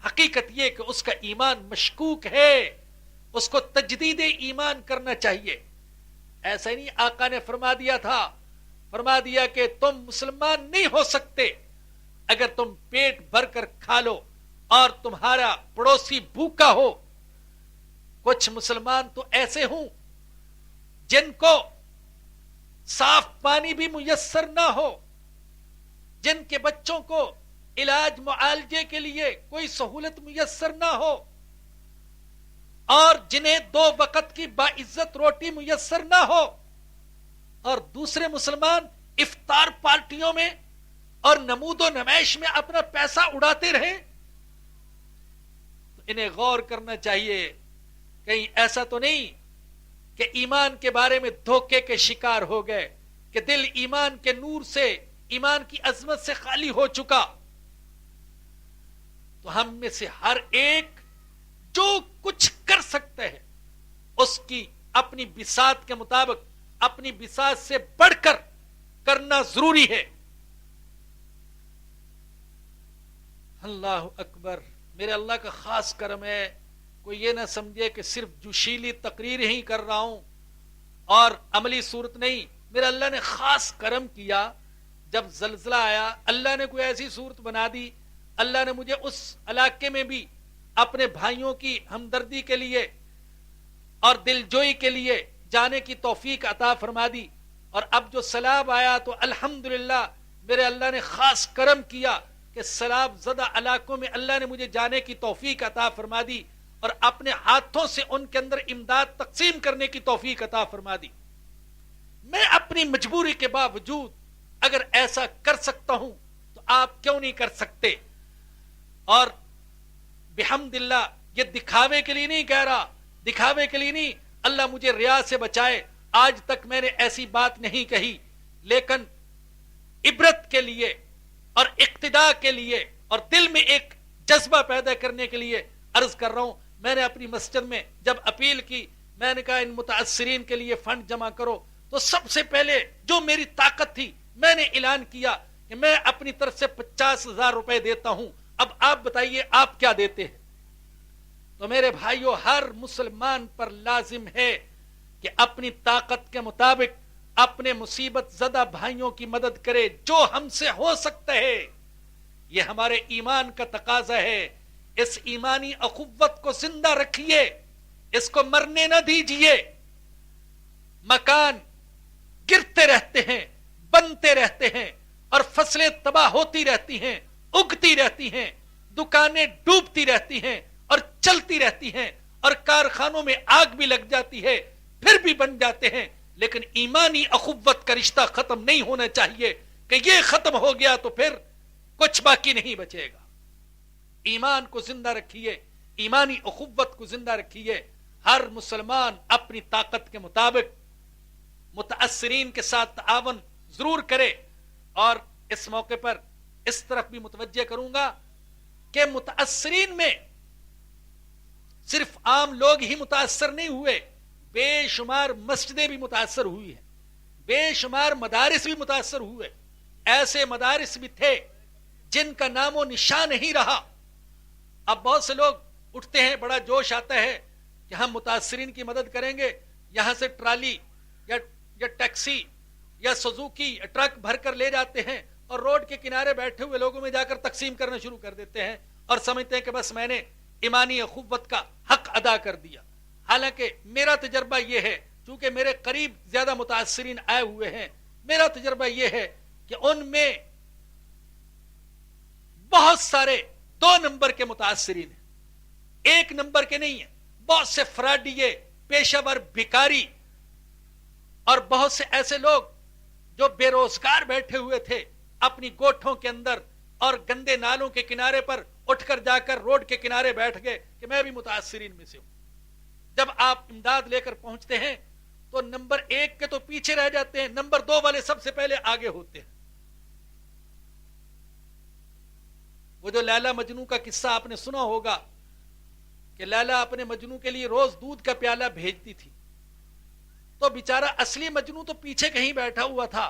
حقیقت یہ کہ اس کا ایمان مشکوک ہے، اس کو تجدید ایمان کرنا چاہیے۔ ایسا نہیں آقا نے فرما دیا تھا، فرما دیا کہ تم مسلمان نہیں ہو سکتے اگر تم پیٹ بھر کر کھا لو اور تمہارا پڑوسی بھوکا ہو۔ کچھ مسلمان تو ایسے ہوں جن کو صاف پانی بھی میسر نہ ہو، جن کے بچوں کو علاج معالجے کے لیے کوئی سہولت میسر نہ ہو، اور جنہیں 2 وقت کی باعزت روٹی میسر نہ ہو، اور دوسرے مسلمان افطار پارٹیوں میں اور نمود و نمائش میں اپنا پیسہ اڑاتے رہیں۔ تو انہیں غور کرنا چاہیے، کہیں ایسا تو نہیں کہ ایمان کے بارے میں دھوکے کے شکار ہو گئے، کہ دل ایمان کے نور سے، ایمان کی عظمت سے خالی ہو چکا۔ تو ہم میں سے ہر ایک جو کچھ کر سکتے ہیں اس کی اپنی بساط کے مطابق، اپنی بساط سے بڑھ کر کرنا ضروری ہے۔ اللہ اکبر، میرے اللہ کا خاص کرم ہے، کوئی یہ نہ سمجھے کہ صرف جوشیلی تقریر ہی کر رہا ہوں اور عملی صورت نہیں۔ میرا اللہ نے خاص کرم کیا، جب زلزلہ آیا اللہ نے کوئی ایسی صورت بنا دی، اللہ نے مجھے اس علاقے میں بھی اپنے بھائیوں کی ہمدردی کے لیے اور دلجوئی کے لیے جانے کی توفیق عطا فرما دی۔ اور اب جو سیلاب آیا تو الحمدللہ میرے اللہ نے خاص کرم کیا کہ سیلاب زدہ علاقوں میں اللہ نے مجھے جانے کی توفیق عطا فرما دی اور اپنے ہاتھوں سے ان کے اندر امداد تقسیم کرنے کی توفیق عطا فرما دی۔ میں اپنی مجبوری کے باوجود اگر ایسا کر سکتا ہوں تو آپ کیوں نہیں کر سکتے؟ اور بحمد اللہ یہ دکھاوے کے لیے نہیں کہہ رہا، دکھاوے کے لیے نہیں، اللہ مجھے ریا سے بچائے، آج تک میں نے ایسی بات نہیں کہی، لیکن عبرت کے لیے اور اقتداء کے لیے اور دل میں ایک جذبہ پیدا کرنے کے لیے عرض کر رہا ہوں۔ میں نے اپنی مسجد میں جب اپیل کی، میں نے کہا ان متاثرین کے لیے فنڈ جمع کرو، تو سب سے پہلے جو میری طاقت تھی میں نے اعلان کیا کہ میں اپنی طرف سے 50,000 روپے دیتا ہوں، اب آپ بتائیے آپ کیا دیتے ہیں؟ تو میرے بھائیوں، ہر مسلمان پر لازم ہے کہ اپنی طاقت کے مطابق اپنے مصیبت زدہ بھائیوں کی مدد کرے جو ہم سے ہو سکتا ہے۔ یہ ہمارے ایمان کا تقاضا ہے۔ اس ایمانی اخوت کو زندہ رکھیے، اس کو مرنے نہ دیجیے۔ مکان گرتے رہتے ہیں، بنتے رہتے ہیں، اور فصلیں تباہ ہوتی رہتی ہیں، اگتی رہتی ہیں، دکانیں ڈوبتی رہتی ہیں اور چلتی رہتی ہیں، اور کارخانوں میں آگ بھی لگ جاتی ہے، پھر بھی بن جاتے ہیں، لیکن ایمانی اخوت کا رشتہ ختم نہیں ہونا چاہیے کہ یہ ختم ہو گیا تو پھر کچھ باقی نہیں بچے گا۔ ایمان کو زندہ رکھیے، ایمانی اخوت کو زندہ رکھیے۔ ہر مسلمان اپنی طاقت کے مطابق متاثرین کے ساتھ تعاون ضرور کرے۔ اور اس موقع پر اس طرف بھی متوجہ کروں گا کہ متاثرین میں صرف عام لوگ ہی متاثر نہیں ہوئے، بے شمار مسجدیں بھی متاثر ہوئی ہیں، بے شمار مدارس بھی متاثر ہوئے۔ ایسے مدارس بھی تھے جن کا نام و نشان نہیں رہا۔ اب بہت سے لوگ اٹھتے ہیں، بڑا جوش آتا ہے کہ ہم متاثرین کی مدد کریں گے، یہاں سے ٹرالی یا ٹیکسی یا سوزوکی یا ٹرک بھر کر لے جاتے ہیں اور روڈ کے کنارے بیٹھے ہوئے لوگوں میں جا کر تقسیم کرنا شروع کر دیتے ہیں اور سمجھتے ہیں کہ بس میں نے ایمانی اخوت کا حق ادا کر دیا۔ حالانکہ میرا تجربہ یہ ہے، چونکہ میرے قریب زیادہ متاثرین آئے ہوئے ہیں، میرا تجربہ یہ ہے کہ ان میں بہت سارے 2 نمبر کے متاثرین ہیں، 1 نمبر کے نہیں ہیں۔ بہت سے فراڈیے، پیشہ ور بھکاری، اور بہت سے ایسے لوگ جو بے روزگار بیٹھے ہوئے تھے اپنی گوٹھوں کے اندر اور گندے نالوں کے کنارے پر اٹھ کر جا کر روڈ کے کنارے بیٹھ گئے کہ میں بھی متاثرین میں سے ہوں۔ جب آپ امداد لے کر پہنچتے ہیں تو نمبر 1 کے تو پیچھے رہ جاتے ہیں، نمبر 2 والے سب سے پہلے آگے ہوتے ہیں۔ وہ جو لیلا مجنو کا قصہ آپ نے سنا ہوگا کہ لیلا اپنے مجنو کے لیے روز دودھ کا پیالہ بھیجتی تھی، تو بیچارہ اصلی مجنو تو پیچھے کہیں بیٹھا ہوا تھا،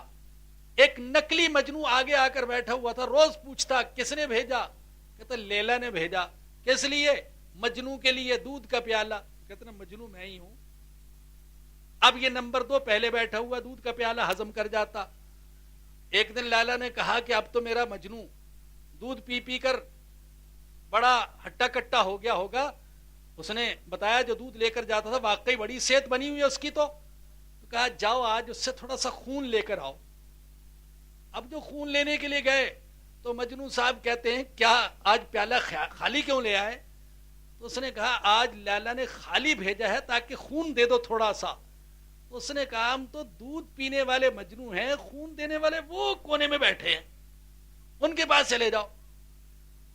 ایک نقلی مجنو آگے آ کر بیٹھا ہوا تھا۔ روز پوچھتا کس نے بھیجا؟ کہتا لیلا نے بھیجا۔ کس لیے؟ مجنو کے لیے دودھ کا پیالہ۔ کہتا مجنو میں ہی ہوں۔ اب یہ نمبر 2 پہلے بیٹھا ہوا دودھ کا پیالہ ہضم کر جاتا۔ ایک دن لیلا نے کہا کہ اب تو میرا مجنو دودھ پی پی کر بڑا ہٹا کٹا ہو گیا ہوگا۔ اس نے بتایا جو دودھ لے کر جاتا تھا واقعی بڑی صحت بنی ہوئی ہے اس کی، تو کہا جاؤ آج اس سے تھوڑا سا خون لے کر آؤ۔ اب جو خون لینے کے لیے گئے تو مجنو صاحب کہتے ہیں کیا آج پیالہ خالی کیوں لے آئے؟ تو اس نے کہا آج لیلا نے خالی بھیجا ہے تاکہ خون دے دو تھوڑا سا۔ تو اس نے کہا ہم تو دودھ پینے والے مجنو ہیں، خون دینے والے وہ کونے میں بیٹھے ہیں، ان کے پاس چلے جاؤ۔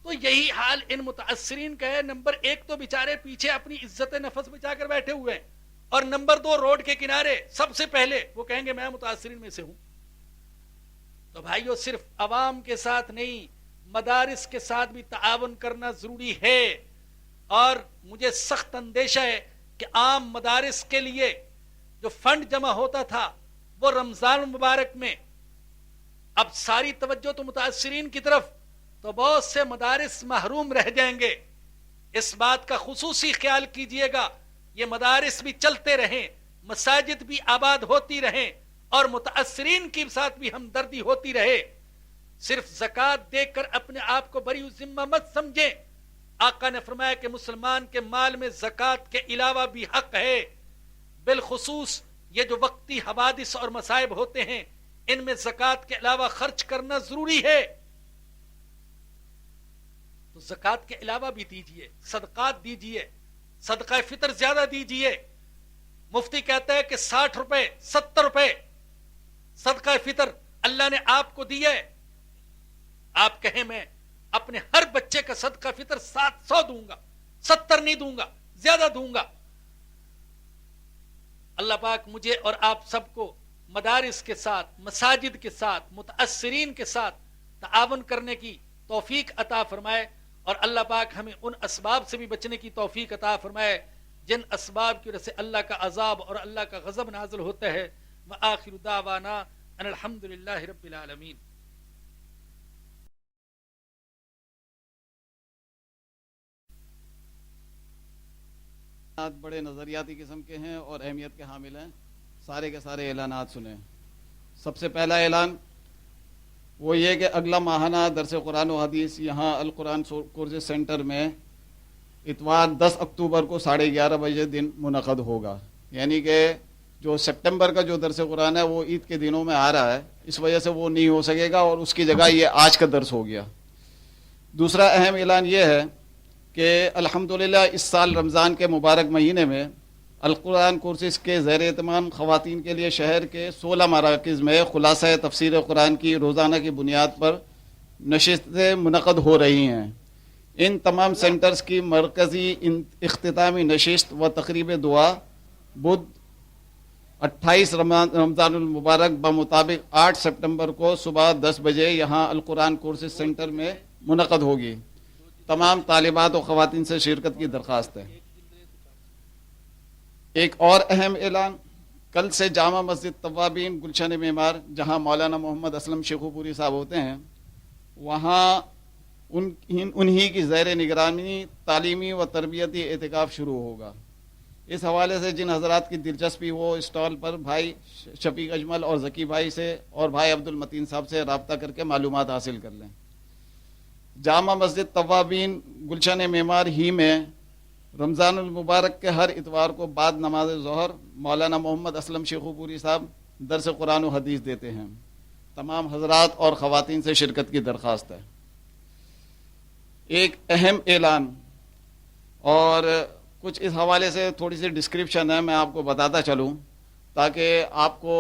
تو یہی حال ان متاثرین کا ہے۔ نمبر 1 تو بیچارے پیچھے اپنی عزت نفس بچا کر بیٹھے ہوئے ہیں، اور نمبر 2 روڈ کے کنارے سب سے پہلے وہ کہیں گے میں متاثرین میں سے ہوں۔ تو بھائیو صرف عوام کے ساتھ نہیں، مدارس کے ساتھ بھی تعاون کرنا ضروری ہے۔ اور مجھے سخت اندیشہ ہے کہ عام مدارس کے لیے جو فنڈ جمع ہوتا تھا وہ رمضان مبارک میں اب ساری توجہ تو متاثرین کی طرف، تو بہت سے مدارس محروم رہ جائیں گے۔ اس بات کا خصوصی خیال کیجئے گا، یہ مدارس بھی چلتے رہیں، مساجد بھی آباد ہوتی رہیں، اور متاثرین کے ساتھ بھی ہمدردی ہوتی رہے۔ صرف زکوٰۃ دے کر اپنے آپ کو بری ذمہ مت سمجھیں۔ آقا نے فرمایا کہ مسلمان کے مال میں زکوٰۃ کے علاوہ بھی حق ہے، بالخصوص یہ جو وقتی حوادث اور مصائب ہوتے ہیں ان میں زکوٰۃ کے علاوہ خرچ کرنا ضروری ہے۔ تو زکوٰۃ کے علاوہ بھی دیجئے، صدقات دیجئے، صدقہ فطر زیادہ دیجئے۔ مفتی کہتا ہے کہ 60 روپے 70 روپے صدقہ فطر اللہ نے آپ کو دیا ہے، آپ کہیں میں اپنے ہر بچے کا صدقہ فطر 700 دوں گا، 70 نہیں دوں گا، زیادہ دوں گا۔ اللہ پاک مجھے اور آپ سب کو مدارس کے ساتھ، مساجد کے ساتھ، متاثرین کے ساتھ تعاون کرنے کی توفیق عطا فرمائے، اور اللہ پاک ہمیں ان اسباب سے بھی بچنے کی توفیق عطا فرمائے جن اسباب کی وجہ سے اللہ کا عذاب اور اللہ کا غضب نازل ہوتا ہے۔ وآخر دعوانا ان الحمد للہ رب العالمین۔ بڑے نظریاتی قسم کے ہیں اور اہمیت کے حامل ہیں، سارے کے سارے اعلانات سنیں۔ سب سے پہلا اعلان وہ یہ کہ اگلا ماہانہ درس قرآن و حدیث یہاں القرآن کورسز سینٹر میں اتوار 10 اکتوبر کو 11:30 بجے دن منعقد ہوگا، یعنی کہ جو سپٹمبر کا جو درس قرآن ہے وہ عید کے دنوں میں آ رہا ہے، اس وجہ سے وہ نہیں ہو سکے گا اور اس کی جگہ یہ آج کا درس ہو گیا۔ دوسرا اہم اعلان یہ ہے کہ الحمدللہ اس سال رمضان کے مبارک مہینے میں القرآن کورسز کے زیر اہتمام خواتین کے لیے شہر کے 16 مراکز میں خلاصہ تفسیر قرآن کی روزانہ کی بنیاد پر نشستیں منعقد ہو رہی ہیں۔ ان تمام سینٹرز کی مرکزی اختتامی نشست و تقریب دعا بدھ 28 رمضان المبارک بمطابق 8 سپٹمبر کو صبح 10 بجے یہاں القرآن کورسز سینٹر میں منعقد ہوگی۔ تمام طالبات و خواتین سے شرکت کی درخواست ہے۔ ایک اور اہم اعلان، کل سے جامع مسجد توابین گلشن معمار جہاں مولانا محمد اسلم شیخو پوری صاحب ہوتے ہیں، وہاں انہی کی زیر نگرانی تعلیمی و تربیتی اعتکاف شروع ہوگا۔ اس حوالے سے جن حضرات کی دلچسپی وہ اسٹال پر بھائی شفیق اجمل اور ذکی بھائی سے اور بھائی عبد المتین صاحب سے رابطہ کر کے معلومات حاصل کر لیں۔ جامع مسجد توابین گلشن معمار ہی میں رمضان المبارک کے ہر اتوار کو بعد نماز ظہر مولانا محمد اسلم شیخو پوری صاحب درس قرآن و حدیث دیتے ہیں۔ تمام حضرات اور خواتین سے شرکت کی درخواست ہے۔ ایک اہم اعلان اور کچھ اس حوالے سے تھوڑی سی ڈسکرپشن ہے، میں آپ کو بتاتا چلوں تاکہ آپ کو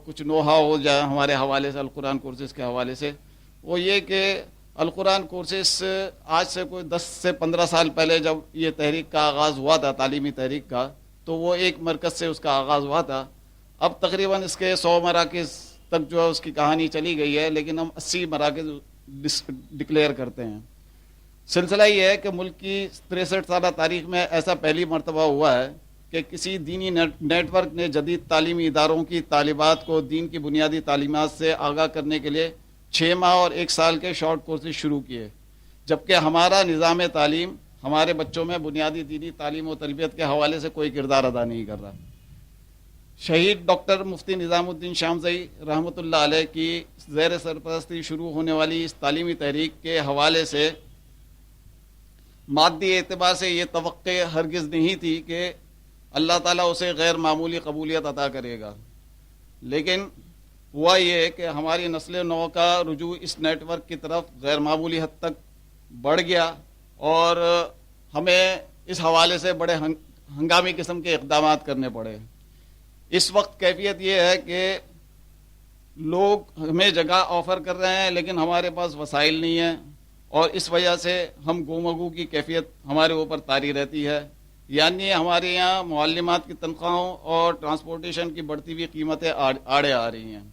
کچھ نوحہ ہو جائے ہمارے حوالے سے، القرآن کورسز کے حوالے سے۔ وہ یہ کہ القرآن کورسز آج سے کوئی 10 سے 15 سال پہلے جب یہ تحریک کا آغاز ہوا تھا، تعلیمی تحریک کا، تو وہ ایک مرکز سے اس کا آغاز ہوا تھا۔ اب تقریباً اس کے 100 مراکز تک جو ہے اس کی کہانی چلی گئی ہے، لیکن ہم 80 مراکز ڈکلیئر کرتے ہیں۔ سلسلہ یہ ہے کہ ملک کی 63 سالہ تاریخ میں ایسا پہلی مرتبہ ہوا ہے کہ کسی دینی نیٹ ورک نے جدید تعلیمی اداروں کی طالبات کو دین کی بنیادی تعلیمات سے آگاہ کرنے کے لیے 6 ماہ اور 1 سال کے شارٹ کورسز شروع کیے، جبکہ ہمارا نظام تعلیم ہمارے بچوں میں بنیادی دینی تعلیم و تربیت کے حوالے سے کوئی کردار ادا نہیں کر رہا۔ شہید ڈاکٹر مفتی نظام الدین شامزئی رحمۃ اللہ علیہ کی زیر سرپرستی شروع ہونے والی اس تعلیمی تحریک کے حوالے سے مادی اعتبار سے یہ توقع ہرگز نہیں تھی کہ اللہ تعالیٰ اسے غیر معمولی قبولیت عطا کرے گا، لیکن ہوا یہ کہ ہماری نسل نو کا رجوع اس نیٹ ورک کی طرف غیر معمولی حد تک بڑھ گیا اور ہمیں اس حوالے سے بڑے ہنگامی قسم کے اقدامات کرنے پڑے۔ اس وقت کیفیت یہ ہے کہ لوگ ہمیں جگہ آفر کر رہے ہیں لیکن ہمارے پاس وسائل نہیں ہیں، اور اس وجہ سے ہم گومگو کی کیفیت ہمارے اوپر طاری رہتی ہے، یعنی ہمارے یہاں معلمات کی تنخواہوں اور ٹرانسپورٹیشن کی بڑھتی ہوئی قیمتیں آڑے آ رہی ہیں۔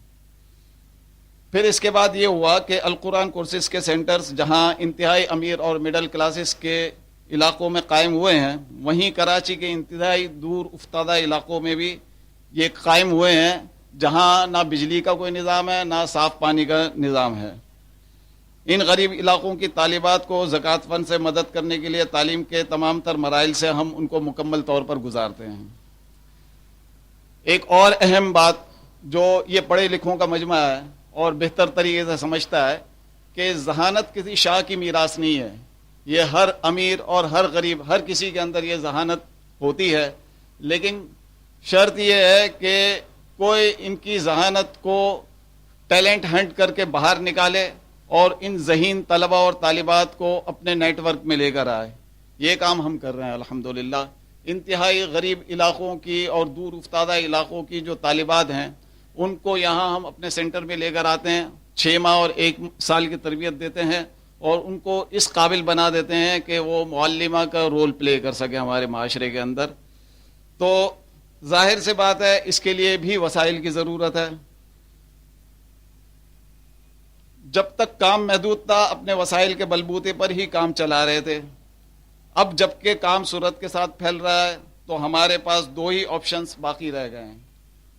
پھر اس کے بعد یہ ہوا کہ القرآن کورسز کے سینٹرز جہاں انتہائی امیر اور مڈل کلاسز کے علاقوں میں قائم ہوئے ہیں، وہیں کراچی کے انتہائی دور افتادہ علاقوں میں بھی یہ قائم ہوئے ہیں، جہاں نہ بجلی کا کوئی نظام ہے نہ صاف پانی کا نظام ہے۔ ان غریب علاقوں کی طالبات کو زکوٰۃ فنڈ سے مدد کرنے کے لیے تعلیم کے تمام تر مراحل سے ہم ان کو مکمل طور پر گزارتے ہیں۔ ایک اور اہم بات جو یہ پڑھے لکھوں کا مجمع ہے اور بہتر طریقے سے سمجھتا ہے کہ ذہانت کسی شاہ کی میراث نہیں ہے، یہ ہر امیر اور ہر غریب ہر کسی کے اندر یہ ذہانت ہوتی ہے، لیکن شرط یہ ہے کہ کوئی ان کی ذہانت کو ٹیلنٹ ہنٹ کر کے باہر نکالے اور ان ذہین طلبہ اور طالبات کو اپنے نیٹ ورک میں لے کر آئے۔ یہ کام ہم کر رہے ہیں الحمدللہ۔ انتہائی غریب علاقوں کی اور دور افتادہ علاقوں کی جو طالبات ہیں ان کو یہاں ہم اپنے سینٹر میں لے کر آتے ہیں، 6 ماہ اور 1 سال کی تربیت دیتے ہیں اور ان کو اس قابل بنا دیتے ہیں کہ وہ معلمہ کا رول پلے کر سکے ہمارے معاشرے کے اندر. تو ظاہر سے بات ہے اس کے لیے بھی وسائل کی ضرورت ہے. جب تک کام محدود تھا اپنے وسائل کے بلبوتے پر ہی کام چلا رہے تھے. اب جب کہ کام سرعت کے ساتھ پھیل رہا ہے تو ہمارے پاس 2 ہی آپشنز باقی رہ گئے ہیں.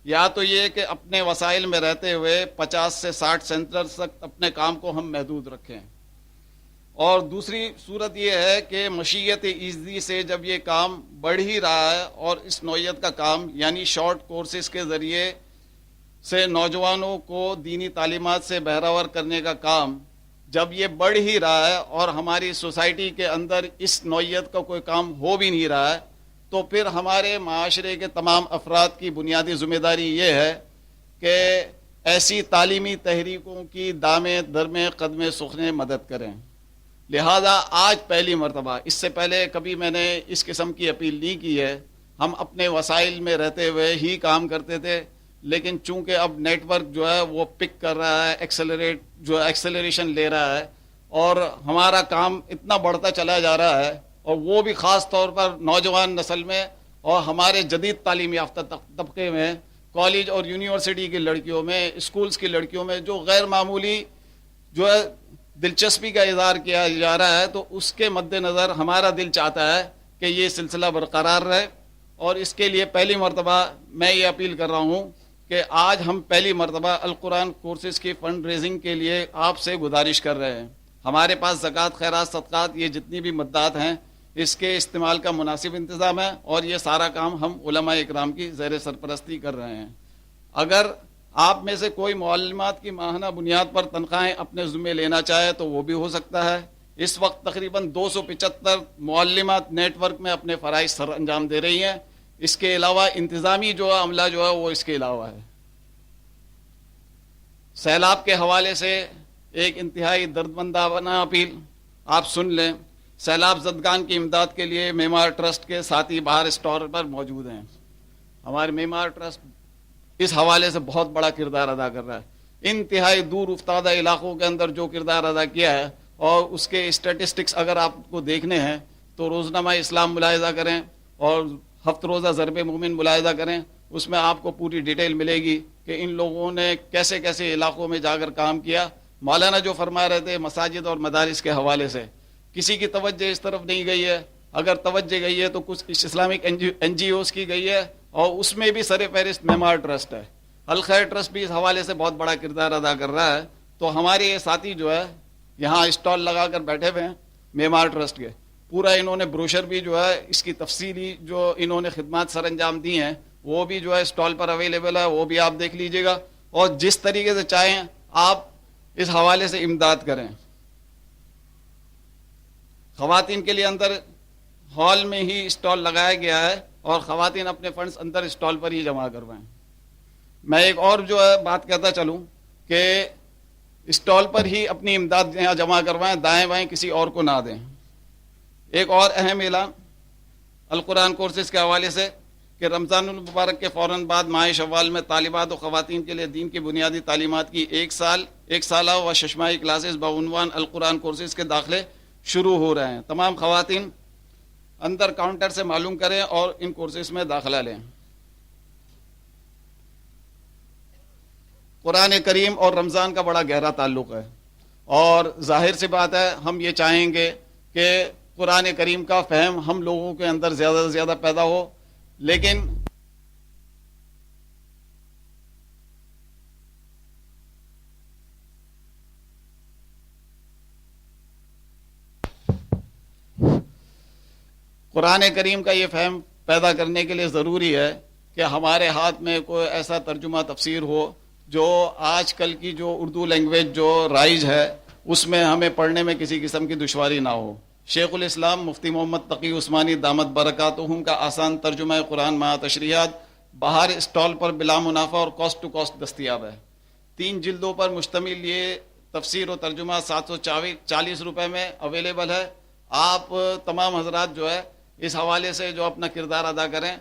یا تو یہ کہ اپنے وسائل میں رہتے ہوئے 50 سے 60 سینٹرز تک اپنے کام کو ہم محدود رکھیں، اور دوسری صورت یہ ہے کہ مشیت ایزی سے جب یہ کام بڑھ ہی رہا ہے اور اس نوعیت کا کام یعنی شارٹ کورسز کے ذریعے سے نوجوانوں کو دینی تعلیمات سے بہرور کرنے کا کام جب یہ بڑھ ہی رہا ہے اور ہماری سوسائٹی کے اندر اس نوعیت کا کوئی کام ہو بھی نہیں رہا ہے، تو پھر ہمارے معاشرے کے تمام افراد کی بنیادی ذمہ داری یہ ہے کہ ایسی تعلیمی تحریکوں کی دامے درمے قدمے سخنے مدد کریں. لہذا آج پہلی مرتبہ، اس سے پہلے کبھی میں نے اس قسم کی اپیل نہیں کی ہے، ہم اپنے وسائل میں رہتے ہوئے ہی کام کرتے تھے، لیکن چونکہ اب نیٹ ورک جو ہے وہ پک کر رہا ہے، ایکسلریشن لے رہا ہے اور ہمارا کام اتنا بڑھتا چلا جا رہا ہے، اور وہ بھی خاص طور پر نوجوان نسل میں اور ہمارے جدید تعلیم یافتہ طبقے میں، کالج اور یونیورسٹی کی لڑکیوں میں، اسکولز کی لڑکیوں میں جو غیر معمولی جو ہے دلچسپی کا اظہار کیا جا رہا ہے، تو اس کے مد نظر ہمارا دل چاہتا ہے کہ یہ سلسلہ برقرار رہے. اور اس کے لیے پہلی مرتبہ میں یہ اپیل کر رہا ہوں کہ آج ہم پہلی مرتبہ القرآن کورسز کی فنڈ ریزنگ کے لیے آپ سے گزارش کر رہے ہیں. ہمارے پاس زکوٰۃ، خیرات، صدقات، یہ جتنی بھی مدات ہیں اس کے استعمال کا مناسب انتظام ہے، اور یہ سارا کام ہم علماء اکرام کی زیر سرپرستی کر رہے ہیں. اگر آپ میں سے کوئی معلمات کی ماہانہ بنیاد پر تنخواہیں اپنے ذمے لینا چاہے تو وہ بھی ہو سکتا ہے. اس وقت تقریباً 275 معلمات نیٹ ورک میں اپنے فرائض سر انجام دے رہی ہیں. اس کے علاوہ انتظامی جو ہے عملہ جو ہے وہ اس کے علاوہ ہے. سیلاب کے حوالے سے ایک انتہائی دردمندانہ اپیل آپ سن لیں. سیلاب زدگان کی امداد کے لیے معمار ٹرسٹ کے ساتھی باہر اسٹور پر موجود ہیں. ہمارے معمار ٹرسٹ اس حوالے سے بہت بڑا کردار ادا کر رہا ہے. انتہائی دور افتادہ علاقوں کے اندر جو کردار ادا کیا ہے، اور اس کے اسٹیٹسٹکس اگر آپ کو دیکھنے ہیں تو روزنامہ اسلام ملاحظہ کریں اور ہفت روزہ ضرب مومن ملاحظہ کریں. اس میں آپ کو پوری ڈیٹیل ملے گی کہ ان لوگوں نے کیسے کیسے علاقوں میں جا کر کام کیا. مولانا جو فرما رہے تھے مساجد اور مدارس کے حوالے سے، کسی کی توجہ اس طرف نہیں گئی ہے. اگر توجہ گئی ہے تو کچھ اسلامک این جی اوز کی گئی ہے، اور اس میں بھی سر فہرست معمار ٹرسٹ ہے. الخیر ٹرسٹ بھی اس حوالے سے بہت بڑا کردار ادا کر رہا ہے. تو ہمارے یہ ساتھی جو ہے یہاں اسٹال لگا کر بیٹھے ہوئے ہیں معمار ٹرسٹ کے. پورا انہوں نے بروشر بھی جو ہے اس کی تفصیلی جو انہوں نے خدمات سر انجام دی ہیں وہ بھی جو ہے اسٹال پر اویلیبل ہے، وہ بھی آپ دیکھ لیجئے گا. اور جس طریقے سے چاہیں آپ اس حوالے سے امداد کریں. خواتین کے لیے اندر ہال میں ہی اسٹال لگایا گیا ہے اور خواتین اپنے فنڈز اندر اسٹال پر ہی جمع کروائیں. میں ایک اور جو ہے بات کہتا چلوں کہ اسٹال پر ہی اپنی امداد یہاں جمع کروائیں، دائیں بائیں کسی اور کو نہ دیں. ایک اور اہم اعلان القرآن کورسز کے حوالے سے کہ رمضان المبارک کے فوراً بعد ماہ شوال میں طالبات و خواتین کے لیے دین کی بنیادی تعلیمات کی ایک سالہ و ششماہی کلاسز بعنوان القرآن کورسز کے داخلے شروع ہو رہے ہیں. تمام خواتین اندر کاؤنٹر سے معلوم کریں اور ان کورسز میں داخلہ لیں. قرآن کریم اور رمضان کا بڑا گہرا تعلق ہے، اور ظاہر سی بات ہے ہم یہ چاہیں گے کہ قرآن کریم کا فہم ہم لوگوں کے اندر زیادہ سے زیادہ پیدا ہو. لیکن قرآن کریم کا یہ فہم پیدا کرنے کے لیے ضروری ہے کہ ہمارے ہاتھ میں کوئی ایسا ترجمہ تفسیر ہو جو آج کل کی جو اردو لینگویج جو رائج ہے اس میں ہمیں پڑھنے میں کسی قسم کی دشواری نہ ہو. شیخ الاسلام مفتی محمد تقی عثمانی دامت برکاتہم کا آسان ترجمہ قرآن مع تشریحات باہر اسٹال پر بلا منافع اور کاسٹ ٹو کاسٹ دستیاب ہے. 3 جلدوں پر مشتمل یہ تفسیر و ترجمہ 740 روپے میں اویلیبل ہے. آپ تمام حضرات جو ہے اس حوالے سے جو اپنا کردار ادا کریں.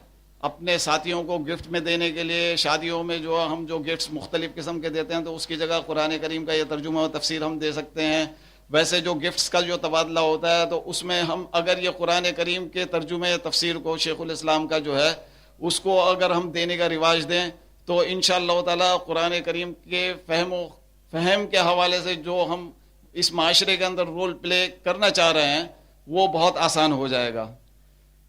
اپنے ساتھیوں کو گفٹ میں دینے کے لیے شادیوں میں جو ہم جو گفٹس مختلف قسم کے دیتے ہیں تو اس کی جگہ قرآن کریم کا یہ ترجمہ و تفسیر ہم دے سکتے ہیں. ویسے جو گفٹس کا جو تبادلہ ہوتا ہے تو اس میں ہم اگر یہ قرآن کریم کے ترجمے تفسیر کو شیخ الاسلام کا جو ہے اس کو اگر ہم دینے کا رواج دیں تو انشاءاللہ تعالی قرآن کریم کے فہم کے حوالے سے جو ہم اس معاشرے کے اندر رول پلے کرنا چاہ رہے ہیں وہ بہت آسان ہو جائے گا.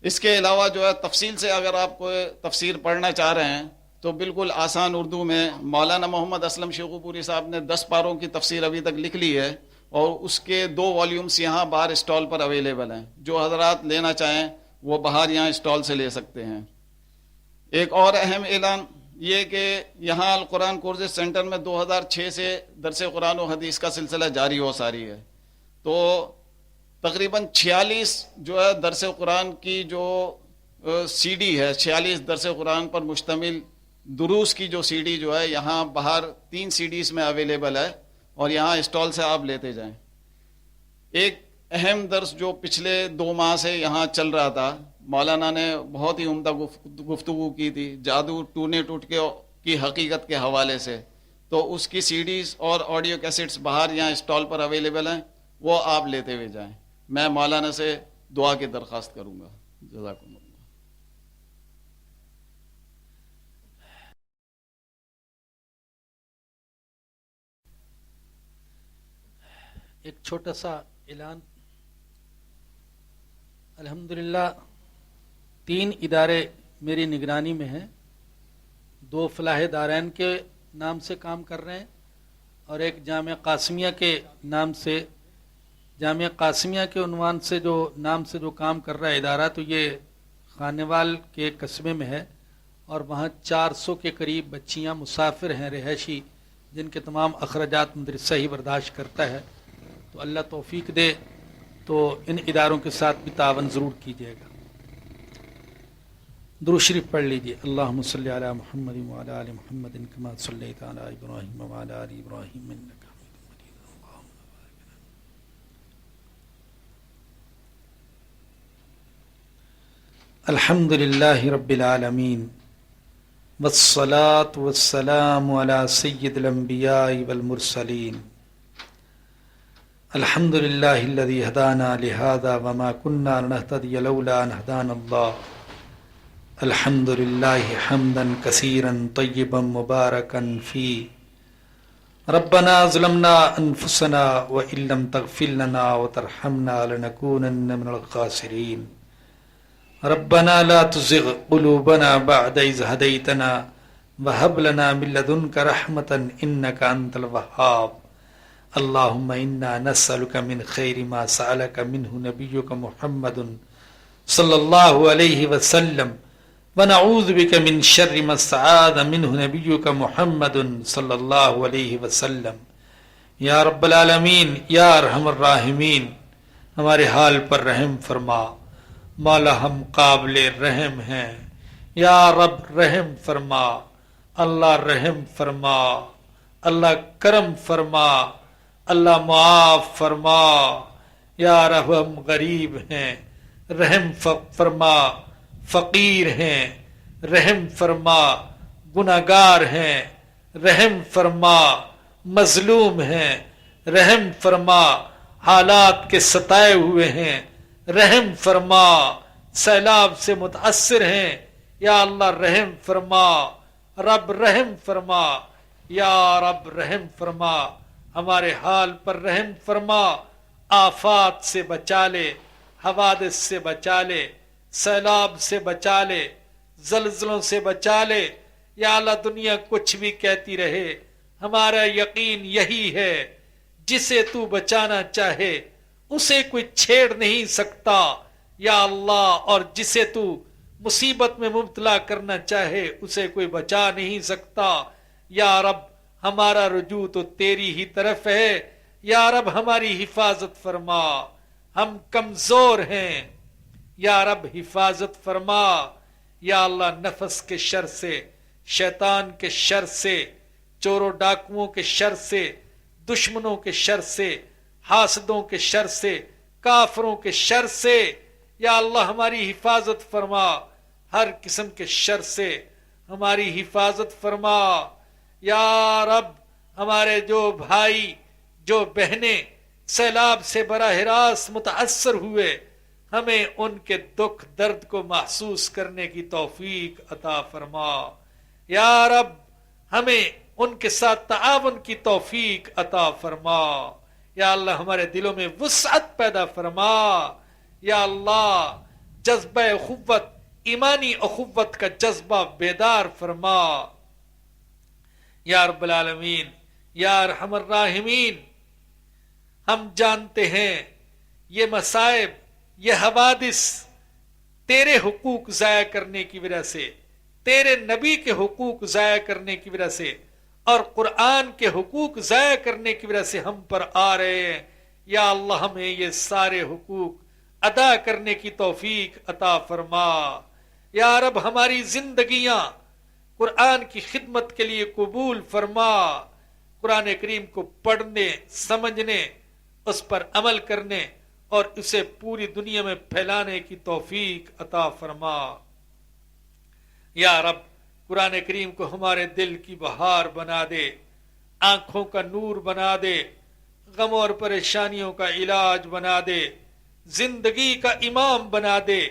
اس کے علاوہ جو ہے تفصیل سے اگر آپ کو تفسیر پڑھنا چاہ رہے ہیں تو بالکل آسان اردو میں مولانا محمد اسلم شیخو پوری صاحب نے 10 پاروں کی تفسیر ابھی تک لکھ لی ہے اور اس کے 2 والیومز یہاں باہر اسٹال پر اویلیبل ہیں. جو حضرات لینا چاہیں وہ باہر یہاں اسٹال سے لے سکتے ہیں. ایک اور اہم اعلان یہ کہ یہاں القرآن کورسز سینٹر میں 2006 سے درس قرآن و حدیث کا سلسلہ جاری ہو ساری ہے. تو تقریباً 46 جو ہے درس قرآن کی جو سی ڈی ہے 46 درس قرآن پر مشتمل دروس کی جو سی ڈی جو ہے یہاں باہر 3 سی ڈیز میں اویلیبل ہے اور یہاں اسٹال سے آپ لیتے جائیں. ایک اہم درس جو پچھلے 2 ماہ سے یہاں چل رہا تھا مولانا نے بہت ہی عمدہ گفتگو کی تھی جادو ٹونے ٹوٹکے کی حقیقت کے حوالے سے. تو اس کی سی ڈیز اور آڈیو کیسٹس باہر یہاں اسٹال پر اویلیبل ہیں وہ آپ لیتے ہوئے جائیں. میں مولانا سے دعا کی درخواست کروں گا. جزاکم اللہ. ایک چھوٹا سا اعلان. الحمدللہ 3 ادارے میری نگرانی میں ہیں. 2 فلاح دارین کے نام سے کام کر رہے ہیں اور ایک جامعہ قاسمیہ کے نام سے جامعہ قاسمیہ کے عنوان سے جو نام سے جو کام کر رہا ہے ادارہ تو یہ خانیوال کے قصبے میں ہے اور وہاں 400 کے قریب بچیاں مسافر ہیں رہائشی جن کے تمام اخراجات مدرسہ ہی برداشت کرتا ہے. تو اللہ توفیق دے تو ان اداروں کے ساتھ بھی تعاون ضرور کیجیے گا. درود شریف پڑھ لیجیے. اللہم صلی علی محمد وعلی آل محمد کما صلیت علی ابراہیم وعلی آل ابراہیم انک حمید مجید. الحمد للہ رب العالمین والصلاة والسلام علی سید الانبیاء والمرسلین. الحمد للہ الذی ہدانا لہذا وما كنا لنہتدی لولا ان ہدانا اللہ. الحمد للہ حمدا کثیرا طیبا مبارکا فی. ربنا ظلمنا انفسنا وان لم تغفر لنا وترحمنا لنکونن من الخاسرین. ربنا لا تزغ قلوبنا بعد اذ ہدیتنا وهب لنا من لدنک رحمتا انک انت الوہاب. اللہم انا نسألک من خیر ما سألک منہ نبیک محمد صلی اللہ علیہ وسلم ونعوذ بک من شر ما استعاذ منہ نبیک محمد صلی اللہ علیہ وسلم. یا رب العالمین یا ارحم الراحمین ہمارے حال پر رحم فرما. مولا ہم قابل رحم ہیں. یا رب رحم فرما. اللہ رحم فرما. اللہ کرم فرما. اللہ معاف فرما. یا رب ہم غریب ہیں رحم فرما. فقیر ہیں رحم فرما. گناہگار ہیں رحم فرما. مظلوم ہیں رحم فرما. حالات کے ستائے ہوئے ہیں رحم فرما. سیلاب سے متاثر ہیں یا اللہ رحم فرما. رب رحم فرما. یا رب رحم فرما. ہمارے حال پر رحم فرما. آفات سے بچا لے. حوادث سے بچا لے. سیلاب سے بچا لے. زلزلوں سے بچا لے. یا اللہ دنیا کچھ بھی کہتی رہے ہمارا یقین یہی ہے جسے تو بچانا چاہے اسے کوئی چھیڑ نہیں سکتا یا اللہ. اور جسے تو مصیبت میں مبتلا کرنا چاہے اسے کوئی بچا نہیں سکتا. یا رب ہمارا رجوع تو تیری ہی طرف ہے. یا رب ہماری حفاظت فرما. ہم کمزور ہیں یا رب حفاظت فرما. یا اللہ نفس کے شر سے, شیطان کے شر سے, چوروں ڈاکوؤں کے شر سے, دشمنوں کے شر سے, حاسدوں کے شر سے, کافروں کے شر سے یا اللہ ہماری حفاظت فرما. ہر قسم کے شر سے ہماری حفاظت فرما۔ یا رب ہمارے جو بھائی جو بہنیں سیلاب سے براہ راست متاثر ہوئے، ہمیں ان کے دکھ درد کو محسوس کرنے کی توفیق عطا فرما۔ یا رب ہمیں ان کے ساتھ تعاون کی توفیق عطا فرما۔ یا اللہ ہمارے دلوں میں وسعت پیدا فرما۔ یا اللہ جذبہ اخوت، ایمانی اخوت کا جذبہ بیدار فرما۔ یا رب العالمین، یا ارحم الراحمین، ہم جانتے ہیں یہ مصائب، یہ حوادث تیرے حقوق ضائع کرنے کی وجہ سے، تیرے نبی کے حقوق ضائع کرنے کی وجہ سے اور قرآن کے حقوق ضائع کرنے کی وجہ سے ہم پر آ رہے ہیں۔ یا اللہ ہمیں یہ سارے حقوق ادا کرنے کی توفیق عطا فرما۔ یا رب ہماری زندگیاں قرآن کی خدمت کے لیے قبول فرما۔ قرآن کریم کو پڑھنے، سمجھنے، اس پر عمل کرنے اور اسے پوری دنیا میں پھیلانے کی توفیق عطا فرما۔ یا رب قرآن کریم کو ہمارے دل کی بہار بنا دے، آنکھوں کا نور بنا دے، غموں اور پریشانیوں کا علاج بنا دے، زندگی کا امام بنا دے،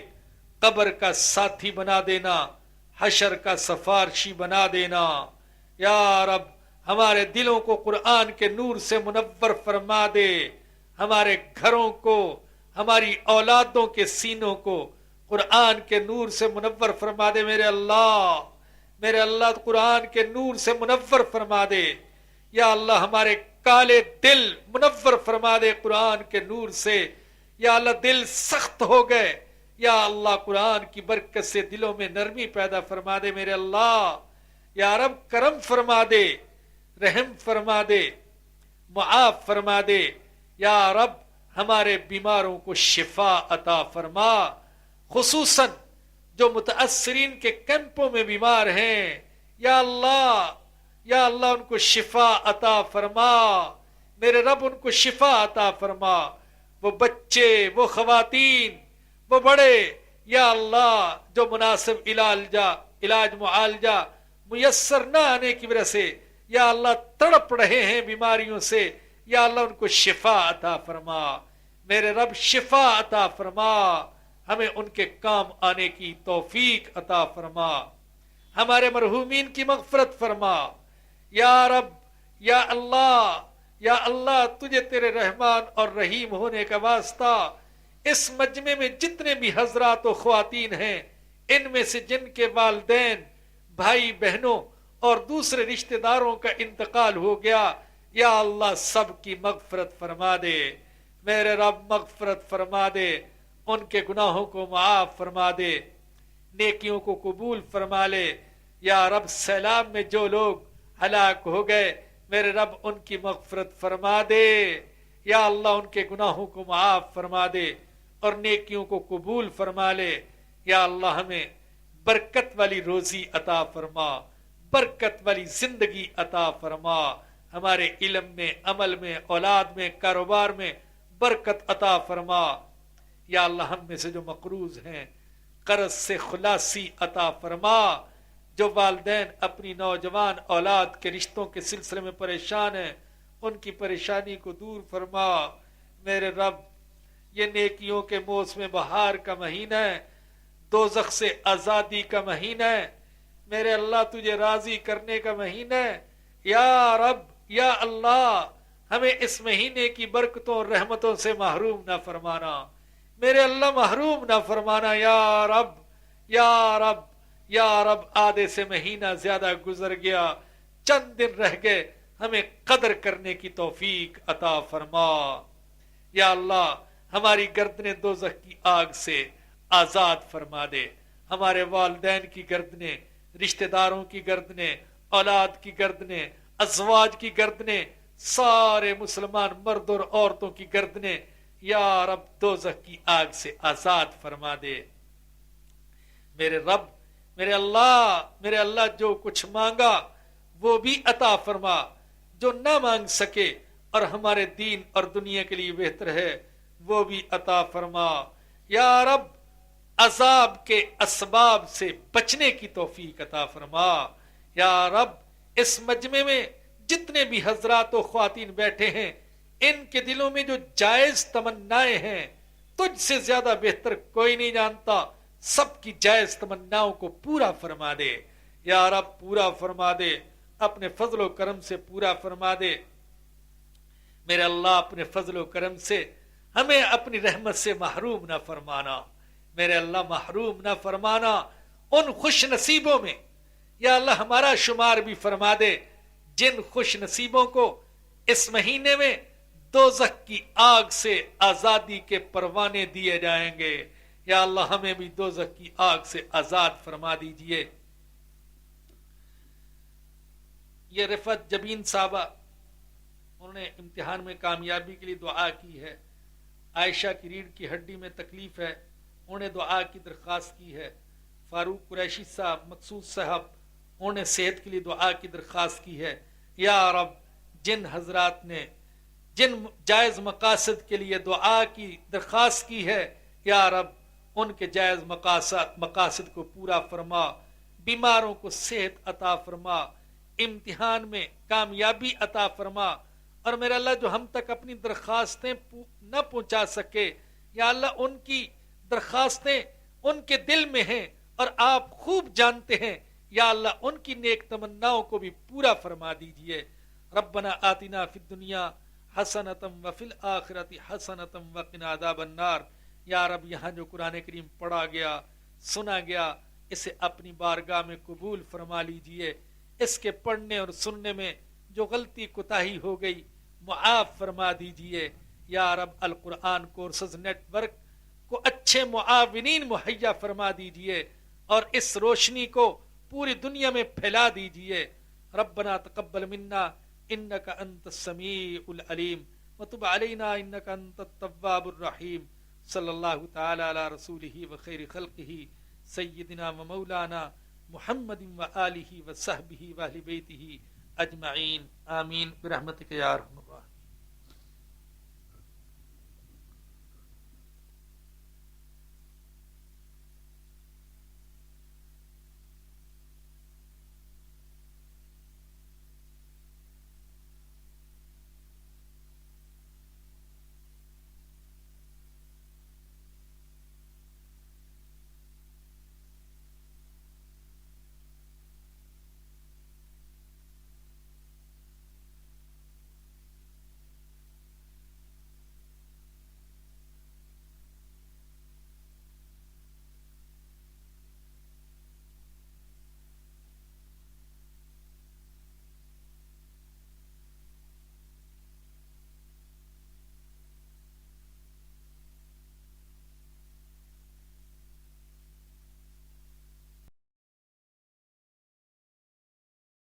قبر کا ساتھی بنا دینا، حشر کا سفارشی بنا دینا۔ یا رب ہمارے دلوں کو قرآن کے نور سے منور فرما دے، ہمارے گھروں کو، ہماری اولادوں کے سینوں کو قرآن کے نور سے منور فرما دے۔ میرے اللہ قرآن کے نور سے منور فرما دے۔ یا اللہ ہمارے کالے دل منور فرما دے قرآن کے نور سے۔ یا اللہ دل سخت ہو گئے، یا اللہ قرآن کی برکت سے دلوں میں نرمی پیدا فرما دے میرے اللہ۔ یا رب کرم فرما دے، رحم فرما دے، معاف فرما دے۔ یا رب ہمارے بیماروں کو شفا عطا فرما، خصوصاً جو متاثرین کے کیمپوں میں بیمار ہیں۔ یا اللہ ان کو شفا عطا فرما، میرے رب ان کو شفا عطا فرما۔ وہ بچے، وہ خواتین، وہ بڑے، یا اللہ جو مناسب علاج معالجہ میسر نہ آنے کی وجہ سے یا اللہ تڑپ رہے ہیں بیماریوں سے، یا اللہ ان کو شفا عطا فرما۔ میرے رب شفا عطا فرما، ہمیں ان کے کام آنے کی توفیق عطا فرما، ہمارے مرحومین کی مغفرت فرما۔ یا رب، یا اللہ تجھے تیرے رحمان اور رحیم ہونے کا واسطہ اس مجمع میں جتنے بھی حضرات و خواتین ہیں، ان میں سے جن کے والدین، بھائی بہنوں اور دوسرے رشتہ داروں کا انتقال ہو گیا، یا اللہ سب کی مغفرت فرما دے۔ میرے رب مغفرت فرما دے، ان کے گناہوں کو معاف فرما دے، نیکیوں کو قبول فرما لے۔ یا رب سیلاب میں جو لوگ ہلاک ہو گئے، میرے رب ان کی مغفرت فرما دے۔ یا اللہ ان کے گناہوں کو معاف فرما دے اور نیکیوں کو قبول فرما لے۔ یا اللہ ہمیں برکت والی روزی عطا فرما، برکت والی زندگی عطا فرما، ہمارے علم میں، عمل میں، اولاد میں، کاروبار میں برکت عطا فرما۔ یا اللہ ہم میں سے جو مقروض ہیں قرض سے خلاصی عطا فرما، جو والدین اپنی نوجوان اولاد کے رشتوں کے سلسلے میں پریشان ہیں، ان کی پریشانی کو دور فرما۔ میرے رب یہ نیکیوں کے موسم بہار کا مہینہ ہے، دوزخ سے آزادی کا مہینہ ہے، میرے اللہ تجھے راضی کرنے کا مہینہ ہے۔ یا رب، یا اللہ ہمیں اس مہینے کی برکتوں اور رحمتوں سے محروم نہ فرمانا، میرے اللہ محروم نہ فرمانا۔ یا رب، یا رب، یا رب آدھے سے مہینہ زیادہ گزر گیا، چند دن رہ گئے، ہمیں قدر کرنے کی توفیق عطا فرما۔ یا اللہ ہماری گردنیں دوزخ کی آگ سے آزاد فرما دے، ہمارے والدین کی گردنیں، رشتہ داروں کی گردنیں، اولاد کی گردنیں، ازواج کی گردنیں، سارے مسلمان مرد اور عورتوں کی گردنیں یا رب دوزخ کی آگ سے آزاد فرما دے۔ میرے رب، میرے اللہ جو کچھ مانگا وہ بھی عطا فرما، جو نہ مانگ سکے اور ہمارے دین اور دنیا کے لیے بہتر ہے وہ بھی عطا فرما۔ یا رب عذاب کے اسباب سے بچنے کی توفیق عطا فرما۔ یا رب اس مجمع میں جتنے بھی حضرات و خواتین بیٹھے ہیں، ان کے دلوں میں جو جائز تمنائیں ہیں تجھ سے زیادہ بہتر کوئی نہیں جانتا، سب کی جائز تمناؤں کو پورا فرما دے یا رب، پورا فرما دے، اپنے فضل و کرم سے پورا فرما دے میرے اللہ۔ اپنے فضل و کرم سے ہمیں اپنی رحمت سے محروم نہ فرمانا میرے اللہ، محروم نہ فرمانا۔ ان خوش نصیبوں میں یا اللہ ہمارا شمار بھی فرما دے جن خوش نصیبوں کو اس مہینے میں دوزخ کی آگ سے آزادی کے پروانے دیے جائیں گے۔ یا اللہ ہمیں بھی دوزخ کی آگ سے آزاد فرما دیجئے۔ یہ رفعت جبین صاحبہ، انہوں نے امتحان میں کامیابی کے لیے دعا کی ہے۔ عائشہ کی ریڑھ کی ہڈی میں تکلیف ہے، انہوں نے دعا کی درخواست کی ہے۔ فاروق قریشی صاحب، مقصود صاحب، انہوں نے صحت کے لیے دعا کی درخواست کی ہے۔ یا رب جن حضرات نے جن جائز مقاصد کے لیے دعا کی درخواست کی ہے، یا رب ان کے جائز مقاصد کو پورا فرما، بیماروں کو صحت عطا فرما، امتحان میں کامیابی عطا فرما، اور میرا اللہ جو ہم تک اپنی درخواستیں نہ پہنچا سکے، یا اللہ ان کی درخواستیں ان کے دل میں ہیں اور آپ خوب جانتے ہیں، یا اللہ ان کی نیک تمناؤں کو بھی پورا فرما دیجئے۔ ربنا آتنا فی الدنیا حسنۃ وفی الآخرۃ حسنۃ وقنا عذاب النار۔ یا رب یہاں جو قرآن کریم پڑھا گیا، سنا گیا، اسے اپنی بارگاہ میں قبول فرما لیجئے۔ اس کے پڑھنے اور سننے میں جو غلطی کوتاہی ہو گئی معاف فرما دیجئے۔ یا رب القرآن کورسز نیٹ ورک کو اچھے معاونین مہیا فرما دیجئے اور اس روشنی کو پوری دنیا میں پھیلا دیجئے۔ ربنا تقبل منا انک انت السمیع العلیم وتب علینا انک انت التواب الرحیم۔ صلی اللہ تعالی علی رسولہ وخیر خلقہ سیدنا و مولانا محمد و آلہ و صحبہ و اہل بیتہ اجمعین، آمین برحمتک یا ارحم۔